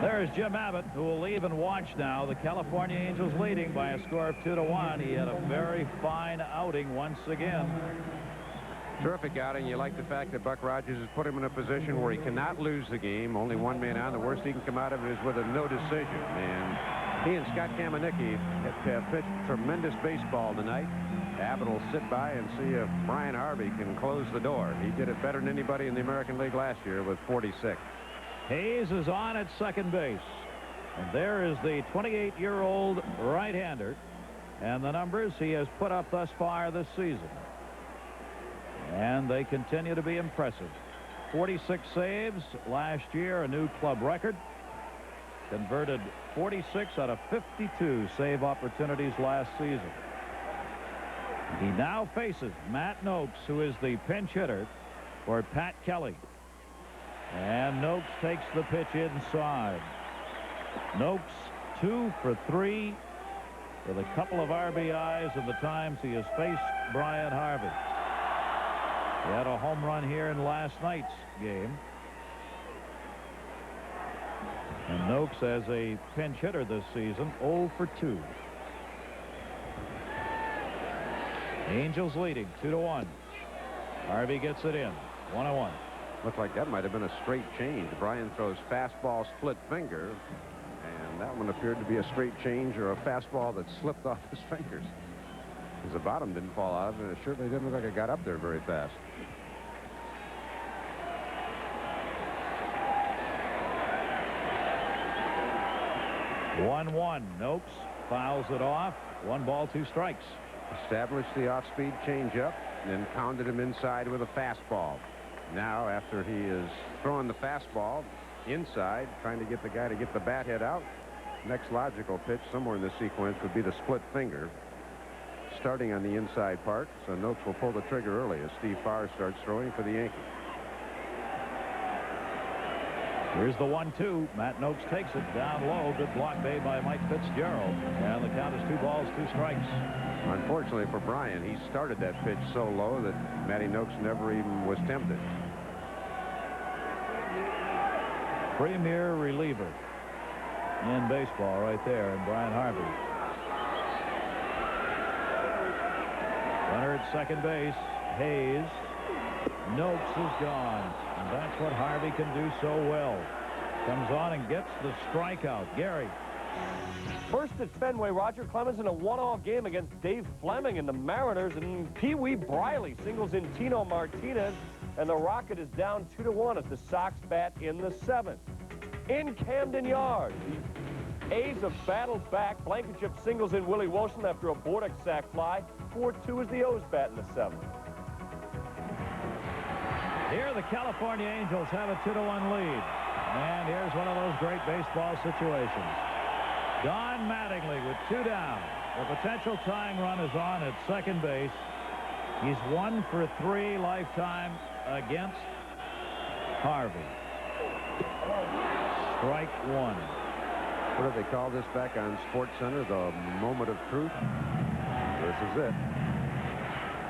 There's Jim Abbott, who will leave and watch now. The California Angels leading by a score of 2-1. He had a very fine outing once again. Terrific outing. You like the fact that Buck Rogers has put him in a position where he cannot lose the game. Only one man on. The worst he can come out of it is with a no decision. And he and Scott Kamenicki have pitched tremendous baseball tonight. Abbott will sit by and see if Brian Harvey can close the door. He did it better than anybody in the American League last year with 46. Hayes is on at second base. And there is the 28-year-old right-hander. And the numbers he has put up thus far this season. And they continue to be impressive. 46 saves last year, a new club record. Converted 46 out of 52 save opportunities last season. He now faces Matt Noakes, who is the pinch hitter for Pat Kelly. And Noakes takes the pitch inside. Noakes 2 for 3 with a couple of RBIs in the times he has faced Brian Harvey. He had a home run here in last night's game. And Noakes, as a pinch hitter this season, 0 for 2. Angels leading 2-1. Harvey gets it in. 1-1. Looked like that might have been a straight change. Brian throws fastball split finger, and that one appeared to be a straight change or a fastball that slipped off his fingers. Because the bottom didn't fall out, and it certainly didn't look like it got up there very fast. One. Noakes fouls it off. 1 ball, 2 strikes. Established the off-speed changeup, then pounded him inside with a fastball. Now, after he is throwing the fastball inside, trying to get the guy to get the bat head out, next logical pitch somewhere in the sequence would be the split finger, starting on the inside part. So Noakes will pull the trigger early as Steve Farr starts throwing for the Yankees. Here's the 1-2. Matt Noakes takes it down low. Good block made by Mike Fitzgerald. And the count is 2 balls, 2 strikes. Unfortunately for Brian, he started that pitch so low that Matty Noakes never even was tempted. Premier reliever in baseball right there, and Brian Harvey. Runner at second base, Hayes. Noakes is gone, and that's what Harvey can do so well. Comes on and gets the strikeout. Gary. First at Fenway, Roger Clemens in a one-all game against Dave Fleming and the Mariners, and Pee Wee Briley singles in Tino Martinez, and the Rocket is down 2-1 as the Sox bat in the 7th. In Camden Yards, the A's have battled back. Blankenship singles in Willie Wilson after a Bordeaux sac fly. 4-2 as the O's bat in the 7th. Here the California Angels have a 2-1 lead. And here's one of those great baseball situations. Don Mattingly with 2 down. The potential tying run is on at second base. He's 1 for 3 lifetime against Harvey. Strike 1. What do they call this back on SportsCenter? The moment of truth? This is it.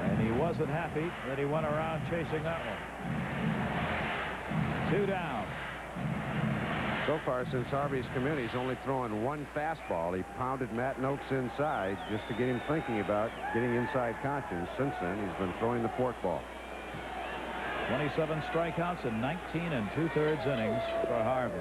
And he wasn't happy that he went around chasing that one. 2 down. So far, since Harvey's come in, he's only thrown 1 fastball. He pounded Matt Noakes inside just to get him thinking about getting inside conscience. Since then, he's been throwing the forkball. 27 strikeouts in 19 2/3 innings for Harvey.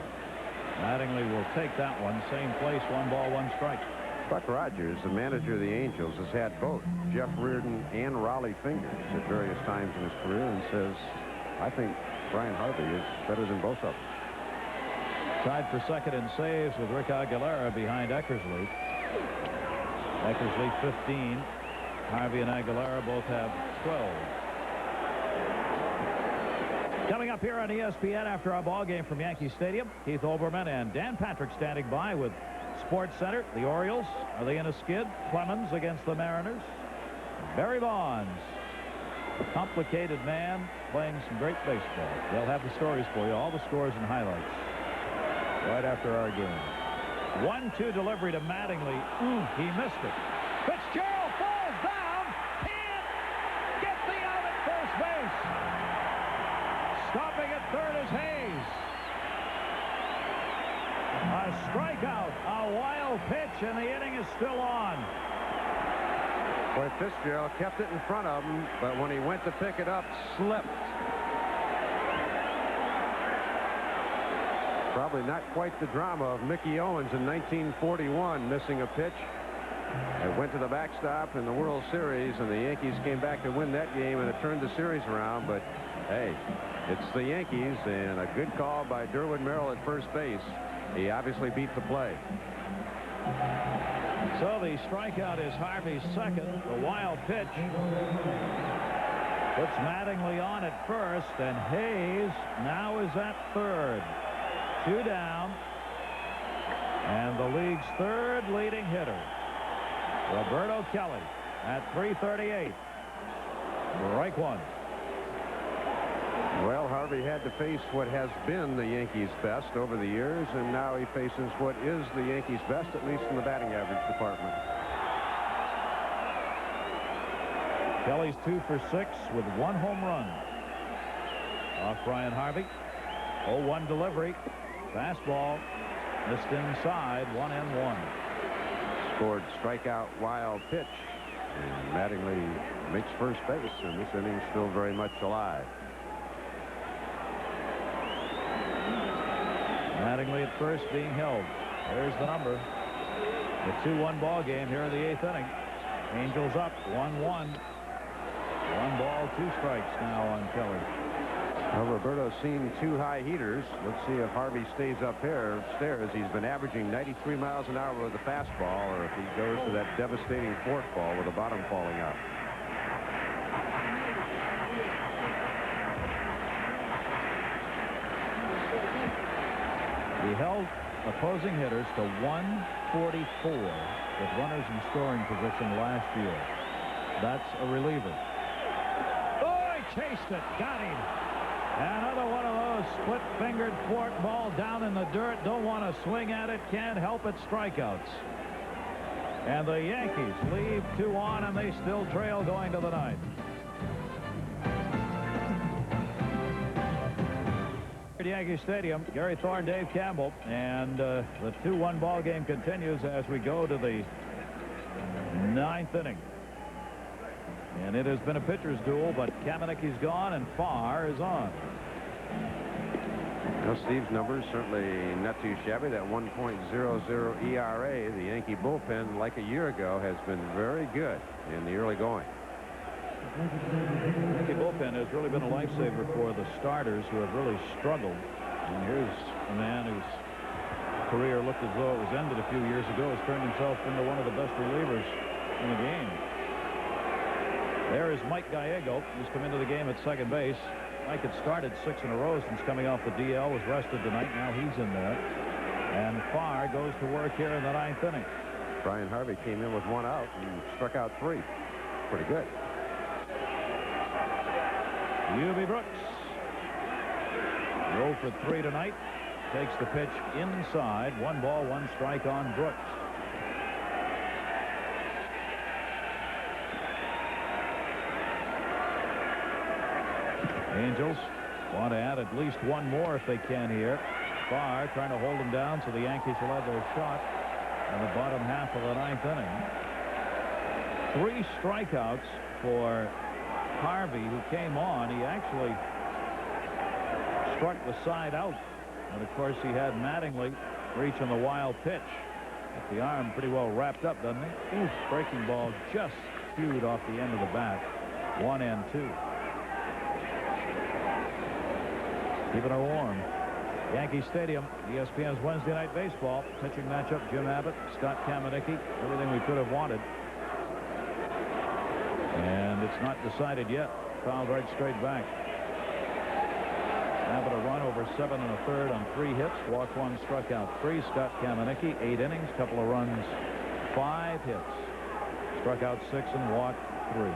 Mattingly will take that one. Same place, 1 ball, 1 strike. Buck Rogers, the manager of the Angels, has had both Jeff Reardon and Raleigh Fingers at various times in his career and says, I think Brian Harvey is better than both of them. Tied for second in saves with Rick Aguilera behind Eckersley. Eckersley 15. Harvey and Aguilera both have 12. Coming up here on ESPN after our ball game from Yankee Stadium, Keith Olbermann and Dan Patrick standing by with SportsCenter. The Orioles, are they in a skid? Clemens against the Mariners. Barry Bonds, a complicated man playing some great baseball. They'll have the stories for you, all the scores and highlights, right after our game. 1-2 delivery to Mattingly. He missed it. Fitzgerald falls down. Can't get the out at first base. Stopping at third is Hayes. A strikeout, a wild pitch, and the inning is still on. Boy, Fitzgerald kept it in front of him, but when he went to pick it up, slipped. Probably not quite the drama of Mickey Owens in 1941 missing a pitch. It went to the backstop in the World Series, and the Yankees came back to win that game, and it turned the series around. But, hey, it's the Yankees, and a good call by Derwin Merrill at first base. He obviously beat the play. So the strikeout is Harvey's second. The wild pitch puts Mattingly on at first, and Hayes now is at third. 2 down, and the league's third leading hitter, Roberto Kelly, at 338. Strike 1. Well, Harvey had to face what has been the Yankees' best over the years, and now he faces what is the Yankees' best, at least in the batting average department. Kelly's 2 for 6 with 1 home run off Brian Harvey. 0-1 delivery. Fastball missed inside. 1-1. Scored strikeout wild pitch, and Mattingly makes first base, and this inning's still very much alive. Mattingly at first being held. There's the number. The 2-1 ball game here in the 8th inning. Angels up 1-1. 1 ball, 2 strikes now on Kelly. Well, Roberto's seen 2 high heaters. Let's see if Harvey stays upstairs. He's been averaging 93 miles an hour with a fastball, or if he goes to that devastating forkball with the bottom falling out. He held opposing hitters to 144 with runners in scoring position last year. That's a reliever. Oh, he chased it. Got him. Another one of those split-fingered fork ball down in the dirt. Don't want to swing at it. Can't help it. Strikeouts. And the Yankees leave 2 on, and they still trail going to the 9th. Yankee Stadium, Gary Thorne, Dave Campbell, and the 2-1 ball game continues as we go to the 9th inning. And it has been a pitcher's duel, but Kamenicki's gone and Farr is on. Well, Steve's numbers certainly not too shabby. That 1.00 ERA, the Yankee bullpen, like a year ago, has been very good in the early going. The Yankee bullpen has really been a lifesaver for the starters who have really struggled. And here's a man whose career looked as though it was ended a few years ago, has turned himself into one of the best relievers in the game. There is Mike Gallego, who's come into the game at second base. Mike had started 6 in a row since coming off the DL, was rested tonight. Now he's in there. And Farr goes to work here in the 9th inning. Brian Harvey came in with 1 out and struck out 3. Pretty good. UB Brooks, 0 for 3 tonight. Takes the pitch inside. 1 ball, 1 strike on Brooks. Angels want to add at least 1 more if they can here. Farr trying to hold them down so the Yankees will have their shot in the bottom half of the 9th inning. 3 strikeouts for Harvey, who came on. He actually struck the side out. And, of course, he had Mattingly reaching the wild pitch. Got the arm pretty well wrapped up, doesn't he? Ooh, breaking ball just skewed off the end of the bat. 1 and 2. Keeping her warm. Yankee Stadium, ESPN's Wednesday Night Baseball. Pitching matchup, Jim Abbott, Scott Kamenicki. Everything we could have wanted. And it's not decided yet. Fouled right straight back. Abbott a run over 7 1/3 on 3 hits. Walked 1, struck out 3. Scott Kamenicki, 8 innings, couple of runs, 5 hits. Struck out 6 and walked 3.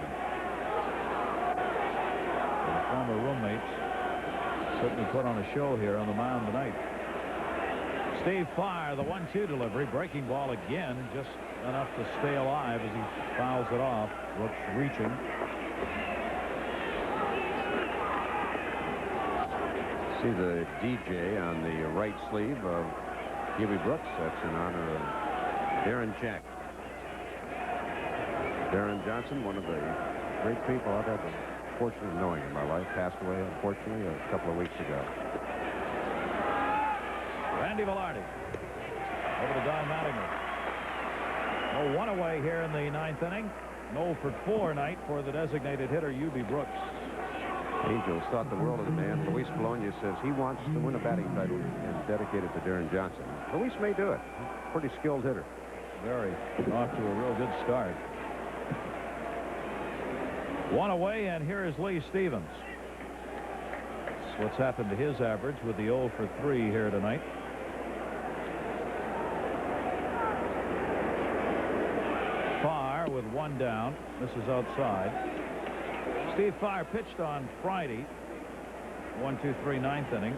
The former roommates certainly put on a show here on the mound tonight. Steve Farr, the 1-2 delivery. Breaking ball again, just enough to stay alive as he fouls it off. Brooks reaching. See the DJ on the right sleeve of UB Brooks. That's in honor of Darren Jack. Darren Johnson, one of the great people I've had the fortune of knowing in my life, passed away, unfortunately, a couple of weeks ago. Randy Velarde over to Don Mattingly. No 1 away here in the 9th inning. 0 for 4 night for the designated hitter, UB Brooks. Angels thought the world of the man. Luis Bologna says he wants to win a batting title and dedicate it to Darren Johnson. Luis may do it. Pretty skilled hitter. Very. Off to a real good start. 1 away, and here is Lee Stevens. That's what's happened to his average with the 0 for 3 here tonight. Farr with 1 down. This is outside. Steve Farr pitched on Friday. 1-2-3 9th inning.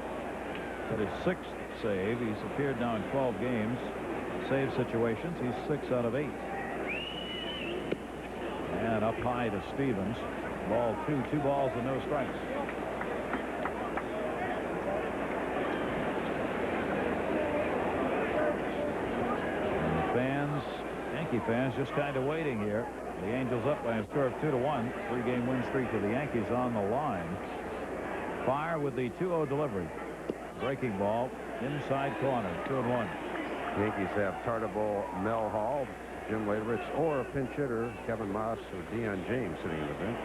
Got his 6th save. He's appeared now in 12 games. Save situations. He's 6 out of 8. And up high to Stevens. Ball 2. 2 balls and no strikes. And the fans, Yankee fans, just kind of waiting here. The Angels up by a score of 2-1. 3-game win streak of the Yankees on the line. Farr with the 2-0 delivery. Breaking ball inside corner. 2-1. Yankees have Tartabull, Mel Hall, Jim Lateritz, or a pinch hitter, Kevin Moss or Deion James sitting in the bench.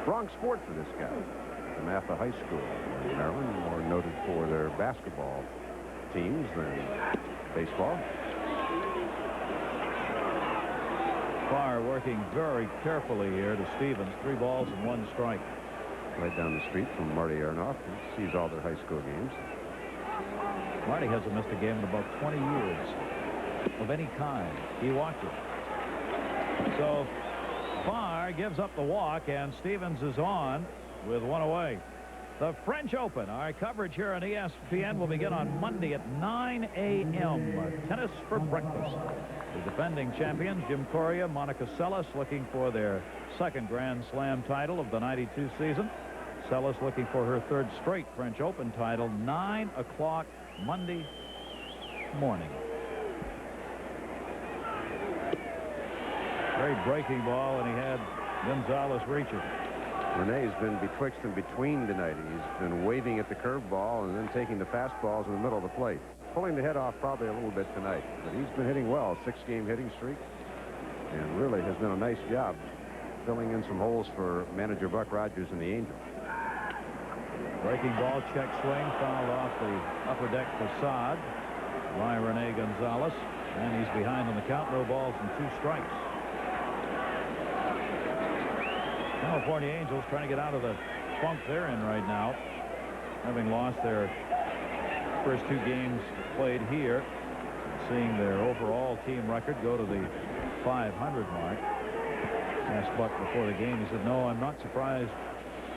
Wrong sport for this guy. DeMatha High School in Maryland, more noted for their basketball teams than baseball. Farr working very carefully here to Stevens. 3 balls and 1 strike. Right down the street from Marty Aronoff. He sees all their high school games. Marty hasn't missed a game in about 20 years of any kind. He watches. So Farr gives up the walk, and Stevens is on with 1 away. The French Open. Our coverage here on ESPN will begin on Monday at 9 a.m. Tennis for breakfast. The defending champions, Jim Coria, Monica Seles, looking for their 2nd Grand Slam title of the 92 season. Seles looking for her 3rd straight French Open title. 9 o'clock Monday morning. Great breaking ball, and he had Gonzalez reaching. Rene's been betwixt and between tonight. He's been waving at the curveball and then taking the fastballs in the middle of the plate. Pulling the head off probably a little bit tonight, but he's been hitting well. 6-game hitting streak, and really has done a nice job filling in some holes for manager Buck Rogers and the Angels. Breaking ball, check swing, fouled off the upper deck facade by Rene Gonzalez, and he's behind on the count. No balls and 2 strikes. California Angels trying to get out of the funk they're in right now, having lost their first 2 games played here, seeing their overall team record go to the 500 mark. Asked Buck before the game, he said, "No, I'm not surprised.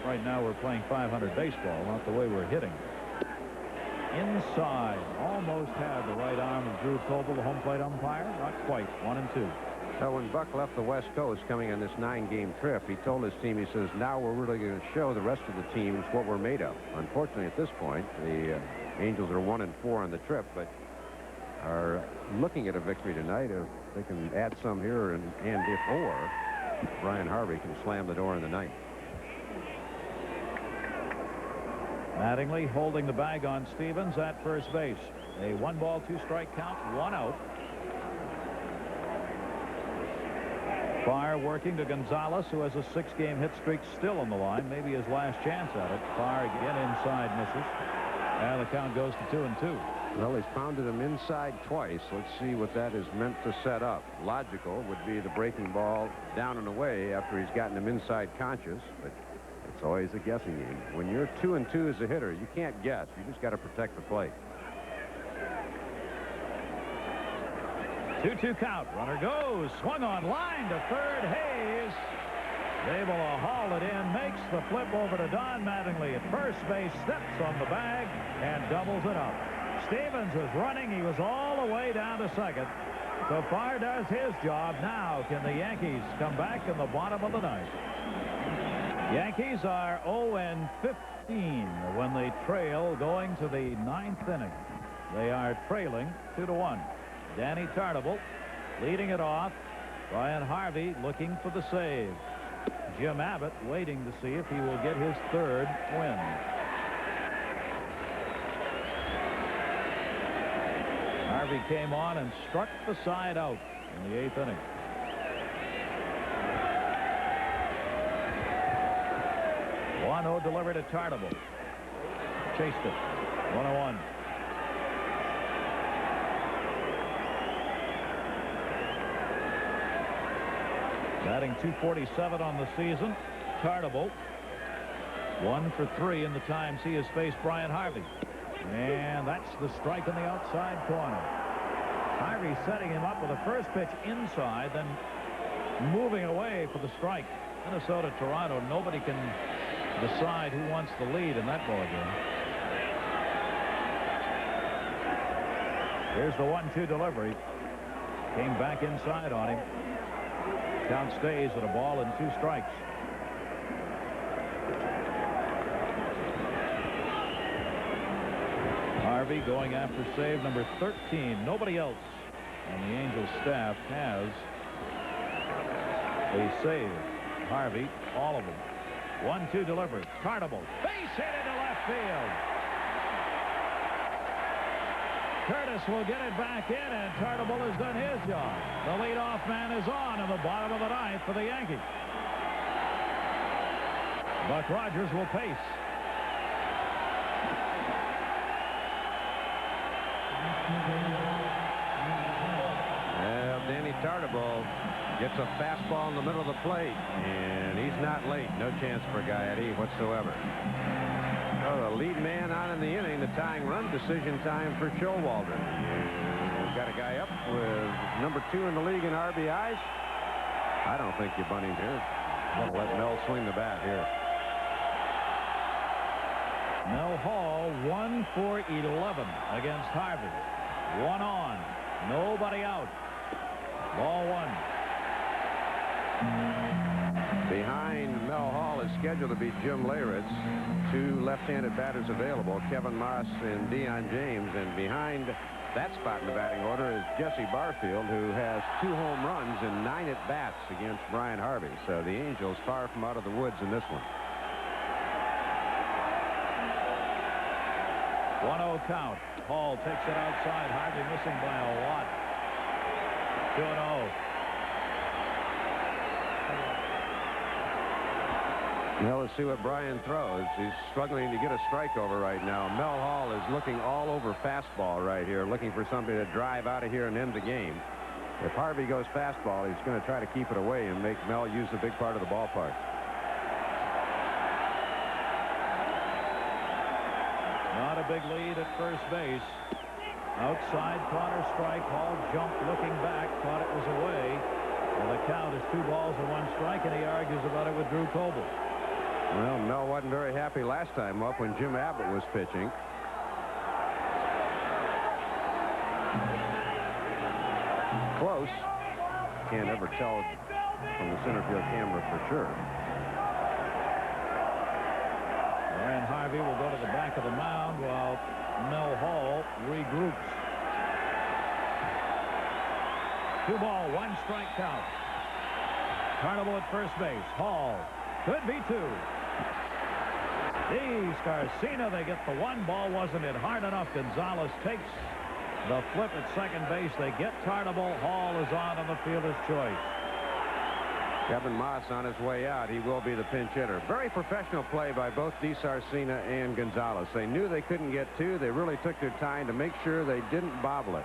Right now we're playing 500 baseball, not the way we're hitting." Inside, almost had the right arm of Drew Coble, the home plate umpire. Not quite. 1-2. So when Buck left the West Coast coming on this 9-game trip, he told his team, he says, now we're really going to show the rest of the teams what we're made of. Unfortunately, at this point, the Angels are 1-4 on the trip, but are looking at a victory tonight. If they can add some here, and if or Brian Harvey can slam the door in the 9th. Mattingly holding the bag on Stevens at first base. A 1-ball, 2-strike count, 1 out. Farr working to Gonzalez, who has a 6-game hit streak still on the line. Maybe his last chance at it. Farr again inside, misses. And the count goes to 2-2. Well, he's pounded him inside twice. Let's see what that is meant to set up. Logical would be the breaking ball down and away after he's gotten him inside conscious, but it's always a guessing game. When you're 2-2 as a hitter, you can't guess. You just got to protect the plate. 2-2 count. Runner goes. Swung on line to third. Hayes able to haul it in. Makes the flip over to Don Mattingly at first base. Steps on the bag and doubles it up. Stevens was running. He was all the way down to second. So Farr does his job. Now can the Yankees come back in the bottom of the 9th? Yankees are 0-15 when they trail going to the 9th inning. They are trailing 2-1. Danny Tartabull leading it off. Brian Harvey looking for the save. Jim Abbott waiting to see if he will get his 3rd win. Harvey came on and struck the side out in the 8th inning. Wano delivered to Tartabull. Chased it. 1-1. Batting .247 on the season. Tartabull 1 for 3 in the times he has faced Brian Harvey. And that's the strike in the outside corner. Harvey setting him up with a first pitch inside, then moving away for the strike. Minnesota, Toronto, nobody can decide who wants the lead in that ball game. Here's the 1-2 delivery. Came back inside on him. Count stays at a ball and 2 strikes. Harvey going after save number 13. Nobody else on the Angels staff has a save. Harvey, all of them. 1-2 delivered. Tartabull. Base hit into left field. Curtis will get it back in, and Tartabull has done his job. The leadoff man is on in the bottom of the 9th for the Yankees. Buck Rogers will pace. Danny Tartabull gets a fastball in the middle of the plate, and he's not late. No chance for Gaetti whatsoever. So the lead man on in the inning, the tying run, decision time for Showalter. You've got a guy up with number 2 in the league in RBIs. I don't think you bunt him here. I'm going to let Mel swing the bat here. Mel Hall 1 for 11 against Harvey. 1 on. Nobody out. Ball 1. Behind Mel Hall is scheduled to be Jim Leyritz. 2 left-handed batters available, Kevin Moss and Deion James. And behind that spot in the batting order is Jesse Barfield, who has 2 home runs and 9 at-bats against Brian Harvey. So the Angels far from out of the woods in this one. 1-0 count. Hall takes it outside. Harvey missing by a lot. 2-0. Well, let's see what Brian throws. He's struggling to get a strike over right now. Mel Hall is looking all over fastball right here, looking for somebody to drive out of here and end the game. If Harvey goes fastball, he's going to try to keep it away and make Mel use a big part of the ballpark. Not a big lead at first base. Outside corner strike. Hall jumped looking back, thought it was away. And the count is 2 balls and 1 strike, and he argues about it with Drew Coble. Well, Mel wasn't very happy last time up when Jim Abbott was pitching. Close. Can't ever tell from the center field camera for sure. Brian Harvey will go to the back of the mound while Mel Hall regroups. 2 ball, 1 strike count. Carnival at first base. Hall could be 2. Garcina, they get the 1 ball. Wasn't it hard enough? Gonzalez takes the flip at second base. They get Tarnable. Hall is on the fielder's choice. Kevin Moss on his way out. He will be the pinch hitter. Very professional play by both DeSarcina and Gonzalez. They knew they couldn't get 2. They really took their time to make sure they didn't bobble it.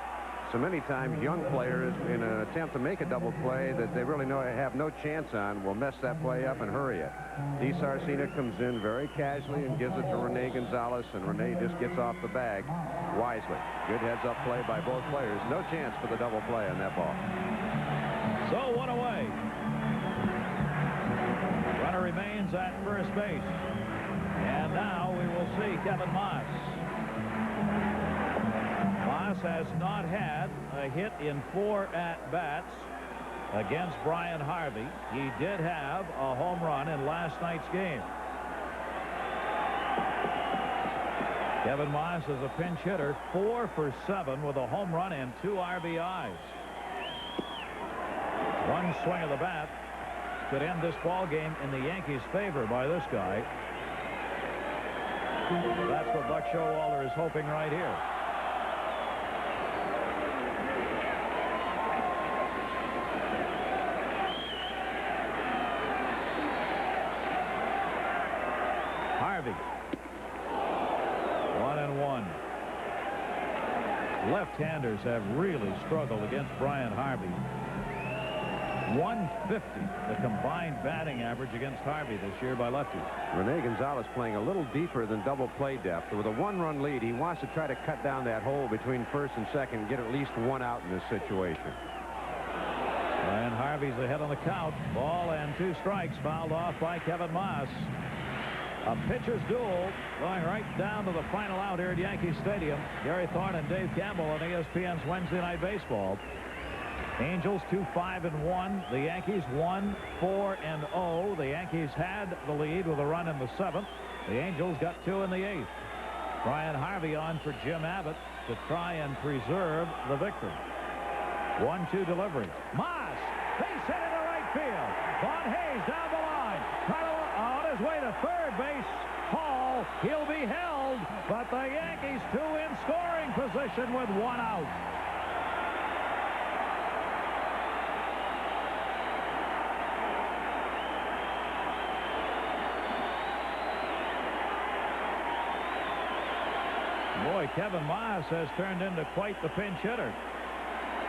So many times young players, in an attempt to make a double play that they really know have no chance on, will mess that play up and hurry it. DeSarcina comes in very casually and gives it to Rene Gonzalez, and Rene just gets off the bag wisely. Good heads-up play by both players. No chance for the double play on that ball. So 1 away. Runner remains at first base. And now we will see Kevin Moss. Moss has not had a hit in 4 at-bats against Brian Harvey. He did have a home run in last night's game. Kevin Moss is a pinch hitter, 4 for 7 with a home run and 2 RBIs. 1 swing of the bat could end this ball game in the Yankees' favor by this guy. That's what Buck Showalter is hoping right here. Harvey. 1-1. Left-handers have really struggled against Brian Harvey. 150, the combined batting average against Harvey this year by lefties. Rene Gonzalez playing a little deeper than double play depth. With a 1-run lead, he wants to try to cut down that hole between first and second and get at least 1 out in this situation. And Harvey's ahead on the count. Ball and 2 strikes, fouled off by Kevin Moss. A pitcher's duel going right down to the final out here at Yankee Stadium. Gary Thorne and Dave Campbell on ESPN's Wednesday Night Baseball. Angels 2-5-1. The Yankees 1-4-0. The Yankees had the lead with a run in the 7th. The Angels got 2 in the 8th. Brian Harvey on for Jim Abbott to try and preserve the victory. 1-2 delivery. Moss, base hit into right field. Von Hayes down the line. On his way to third base. Hall, he'll be held, but the Yankees 2 in scoring position with 1 out. Boy, Kevin Moss has turned into quite the pinch hitter.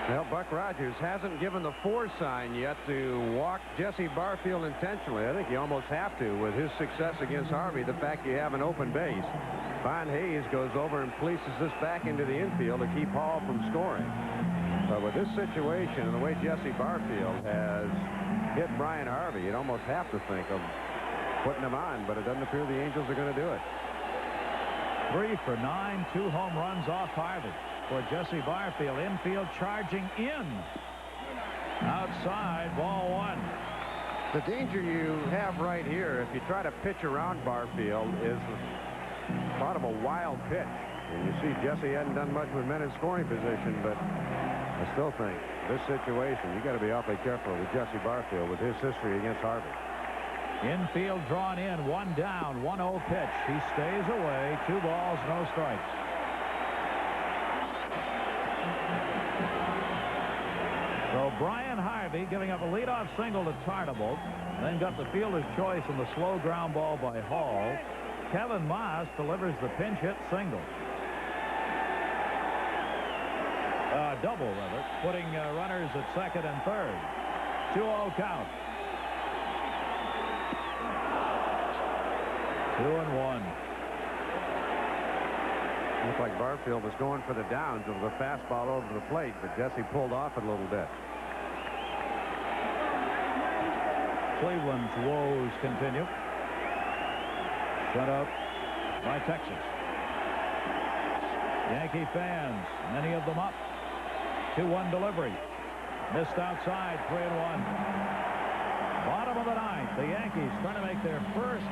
Well, Buck Rogers hasn't given the 4 sign yet to walk Jesse Barfield intentionally. I think you almost have to with his success against Harvey, the fact you have an open base. Von Hayes goes over and fleeces this back into the infield to keep Hall from scoring. But with this situation and the way Jesse Barfield has hit Brian Harvey, you'd almost have to think of putting him on, but it doesn't appear the Angels are going to do it. 3 for 9, 2 home runs off Harvey. For Jesse Barfield, infield charging in. Outside, ball 1. The danger you have right here, if you try to pitch around Barfield, is thought of a wild pitch. And you see Jesse hadn't done much with men in scoring position, but I still think this situation, you got to be awfully careful with Jesse Barfield with his history against Harvey. Infield drawn in, 1 down, 1-0 pitch. He stays away, 2 balls, no strikes. So Brian Harvey giving up a leadoff single to Tarnable, then got the fielder's choice in the slow ground ball by Hall. Kevin Moss delivers the pinch hit single. Double, rather, putting runners at second and third. 2-0 count. 2-1. Looked like Barfield was going for the downs of the fastball over the plate, but Jesse pulled off it a little bit. Cleveland's woes continue. Shut out by Texas. Yankee fans, many of them up. 2-1 delivery. Missed outside, 3-1. Bottom of the ninth, the Yankees trying to make their first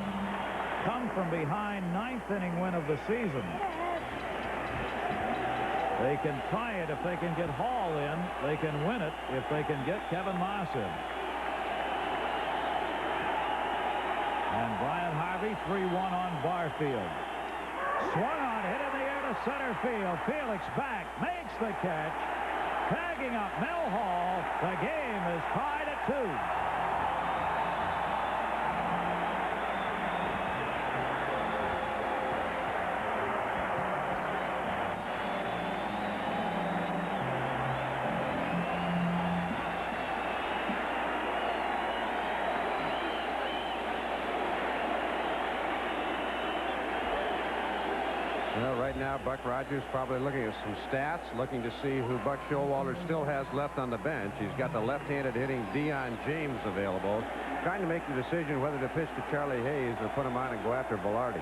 come-from-behind ninth-inning win of the season. They can tie it if they can get Hall in. They can win it if they can get Kevin Moss in. And Brian Harvey, 3-1 on Barfield. Swung on, hit in the air to center field. Felix back, makes the catch. Tagging up Mel Hall. The game is tied at 2. Well, right now, Buck Rogers probably looking at some stats, looking to see who Buck Showalter still has left on the bench. He's got the left-handed hitting Deion James available, trying to make the decision whether to pitch to Charlie Hayes or put him on and go after Velarde.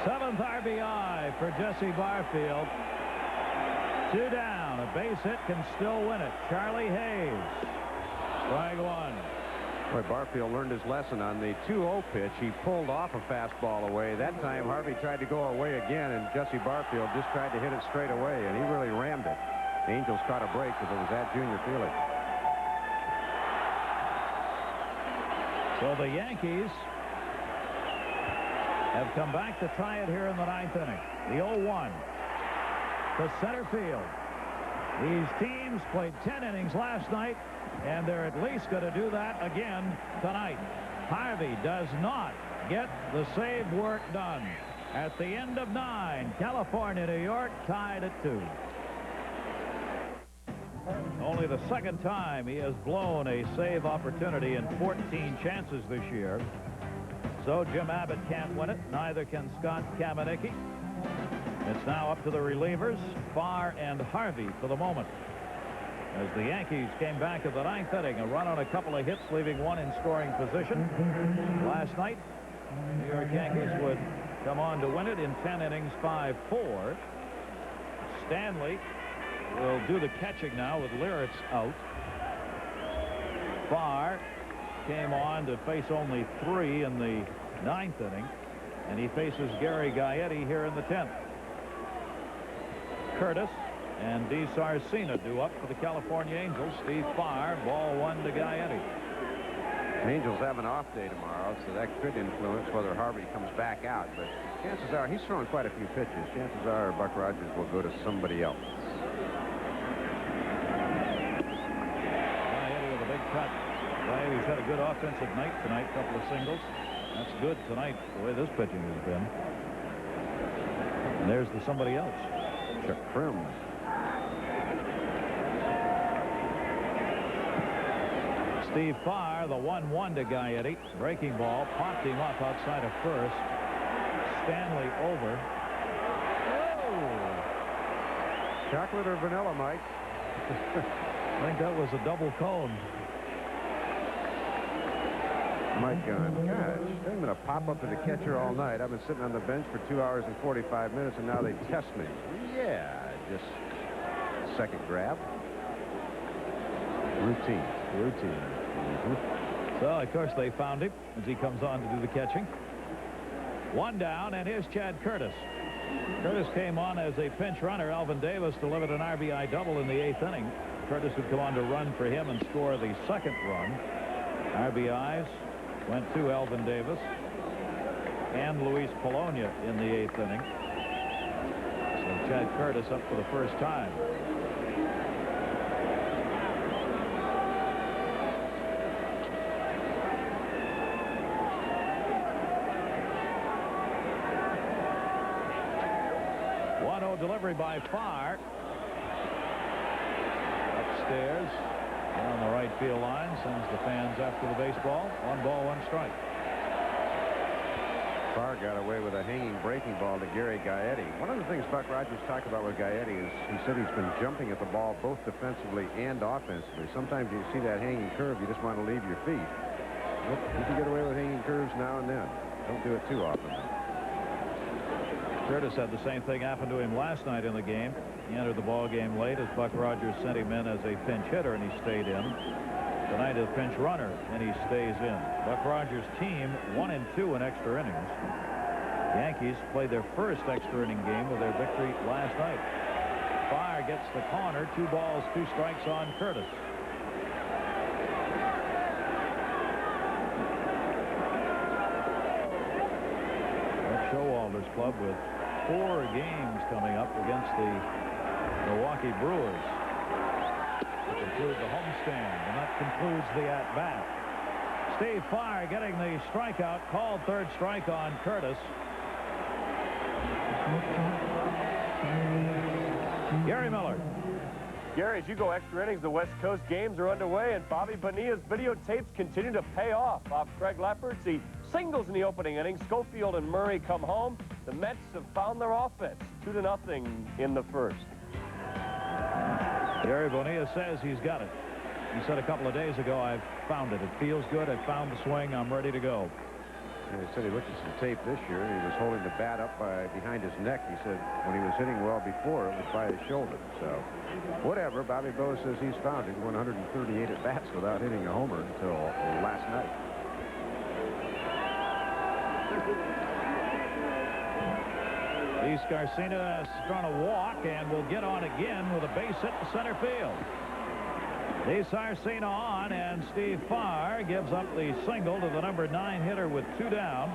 7th RBI for Jesse Barfield. 2 down. A base hit can still win it. Charlie Hayes. Strike 1. Boy, Barfield learned his lesson on the 2-0 pitch. He pulled off a fastball away. That time, Harvey tried to go away again, and Jesse Barfield just tried to hit it straight away, and he really rammed it. The Angels caught a break because it was at Junior Field. So the Yankees have come back to tie it here in the 9th inning. The 0-1 to center field. These teams played 10 innings last night, and they're at least going to do that again tonight. Harvey does not get the save work done. At the end of 9, California, New York tied at 2. Only the second time he has blown a save opportunity in 14 chances this year. So Jim Abbott can't win it. Neither can Scott Kamenicki. It's now up to the relievers, Farr and Harvey, for the moment. As the Yankees came back in the 9th inning, a run on a couple of hits, leaving one in scoring position. Last night, New York Yankees would come on to win it in 10 innings, 5-4. Stanley will do the catching now with Liritz out. Farr came on to face only 3 in the 9th inning, and he faces Gary Gaetti here in the 10th. Curtis and D. Sarcina do up for the California Angels. Steve Farr, ball 1 to Gaetti. The Angels have an off day tomorrow, so that could influence whether Harvey comes back out. But chances are he's throwing quite a few pitches. Chances are Buck Rogers will go to somebody else. Gaetti with a big cut. Gaetti's had a good offensive night tonight, couple of singles. That's good tonight, the way this pitching has been. And there's the somebody else. Chuck Prim. Steve Farr, the 1-1 to Gaetti. Breaking ball, popped him up outside of first. Stanley over. Oh! Chocolate or vanilla, Mike? I think that was a double cone. Mike Gunn. Gosh, I'm going to pop up to the catcher all night. I've been sitting on the bench for 2 hours and 45 minutes, and now they test me. Yeah, just second grab. Routine. So, of course, they found him as he comes on to do the catching. 1 down, and here's Chad Curtis. Curtis came on as a pinch runner. Alvin Davis delivered an RBI double in the 8th inning. Curtis would come on to run for him and score the 2nd run. RBIs went to Alvin Davis and Luis Polonia in the 8th inning. So Chad Curtis up for the first time. delivery by Farr. Upstairs, down the right field line, sends the fans after the baseball. 1 ball, 1 strike. Farr got away with a hanging breaking ball to Gary Gaetti. One of the things Buck Rogers talked about with Gaetti is he said he's been jumping at the ball both defensively and offensively. Sometimes you see that hanging curve, you just want to leave your feet. But you can get away with hanging curves now and then. Don't do it too often. Curtis had the same thing happen to him last night in the game. He entered the ball game late as Buck Rogers sent him in as a pinch hitter, and he stayed in. Tonight is pinch runner, and he stays in. Buck Rogers' team 1-2 in extra innings. The Yankees played their first extra inning game with their victory last night. Farr gets the corner. 2 balls, 2 strikes on Curtis. That's Showalter's club with 4 games coming up against the Milwaukee Brewers. Conclude the homestand, and that concludes the at-bat. Steve Farr getting the strikeout, called 3rd strike on Curtis. Gary Miller. Gary, as you go extra innings, the West Coast games are underway, and Bobby Bonilla's videotapes continue to pay off. Craig Lefferts, he singles in the opening inning. Schofield and Murray come home. The Mets have found their offense. 2-0 in the first. Gary Bonilla says he's got it. He said a couple of days ago, I've found it. It feels good. I found the swing. I'm ready to go. Yeah, he said he looked at some tape this year. He was holding the bat up behind his neck. He said when he was hitting well before, it was by his shoulder. So, whatever. Bobby Bo says he's found it. He won 138 at-bats without hitting a homer until last night. East Garcina has thrown a walk and will get on again with a base hit to center field. DeSarcina on, and Steve Farr gives up the single to the number 9 hitter with 2 down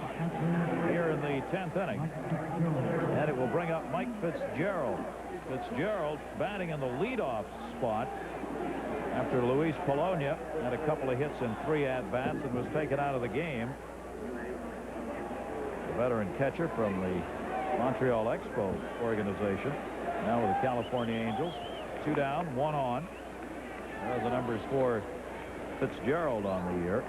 here in the 10th inning. And it will bring up Mike Fitzgerald. Fitzgerald batting in the leadoff spot after Luis Polonia had a couple of hits in 3 at-bats and was taken out of the game. The veteran catcher from the Montreal Expo organization, now with the California Angels. 2 down, 1 on. There's the numbers for Fitzgerald on the year.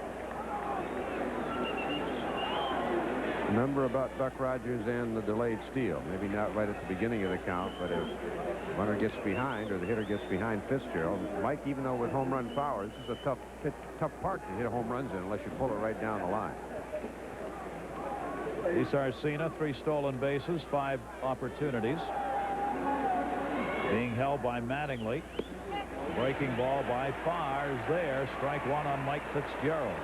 Remember about Buck Rogers and the delayed steal. Maybe not right at the beginning of the count, but if runner gets behind or the hitter gets behind Fitzgerald, Mike, even though with home run power, this is a tough park to hit home runs in unless you pull it right down the line. DeSarcina, 3 stolen bases, 5 opportunities. Being held by Mattingly. Breaking ball by Farr is there. Strike 1 on Mike Fitzgerald.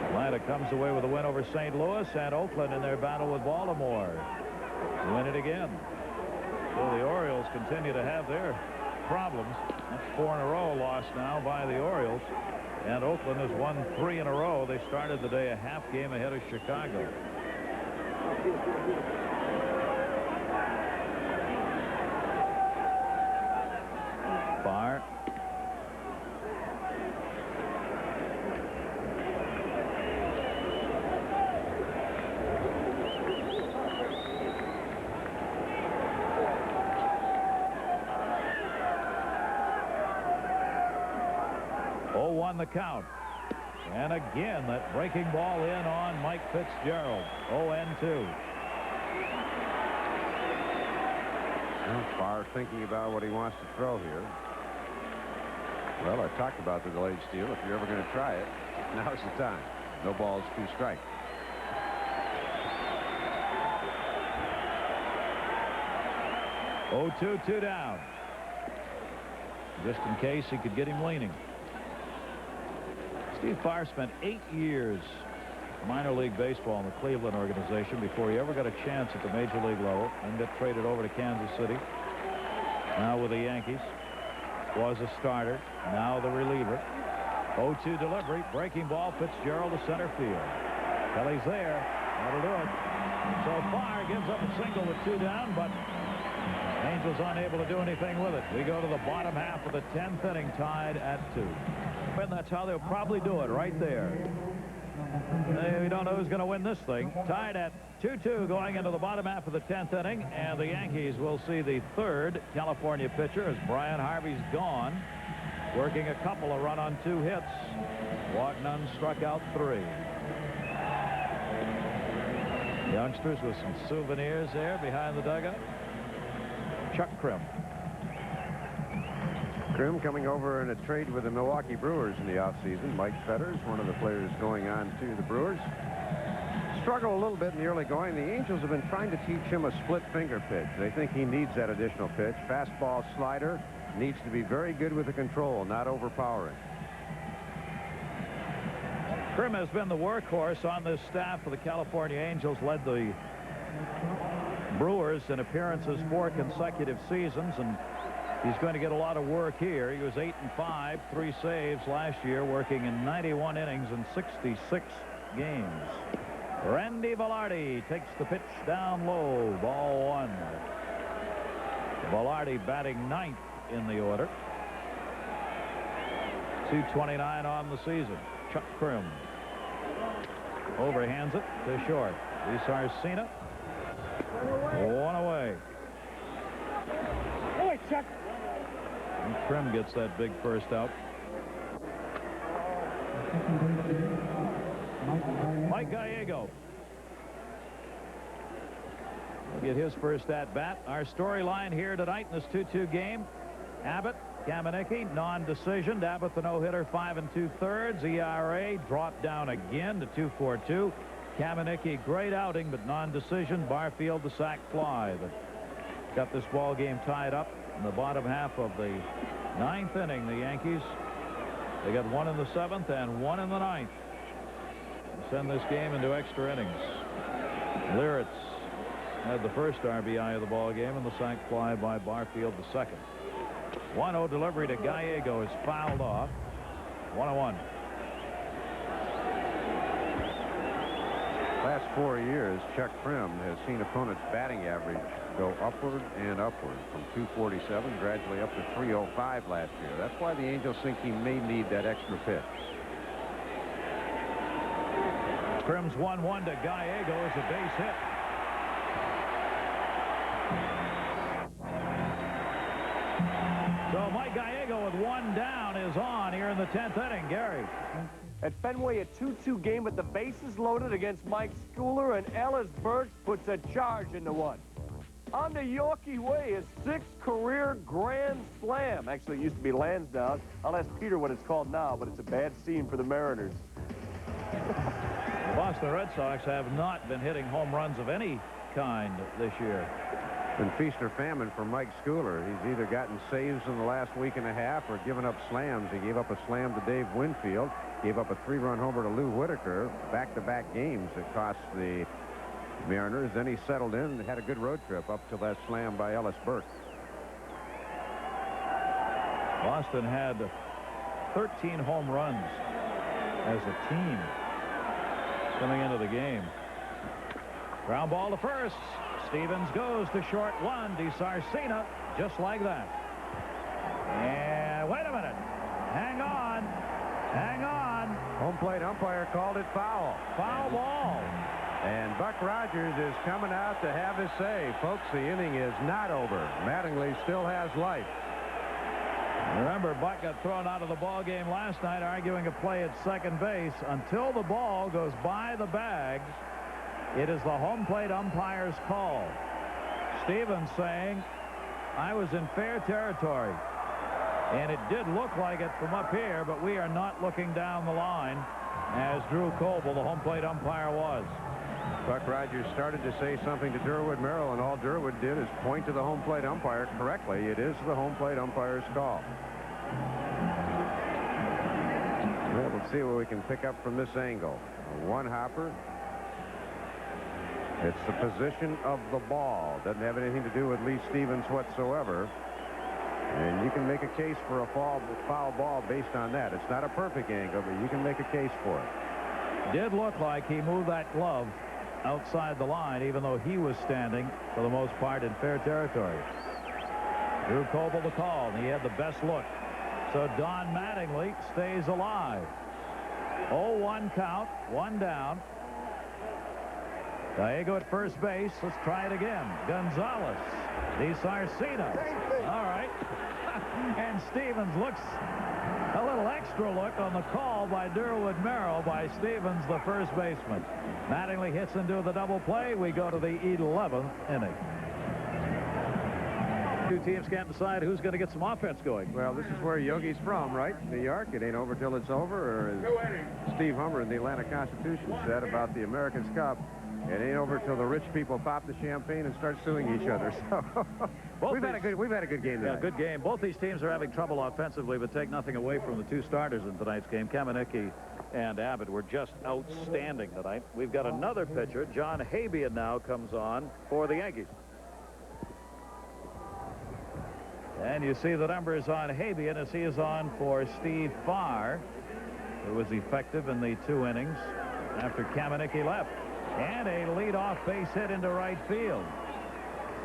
Atlanta comes away with a win over St. Louis, and Oakland in their battle with Baltimore win it again. So the Orioles continue to have their problems. That's 4 in a row lost now by the Orioles. And Oakland has won 3 in a row. They started the day a half game ahead of Chicago. Farr. The count, and again that breaking ball in on Mike Fitzgerald. 0-2. Farr thinking about what he wants to throw here. Well, I talked about the delayed steal. If you're ever going to try it, now's the time. No balls, 2 strikes. Oh, 2 down. Just in case he could get him leaning. Steve Farr spent 8 years minor league baseball in the Cleveland organization before he ever got a chance at the major league level, and got traded over to Kansas City. Now with the Yankees. Was a starter, now the reliever. 0-2 delivery, breaking ball, Fitzgerald to center field. Kelly's there. That'll do it. So Farr gives up a single with 2 down, but Angels unable to do anything with it. We go to the bottom half of the 10th inning, tied at 2. And that's how they'll probably do it, right there. We don't know who's going to win this thing. Tied at 2-2 going into the bottom half of the 10th inning, and the Yankees will see the third California pitcher as Brian Harvey's gone, working a couple of run on 2 hits. Walked none, struck out 3. Youngsters with some souvenirs there behind the dugout. Chuck Krim. Krim coming over in a trade with the Milwaukee Brewers in the offseason. Mike Fetters, one of the players going on to the Brewers. Struggled a little bit in the early going. The Angels have been trying to teach him a split finger pitch. They think he needs that additional pitch. Fastball slider needs to be very good with the control, not overpowering. Krim has been the workhorse on this staff for the California Angels, led the Brewers in appearances 4 consecutive seasons, and he's going to get a lot of work here. He was 8-5, 3 saves last year, working in 91 innings and 66 games. Randy Velarde takes the pitch down low, ball 1. Velarde batting 9th in the order. 229 on the season. Chuck Krim overhands it to short. Sarcina. 1 away. Hey, Chuck. And Krim gets that big first out. Mike Gallego will get his first at bat. Our storyline here tonight in this 2-2 game: Abbott, Kamenicki, non-decision. Abbott the no-hitter, 5 2/3. ERA dropped down again to 2.42. Kamenicki, great outing, but non-decision. Barfield, the sac fly that got this ball game tied up in the bottom half of the 9th inning. The Yankees, they got 1 in the 7th and 1 in the 9th. Send this game into extra innings. Liritz had the first RBI of the ball game, and the sac fly by Barfield the second. 1-0 delivery to Gallego is fouled off. 1-1. Last 4 years, Chuck Krim has seen opponents' batting average go upward and upward, from 247 gradually up to 305 last year. That's why the Angels think he may need that extra pitch. Krim's 1-1 to Gallego is a base hit. So Mike Gallego with 1 down is on here in the 10th inning. Gary. At Fenway, a 2-2 game with the bases loaded against Mike Schooler, and Ellis Burks puts a charge into 1. On the Yorkie way, his 6th career grand slam. Actually, it used to be Lansdowne. I'll ask Peter what it's called now, but it's a bad scene for the Mariners. The Boston Red Sox have not been hitting home runs of any kind this year. Been feast or famine for Mike Schooler. He's either gotten saves in the last week and a half or given up slams. He gave up a slam to Dave Winfield, gave up a 3-run homer to Lou Whitaker. Back-to-back games that cost the Mariners. Then he settled in and had a good road trip up to that slam by Ellis Burks. Boston had 13 home runs as a team coming into the game. Ground ball to first. Stevens goes to short 1. DiSarcina, just like that. And wait a minute. Hang on. Hang on. Home plate umpire called it foul. Foul ball. And Buck Rogers is coming out to have his say. Folks, the inning is not over. Mattingly still has life. Remember, Buck got thrown out of the ball game last night arguing a play at second base. Until the ball goes by the bags, it is the home plate umpire's call. Stevens saying, I was in fair territory. And it did look like it from up here, but we are not looking down the line, as Drew Coble, the home plate umpire, was. Buck Rogers started to say something to Durwood Merrill, and all Durwood did is point to the home plate umpire correctly. It is the home plate umpire's call. Well, let's see what we can pick up from this angle. One hopper. It's the position of the ball. Doesn't have anything to do with Lee Stevens whatsoever. And you can make a case for a foul ball based on that. It's not a perfect angle, but you can make a case for it. Did look like he moved that glove outside the line, even though he was standing, for the most part, in fair territory. Drew Coble the call, and he had the best look. So Don Mattingly stays alive. 0-1 count, one down. Diego at first base. Let's try it again. Gonzalez. DeSarcina. All right. And Stevens looks a little extra look on the call by Durwood Merrill by Stevens, the first baseman. Mattingly hits into the double play. We go to the 11th inning. Two teams can't decide who's going to get some offense going. Well, this is where Yogi's from, right? New York. It ain't over till it's over. Or as Steve Hummer in the Atlanta Constitution said about the America's Cup, it ain't over till the rich people pop the champagne and start suing each other. So we've had a good game tonight. Yeah, good game. Both these teams are having trouble offensively, but take nothing away from the two starters in tonight's game. Kamenicki and Abbott were just outstanding tonight. We've got another pitcher. John Habian now comes on for the Yankees. And you see the numbers on Habian as he is on for Steve Farr, who was effective in the 2 innings after Kamenicki left. And a leadoff base hit into right field.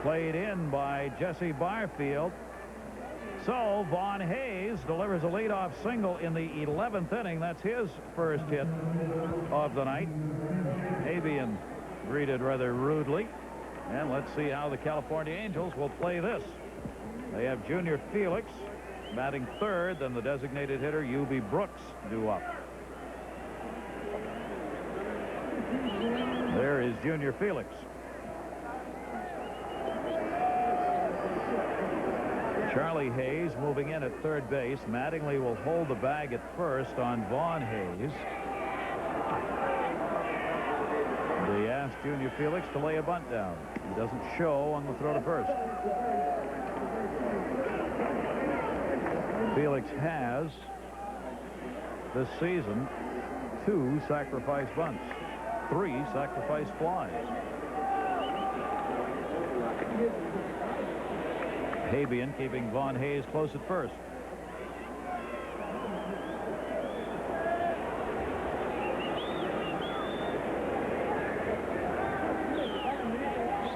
Played in by Jesse Barfield. So Vaughn Hayes delivers a leadoff single in the 11th inning. That's his first hit of the night. Habian greeted rather rudely. And let's see how the California Angels will play this. They have Junior Felix batting third, then the designated hitter U.B. Brooks due up. There is Junior Felix. Charlie Hayes moving in at third base. Mattingly will hold the bag at first on Vaughn Hayes. They asked Junior Felix to lay a bunt down. He doesn't show on the throw to first. Felix has this season 2 sacrifice bunts, 3 sacrifice flies. Habian keeping Vaughn Hayes close at first.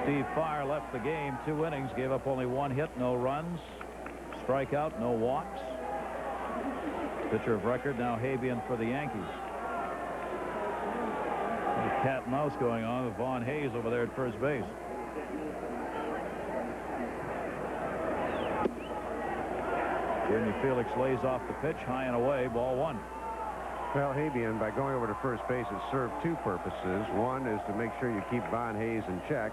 Steve Farr left the game 2 innings, gave up only 1 hit, no runs, strikeout, no walks. Pitcher of record now Habian for the Yankees. A cat and mouse going on with Vaughn Hayes over there at first base. Junior Felix lays off the pitch, high and away, ball 1. Well, Habian, by going over to first base, it served 2 purposes. One is to make sure you keep Vaughn Hayes in check.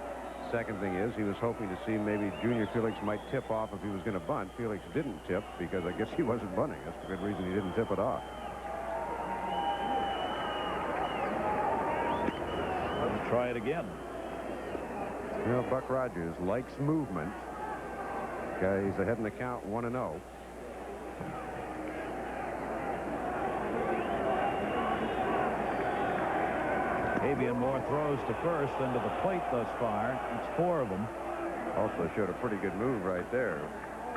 Second thing is he was hoping to see maybe Junior Felix might tip off if he was going to bunt. Felix didn't tip because I guess he wasn't bunting. That's the good reason he didn't tip it off. Let's try it again. You know, Buck Rogers likes movement. He's ahead in the count 1-0. Habian more throws to first than to the plate thus far. It's 4 of them. Also showed a pretty good move right there.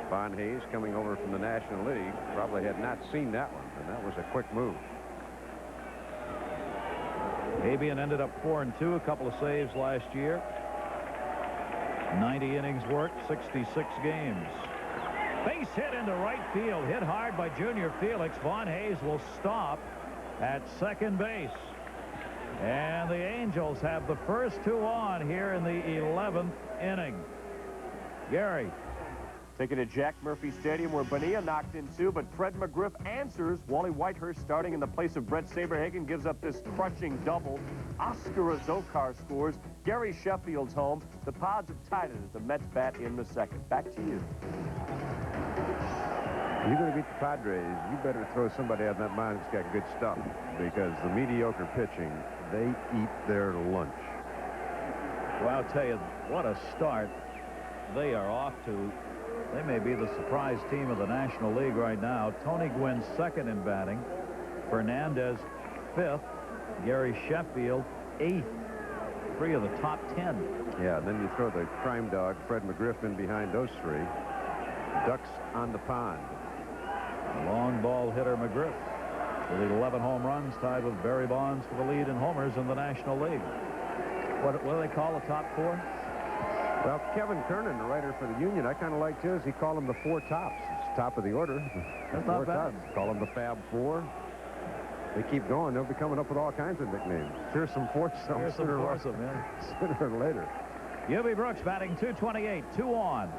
Vaughn Hayes coming over from the National League probably had not seen that one, and that was a quick move. Habian ended up 4-2, a couple of saves last year. 90 innings worked, 66 games. Base hit into right field, hit hard by Junior Felix. Vaughn Hayes will stop at second base. And the Angels have the first 2 on here in the 11th inning. Gary. Taking to Jack Murphy Stadium where Bonilla knocked in 2, but Fred McGriff answers. Wally Whitehurst starting in the place of Brett Saberhagen gives up this crushing double. Oscar Azokar scores. Gary Sheffield's home. The Pods have tied it as the Mets bat in the second. Back to you. If you're going to beat the Padres, you better throw somebody out in that mound that's got good stuff, because the mediocre pitching, they eat their lunch. Well, I'll tell you, what a start they are off to. They may be the surprise team of the National League right now. Tony Gwynn second in batting. Fernandez 5th. Gary Sheffield 8th. 3 of the top 10. Yeah, and then you throw the crime dog, Fred McGriff, in behind those 3. Ducks on the pond. Long ball hitter McGriff with 11 home runs, tied with Barry Bonds for the lead in homers in the National League. What do they call the top 4? Well, Kevin Kernan, the writer for the Union, I kind of liked his. He called them the 4 tops. It's top of the order. That's not bad. Tops. Call them the Fab 4. they keep going, they'll be coming up with all kinds of nicknames. Fearsome Foursome. Fearsome Foursome, yeah. Sooner or later. Hubie Brooks batting .228, 2 on.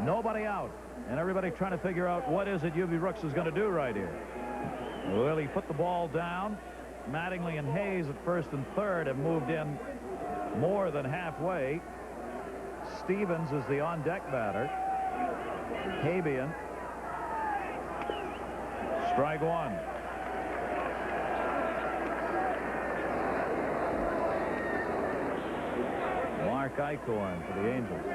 Nobody out. And everybody trying to figure out what is it Hubie Brooks is going to do right here. Well, he put the ball down. Mattingly and Hayes at first and third have moved in more than halfway. Stevens is the on-deck batter. Habian. Strike one. Mark Eichhorn for the Angels.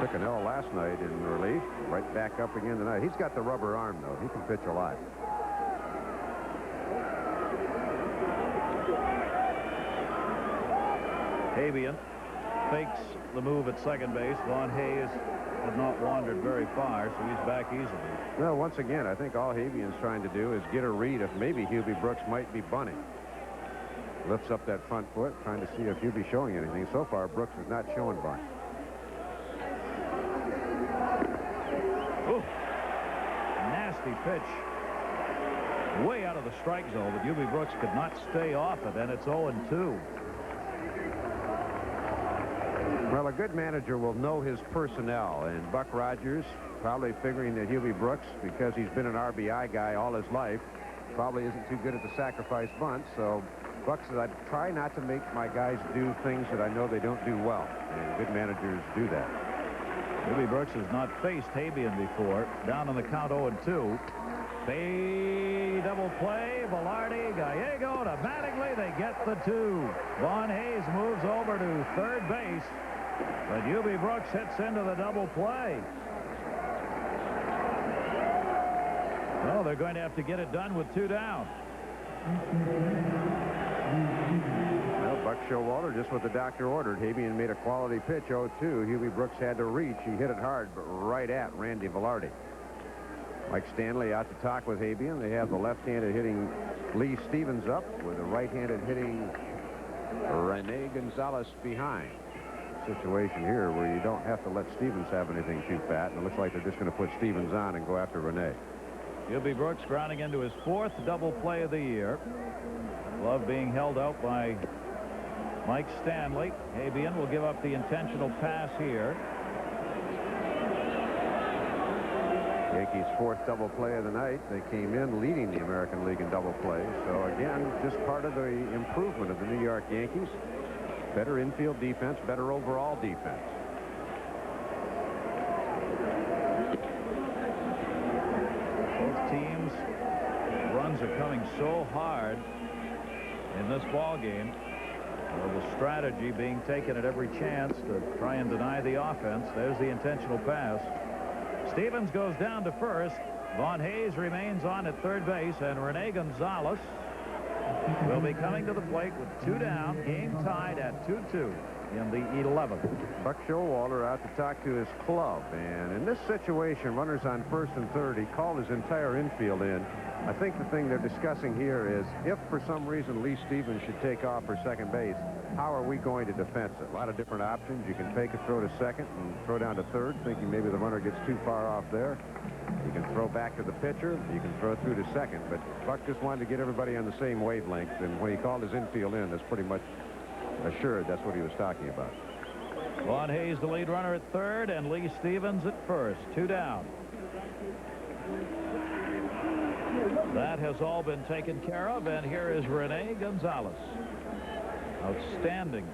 Took an L last night in relief. Right back up again tonight. He's got the rubber arm, though. He can pitch a lot. Habian fakes the move at second base. Von Hayes had not wandered very far, so he's back easily. Well, once again, I think all Habian's trying to do is get a read if maybe Hubie Brooks might be bunting. Lifts up that front foot, trying to see if Hubie's showing anything. So far, Brooks is not showing bunt. Ooh. Nasty pitch. Way out of the strike zone, but Hubie Brooks could not stay off it, and it's 0-2. Well, a good manager will know his personnel, and Buck Rogers probably figuring that Hubie Brooks, because he's been an RBI guy all his life, probably isn't too good at the sacrifice bunt. So Buck says, I try not to make my guys do things that I know they don't do well, and good managers do that. Hubie Brooks has not faced Habian before. Down on the count 0-2. Bay double play. Velarde, Gallego to Mattingly. They get the 2. Von Hayes moves over to third base. But Hubie Brooks hits into the double play. Well, they're going to have to get it done with 2 down. Well, Buck Showalter, just what the doctor ordered. Habian made a quality pitch, 0-2. Hubie Brooks had to reach. He hit it hard, but right at Randy Velarde. Mike Stanley out to talk with Habian. They have the left-handed hitting Lee Stevens up with the right-handed hitting Rene Gonzalez behind. Situation here where you don't have to let Stevens have anything too fat, and it looks like they're just going to put Stevens on and go after Rene. Hubie Brooks grounding into his 4th double play of the year. Glove being held out by Mike Stanley. Habian will give up the intentional pass here. Yankees' 4th double play of the night. They came in leading the American League in double play. So again, just part of the improvement of the New York Yankees. Better infield defense, better overall defense. Both teams' runs are coming so hard in this ball game. The strategy being taken at every chance to try and deny the offense. There's the intentional pass. Stevens goes down to first. Von Hayes remains on at third base, and Rene Gonzalez will be coming to the plate with 2 down. Game tied at 2-2 in the 11th. Buck Showalter out to talk to his club, and in this situation, runners on first and third, he called his entire infield in. I think the thing they're discussing here is if for some reason Lee Stevens should take off for second base, how are we going to defense it? A lot of different options. You can fake a throw to second and throw down to third, thinking maybe the runner gets too far off there. You can throw back to the pitcher. You can throw through to second. But Buck just wanted to get everybody on the same wavelength, and when he called his infield in, that's pretty much assured that's what he was talking about. Von Hayes, the lead runner at third, and Lee Stevens at first. 2 down. That has all been taken care of, and here is Rene Gonzalez. Outstanding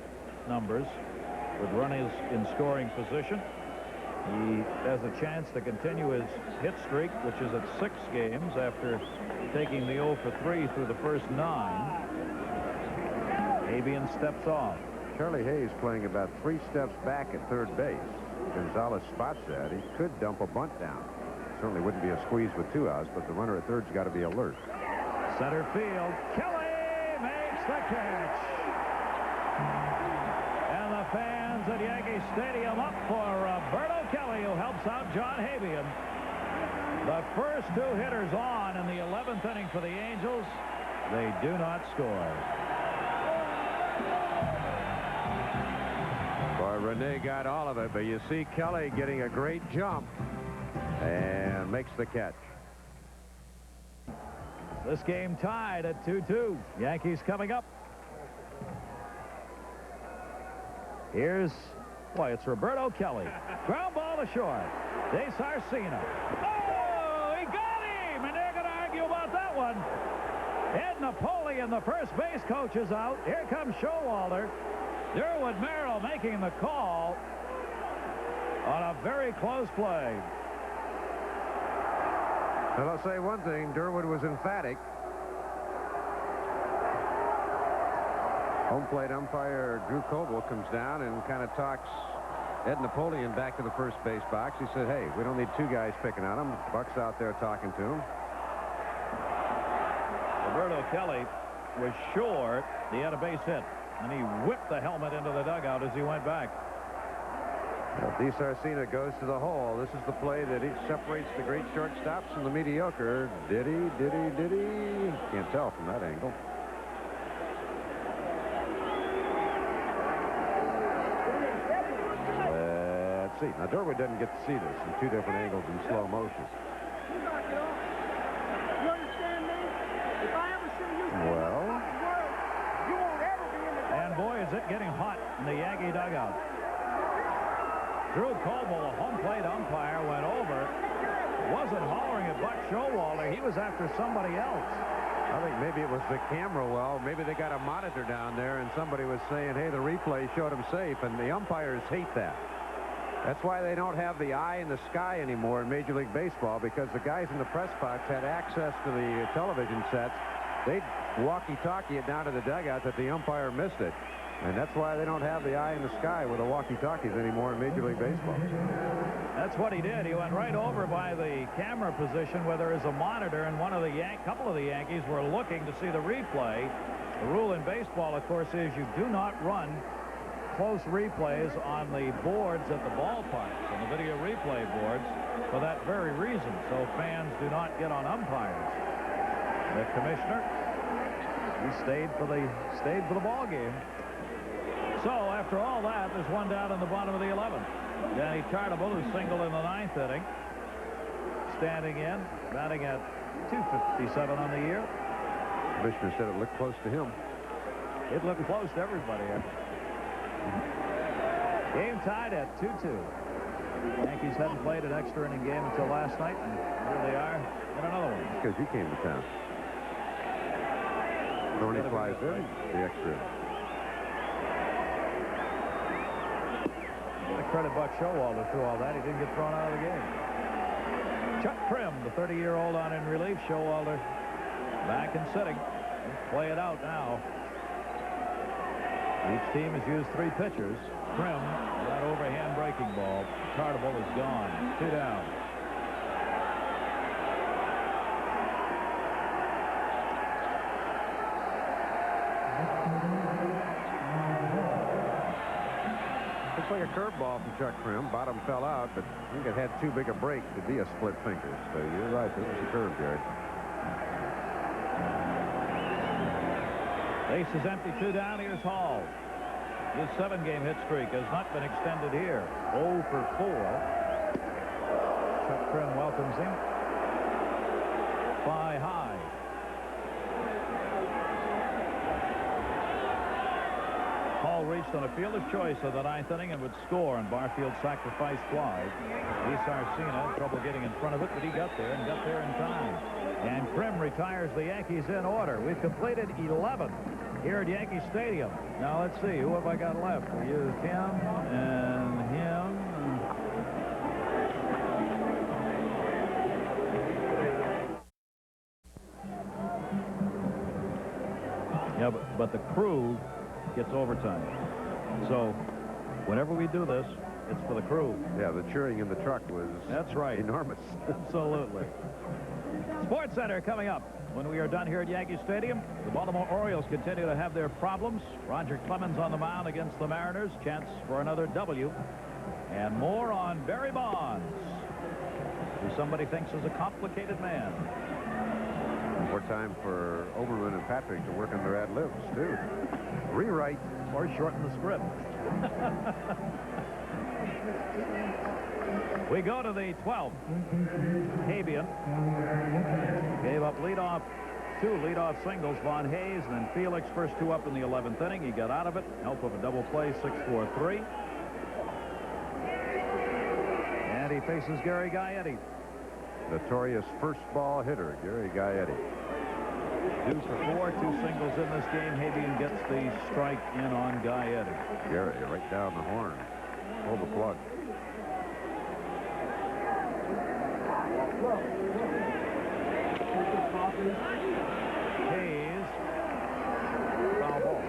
numbers with runners in scoring position. He has a chance to continue his hit streak, which is at 6 games after taking the 0 for 3 through the first 9. Habian steps off. Charlie Hayes playing about 3 steps back at third base. Gonzalez spots that. He could dump a bunt down. Certainly wouldn't be a squeeze with 2 outs, but the runner at third's got to be alert. Center field. Kelly makes the catch. And the fans at Yankee Stadium up for Roberto Kelly, who helps out John Habian. The first 2 hitters on in the 11th inning for the Angels. They do not score. Boy, Rene got all of it, but you see Kelly getting a great jump. and makes the catch. This game tied at 2-2. Yankees coming up. Here's, boy, it's Roberto Kelly. Ground ball to short. De Sarcina. Oh, he got him, and they're going to argue about that one. Ed Napoleon, the first base coach, is out. Here comes Showalter. Durwood Merrill making the call on a very close play. Well, I'll say one thing. Durwood was emphatic. Home plate umpire Drew Coble comes down and kind of talks Ed Napoleon back to the first base box. He said, hey, we don't need two guys picking on him. Buck's out there talking to him. Roberto Kelly was short. He had a base hit, and he whipped the helmet into the dugout as he went back. De Sarcina goes to the hole. This is the play that he separates the great shortstops from the mediocre. Did he? Can't tell from that angle. Let's see. Now, Durwood doesn't get to see this in two different angles in slow motion. You understand me? If I ever see you Well, you won't ever be in the and boy, is it getting hot in the Yankee dugout. Drew Coble, the home plate umpire, went over. Wasn't hollering at Buck Showalter. He was after somebody else. I think maybe it was the camera. Well, maybe they got a monitor down there, and somebody was saying, hey, the replay showed him safe, and the umpires hate that. That's why they don't have the eye in the sky anymore in Major League Baseball, because the guys in the press box had access to the television sets. They'd walkie-talkie it down to the dugout that the umpire missed it. And that's why they don't have the eye in the sky with the walkie-talkies anymore in Major League Baseball. That's what he did. He went right over by the camera position where there is a monitor, and couple of the Yankees were looking to see the replay. The rule in baseball, of course, is you do not run close replays on the boards at the ballparks, on the video replay boards, for that very reason, so fans do not get on umpires. The commissioner, he stayed for the ball game. So after all that, there's one down in the bottom of the 11th. Danny Tartable, who singled in the 9th inning, standing in, batting at .257 on the year. The commissioner said it looked close to him. It looked close to everybody. Game tied at 2-2. Yankees hadn't played an extra inning game until last night, and here they are in another one. Because you came to town. Thorne flies in the extra. I credit Buck Showalter through all that. He didn't get thrown out of the game. Chuck Prim, the 30-year-old, on in relief. Showalter back and sitting. Let's play it out now. Each team has used 3 pitchers. Prim, that overhand breaking ball. Tartable is gone. 2 down. Looks like a curveball from Chuck Prim. Bottom fell out, but I think it had too big a break to be a split finger. So you're right, this was a curve, Gary. Base is empty, 2 down. Here's Hall. His 7-game hit streak has not been extended here. 0 for 4. Chuck Prim welcomes him. Fly high. Hall reached on a fielder's choice of the 9th inning and would score on Barfield's sacrifice fly. De Sarcina, trouble getting in front of it, but he got there and got there in time. And Prim retires the Yankees in order. We've completed 11 here at Yankee Stadium. Now let's see, who have I got left? We used him and him. Yeah, but the crew gets overtime. So whenever we do this, it's for the crew. Yeah, the cheering in the truck was That's right. enormous. Absolutely. Sports Center coming up when we are done here at Yankee Stadium. The Baltimore Orioles continue to have their problems. Roger Clemens on the mound against the Mariners. Chance for another W. And more on Barry Bonds, who somebody thinks is a complicated man. More time for Oberman and Patrick to work on their ad-libs, too. Rewrite. Or shorten the script. We We go to the 12th. Habian gave up two leadoff singles. Von Hayes and then Felix, first two up in the 11th inning. He got out of it. Help of a double play, 6-4-3. And he faces Gary Gaetti. Notorious first ball hitter, Gary Gaetti. 2 for 4, 2 singles in this game. Habian gets the strike in on Gaetti. Gary right down the horn. Pull the plug. Hayes. Foul ball.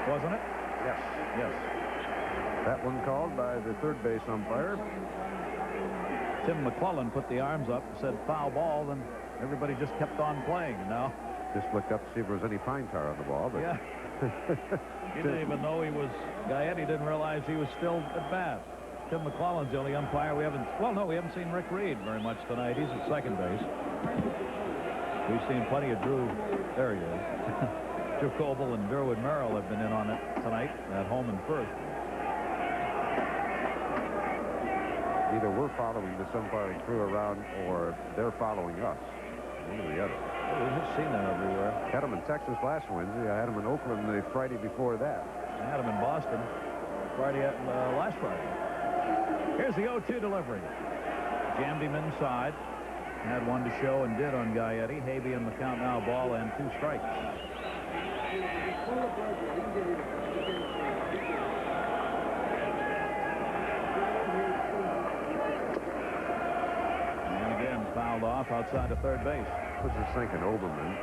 Wasn't it? Yes. Yes. That one called by the third base umpire. Tim McClellan put the arms up and said foul ball, then everybody just kept on playing. Now Just looked up to see if there was any pine tar on the ball. But yeah. He didn't even know he was. Gaetti didn't realize he was still at bat. Tim McClellan's the only umpire we haven't. Well, no, we haven't seen Rick Reed very much tonight. He's at second base. We've seen plenty of Drew. There he is. Drew Coble and Derwood Merrill have been in on it tonight at home and first. either we're following this umpiring crew around or they're following us. One or the other. We've seen them everywhere. Had them in Texas last Wednesday. I had them in Oakland the Friday before that. I had them in Boston last Friday. Here's the 0-2 delivery. Jammed him inside. Had one to show and did on Gaetti. Habian the count now, ball and 2 strikes. And again, fouled off outside of third base. I was just thinking, Oberman,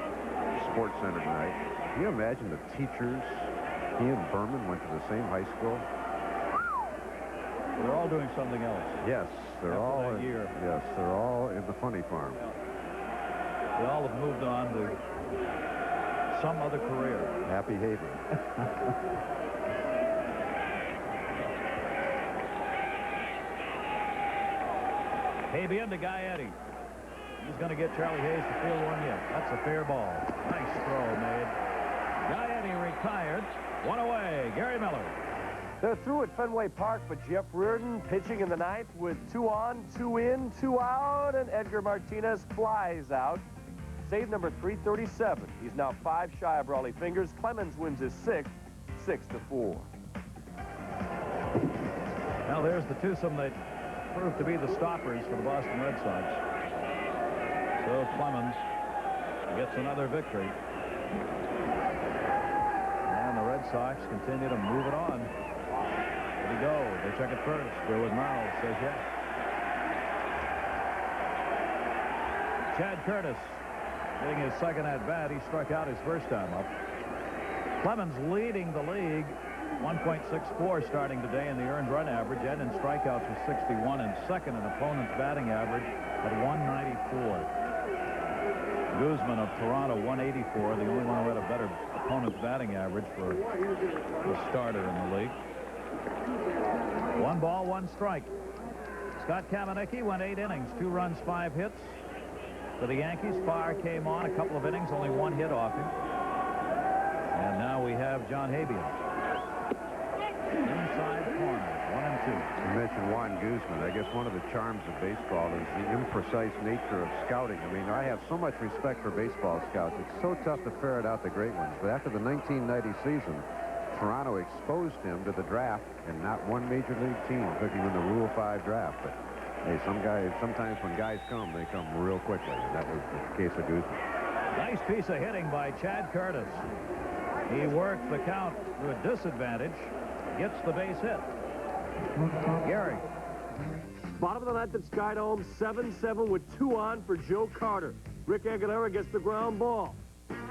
Sports Center tonight. Can you imagine the teachers? He and Berman went to the same high school. They're all doing something else. Yes, they're After all. that year. Yes, they're all in the funny farm. Yeah. They all have moved on to some other career. Happy haven. Habian to Gaetti. He's going to get Charlie Hayes to field one yet. That's a fair ball. Nice throw made. Gaetti retired. One away. Gary Miller. They're through at Fenway Park, but Jeff Reardon pitching in the ninth with 2 on, 2 in, 2 out, and Edgar Martinez flies out. Save number 337. He's now 5 shy of Raleigh Fingers. Clemens wins his 6th, 6-4. Now there's the twosome that proved to be the stoppers for the Boston Red Sox. So Clemens gets another victory. And the Red Sox continue to move it on. There we go. They check it first. Derwood Merrill says yes. Chad Curtis getting his second at bat. He struck out his first time up. Clemens leading the league. 1.64 starting today in the earned run average, and in strikeouts with 61, and second in opponent's batting average at 194. Guzman of Toronto, 184, the only one who had a better opponent's batting average for the starter in the league. 1 ball, 1 strike. Scott Kamenicki went 8 innings, 2 runs, 5 hits. For the Yankees, Farr came on a couple of innings, only 1 hit off him. And now we have John Habian. Inside corner, 1 and 2. You mentioned Juan Guzman. I guess one of the charms of baseball is the imprecise nature of scouting. I mean, I have so much respect for baseball scouts. It's so tough to ferret out the great ones. But after the 1990 season, Toronto exposed him to the draft, and not one major league team took him in the Rule 5 draft. But hey, sometimes when guys come, they come real quickly, and that was the case of Guzman. Nice piece of hitting by Chad Curtis. He worked the count to a disadvantage. Gets the base hit. Gary. Bottom of the 9th at Skydome, 7-7 with 2 on for Joe Carter. Rick Aguilera gets the ground ball.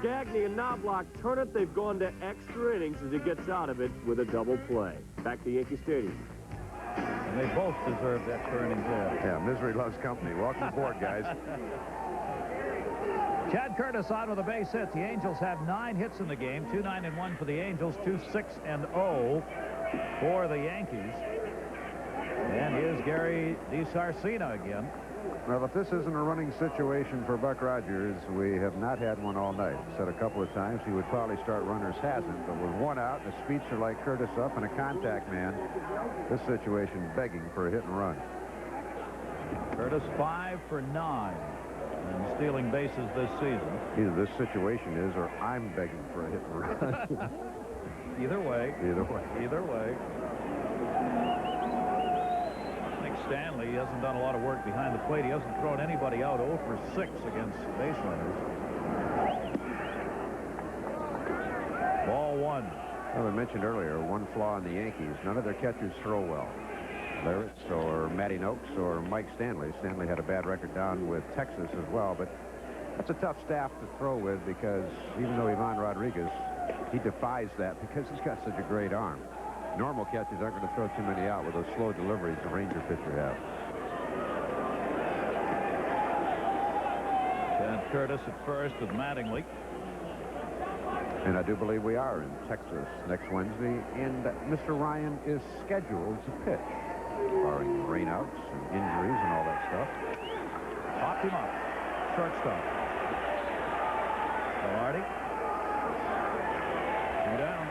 Gagne and Knobloch turn it. They've gone to extra innings as he gets out of it with a double play. Back to Yankee Stadium. And they both deserved extra innings there. Yeah, misery loves company. Welcome aboard, guys. Chad Curtis on with a base hit. The Angels have 9 hits in the game. 2 9-1 for the Angels. 2 6-0 for the Yankees. And here's Gary DiSarcina again. Well, if this isn't a running situation for Buck Rogers, we have not had one all night. Said a couple of times he would probably start runners, hasn't, but with one out and a speedster like Curtis up and a contact man, this situation begging for a hit and run. Curtis 5 for 9 in stealing bases this season. Either this situation is, or I'm begging for a hit and run. Either way. Either way. Either way. Stanley hasn't done a lot of work behind the plate. He hasn't thrown anybody out 0 for 6 against base runners. Ball 1. Well, I mentioned earlier, one flaw in the Yankees. None of their catchers throw well. Larritz or Matty Noakes or Mike Stanley. Stanley had a bad record down with Texas as well, but that's a tough staff to throw with because even though Ivan Rodriguez, he defies that because he's got such a great arm. Normal catchers aren't going to throw too many out with those slow deliveries the Ranger pitcher has. Chad Curtis at first with Mattingly. And I do believe we are in Texas next Wednesday, and Mr. Ryan is scheduled to pitch, barring rainouts and injuries and all that stuff. Popped him up. Shortstop. Velarde. 2 down.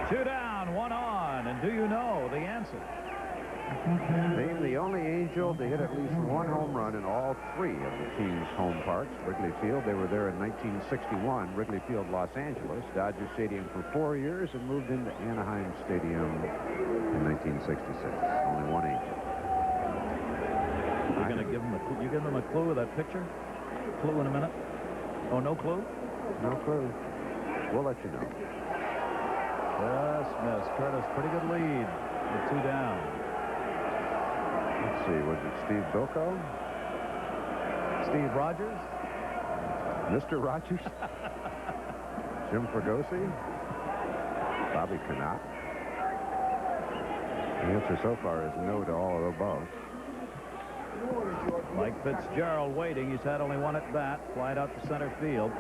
2 down, 1 on, and do you know the answer? Named the only Angel to hit at least one home run in all 3 of the team's home parks. Wrigley Field, they were there in 1961. Wrigley Field, Los Angeles. Dodger Stadium for 4 years and moved into Anaheim Stadium in 1966. Only one Angel. You're going to give him a clue. You give him a clue with that picture? Clue in a minute? Oh, no clue? No clue. We'll let you know. Just missed. Curtis, pretty good lead with 2 down. Let's see, was it Steve Bilko? Steve Rogers? Mr. Rogers? Jim Fregosi? Bobby Cannot? The answer so far is no to all of the above. Mike Fitzgerald waiting. He's had only 1 at bat. Flied out to center field.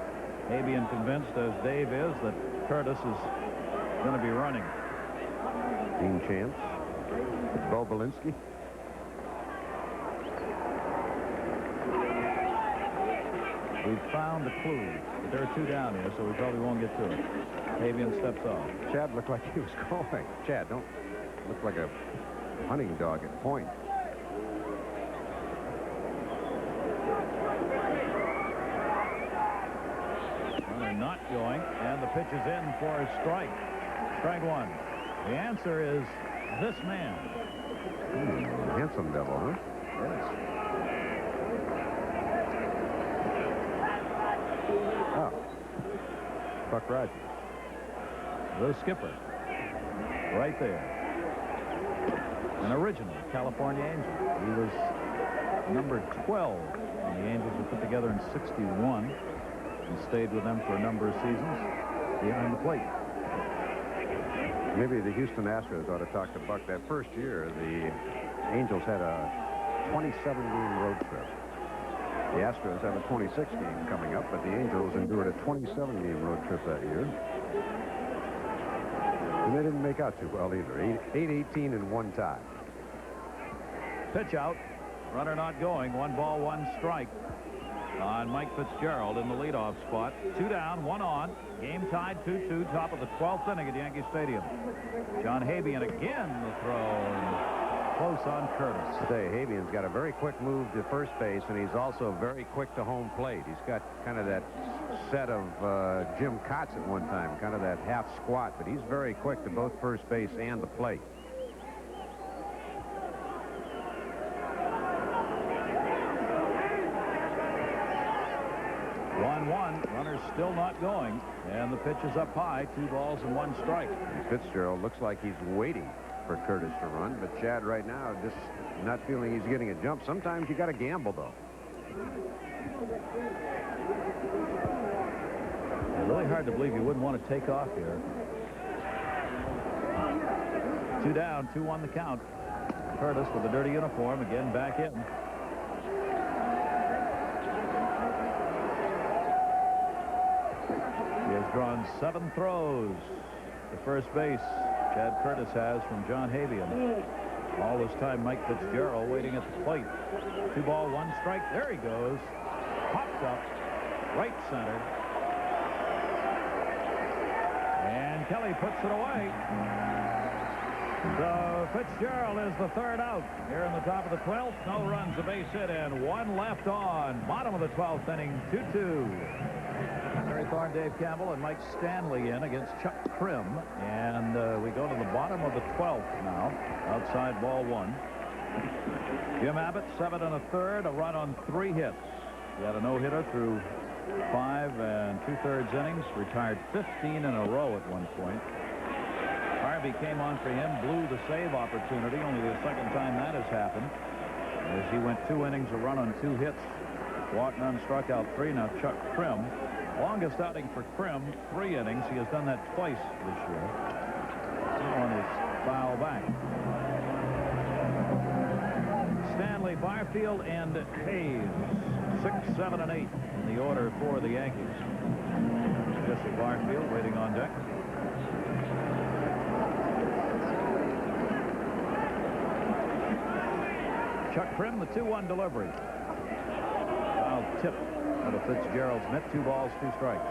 Habian convinced, as Dave is, that Curtis is going to be running. Dean Chance? Bo Belinsky? We've found the clue, but there are 2 down here, so we probably won't get to it. Habian steps off. Chad looked like he was going. Chad, don't look like a hunting dog at point. Runner not going, and the pitch is in for a strike. Strike 1. The answer is this man. Handsome devil, huh? Yes. Oh. Buck Rogers. The skipper. Right there. An original California Angel. He was number 12 when the Angels were put together in '61 and stayed with them for a number of seasons behind the plate. Maybe the Houston Astros ought to talk to Buck. That first year, the Angels had a 27-game road trip. The Astros have a 26-game coming up, but the Angels endured a 27-game road trip that year. And they didn't make out too well either. 8-18 and 1 tie. Pitch out. Runner not going. 1 ball, 1 strike on Mike Fitzgerald in the leadoff spot. 2 down, 1 on. Game tied 2-2, top of the 12th inning at Yankee Stadium. John Habian again the throw. Close on Curtis. Today, Habian's got a very quick move to first base, and he's also very quick to home plate. He's got kind of that set of Jim Kotz at one time, kind of that half squat, but he's very quick to both first base and the plate. Runner's still not going, and the pitch is up high. 2 balls and 1 strike. And Fitzgerald looks like he's waiting for Curtis to run, but Chad right now just not feeling he's getting a jump. Sometimes you got to gamble, though. It's really hard to believe you wouldn't want to take off here. 2 down, 2-1 the count. Curtis with the dirty uniform again back in. He has drawn 7 throws to first base. Chad Curtis has from John Habian. All this time, Mike Fitzgerald waiting at the plate. 2 ball, 1 strike. There he goes. Popped up. Right center. And Kelly puts it away. So Fitzgerald is the 3rd out. Here in the top of the 12th. No runs, a base hit, and 1 left on. Bottom of the 12th inning, 2-2. Terry Thorne, Dave Campbell, and Mike Stanley in against Chuck Krim. And we go to the bottom of the 12th now. Outside ball 1. Jim Abbott, 7 1/3, a run on 3 hits. He had a no-hitter through 5 2/3 innings. Retired 15 in a row at one point. Harvey came on for him, blew the save opportunity. Only the 2nd time that has happened. As he went 2 innings, a run on 2 hits. Walked none, struck out 3. Now Chuck Krim. Longest outing for Krim, 3 innings. He has done that twice this year. That one is foul back. Stanley, Barfield, and Hayes. 6, 7, and 8 in the order for the Yankees. Jesse Barfield waiting on deck. Chuck Krim, the 2-1 delivery. Foul tip out of Fitzgerald's mitt. 2 balls, 2 strikes.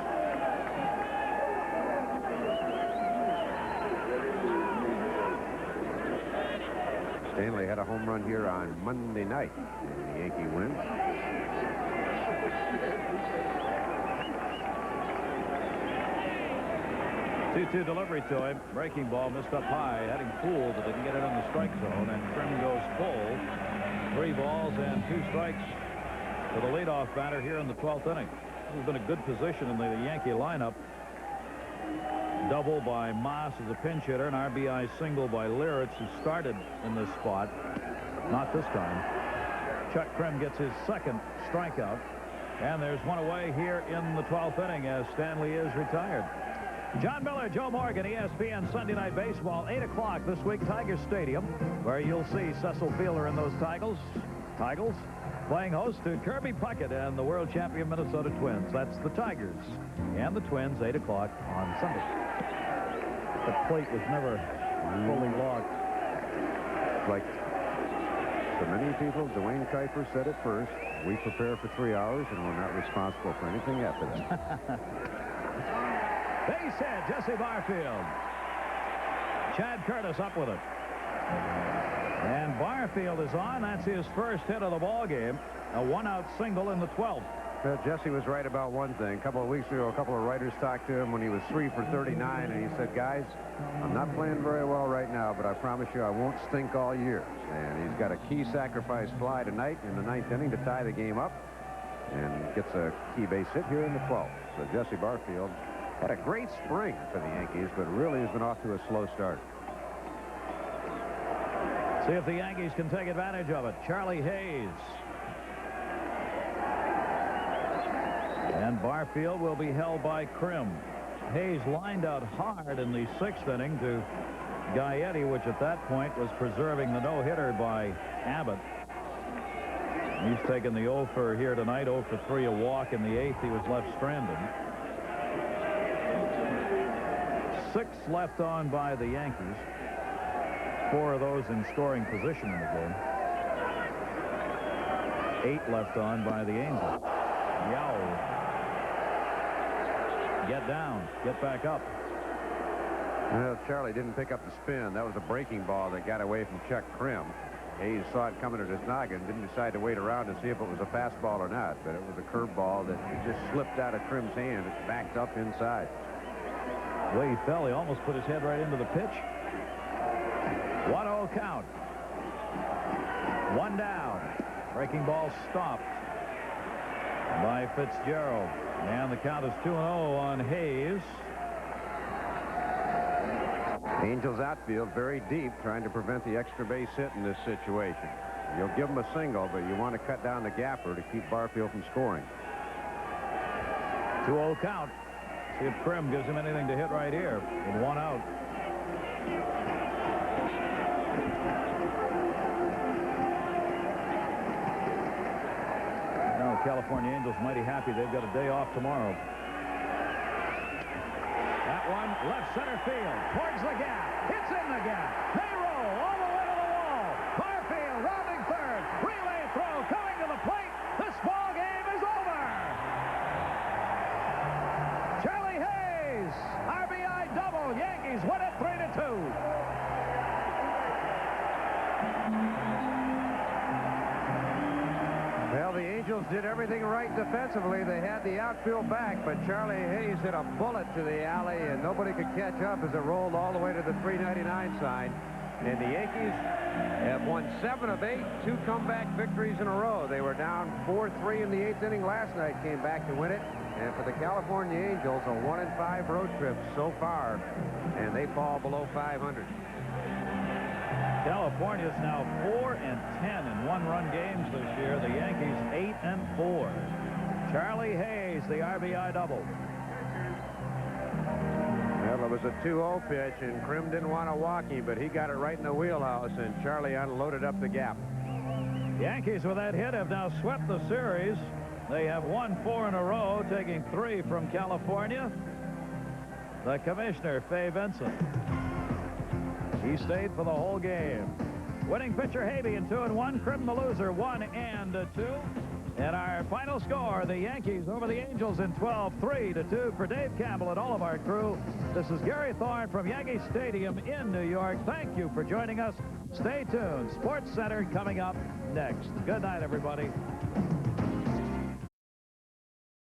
Stanley had a home run here on Monday night, and the Yankee win. 2-2 delivery to him. Breaking ball missed up high, heading full, but didn't get it on the strike zone, and Krim goes full. 3 balls and 2 strikes for the leadoff batter here in the 12th inning. This has been a good position in the Yankee lineup. Double by Moss as a pinch hitter, an RBI single by Liritz, who started in this spot. Not this time. Chuck Krim gets his 2nd strikeout, and there's one away here in the 12th inning as Stanley is retired. John Miller, Joe Morgan, ESPN Sunday Night Baseball, 8 o'clock this week, Tiger Stadium, where you'll see Cecil Fielder and those Tigers playing host to Kirby Puckett and the world champion Minnesota Twins. That's the Tigers and the Twins, 8 o'clock on Sunday. The plate was never fully locked. Like so many people, Dwayne Kuiper said it first. We prepare for 3 hours, and we're not responsible for anything after that. Base hit, Jesse Barfield. Chad Curtis up with it. And Barfield is on. That's his first hit of the ball game. A 1-out single in the 12th. Jesse was right about one thing. A couple of weeks ago, a couple of writers talked to him when he was 3 for 39, and he said, guys, I'm not playing very well right now, but I promise you I won't stink all year. And he's got a key sacrifice fly tonight in the 9th inning to tie the game up, and gets a key base hit here in the 12th. So Jesse Barfield had a great spring for the Yankees, but really has been off to a slow start. See if the Yankees can take advantage of it. Charlie Hayes. And Barfield will be held by Krim. Hayes lined out hard in the 6th inning to Gaetti, which at that point was preserving the no-hitter by Abbott. He's taken the 0 for here tonight, 0 for 3, a walk. In the 8th, he was left stranded. 6 left on by the Yankees. 4 of those in scoring position in the game. 8 left on by the Angels. Yow. Get down. Get back up. Well, Charlie didn't pick up the spin. That was a breaking ball that got away from Chuck Krim. Hayes saw it coming at his noggin, didn't decide to wait around to see if it was a fastball or not, but it was a curveball that just slipped out of Krim's hand. It backed up inside. The way he fell, he almost put his head right into the pitch. 1-0 count. 1 down. Breaking ball stopped by Fitzgerald. And the count is 2-0 on Hayes. Angels outfield very deep, trying to prevent the extra base hit in this situation. You'll give them a single, but you want to cut down the gapper to keep Barfield from scoring. 2-0 count. See if Krim gives him anything to hit right here with 1 out. Now, California Angels mighty happy they've got a day off tomorrow. That one, left center field, towards the gap, hits in the gap. They roll all the way to the wall. Yankees win it 3-2. Well, the Angels did everything right defensively. They had the outfield back, but Charlie Hayes hit a bullet to the alley, and nobody could catch up as it rolled all the way to the 399 sign. And the Yankees have won 7 of 8, 2 comeback victories in a row. They were down 4-3 in the 8th inning last night, came back to win it. And for the California Angels, a 1-5 road trip so far, and they fall below 500. California's now 4-10 in one-run games this year. The Yankees 8-4. Charlie Hayes, the RBI double. Well, it was a 2-0 pitch, and Krim didn't want to walk him, but he got it right in the wheelhouse, and Charlie unloaded up the gap. Yankees with that hit have now swept the series. They have won 4 in a row, taking 3 from California. The commissioner, Fay Vincent. He stayed for the whole game. Winning pitcher Habey 2-1. Krim the loser 1-2. And our final score, the Yankees over the Angels in 12, 3-2. For Dave Campbell and all of our crew, this is Gary Thorne from Yankee Stadium in New York. Thank you for joining us. Stay tuned. Sports Center coming up next. Good night, everybody.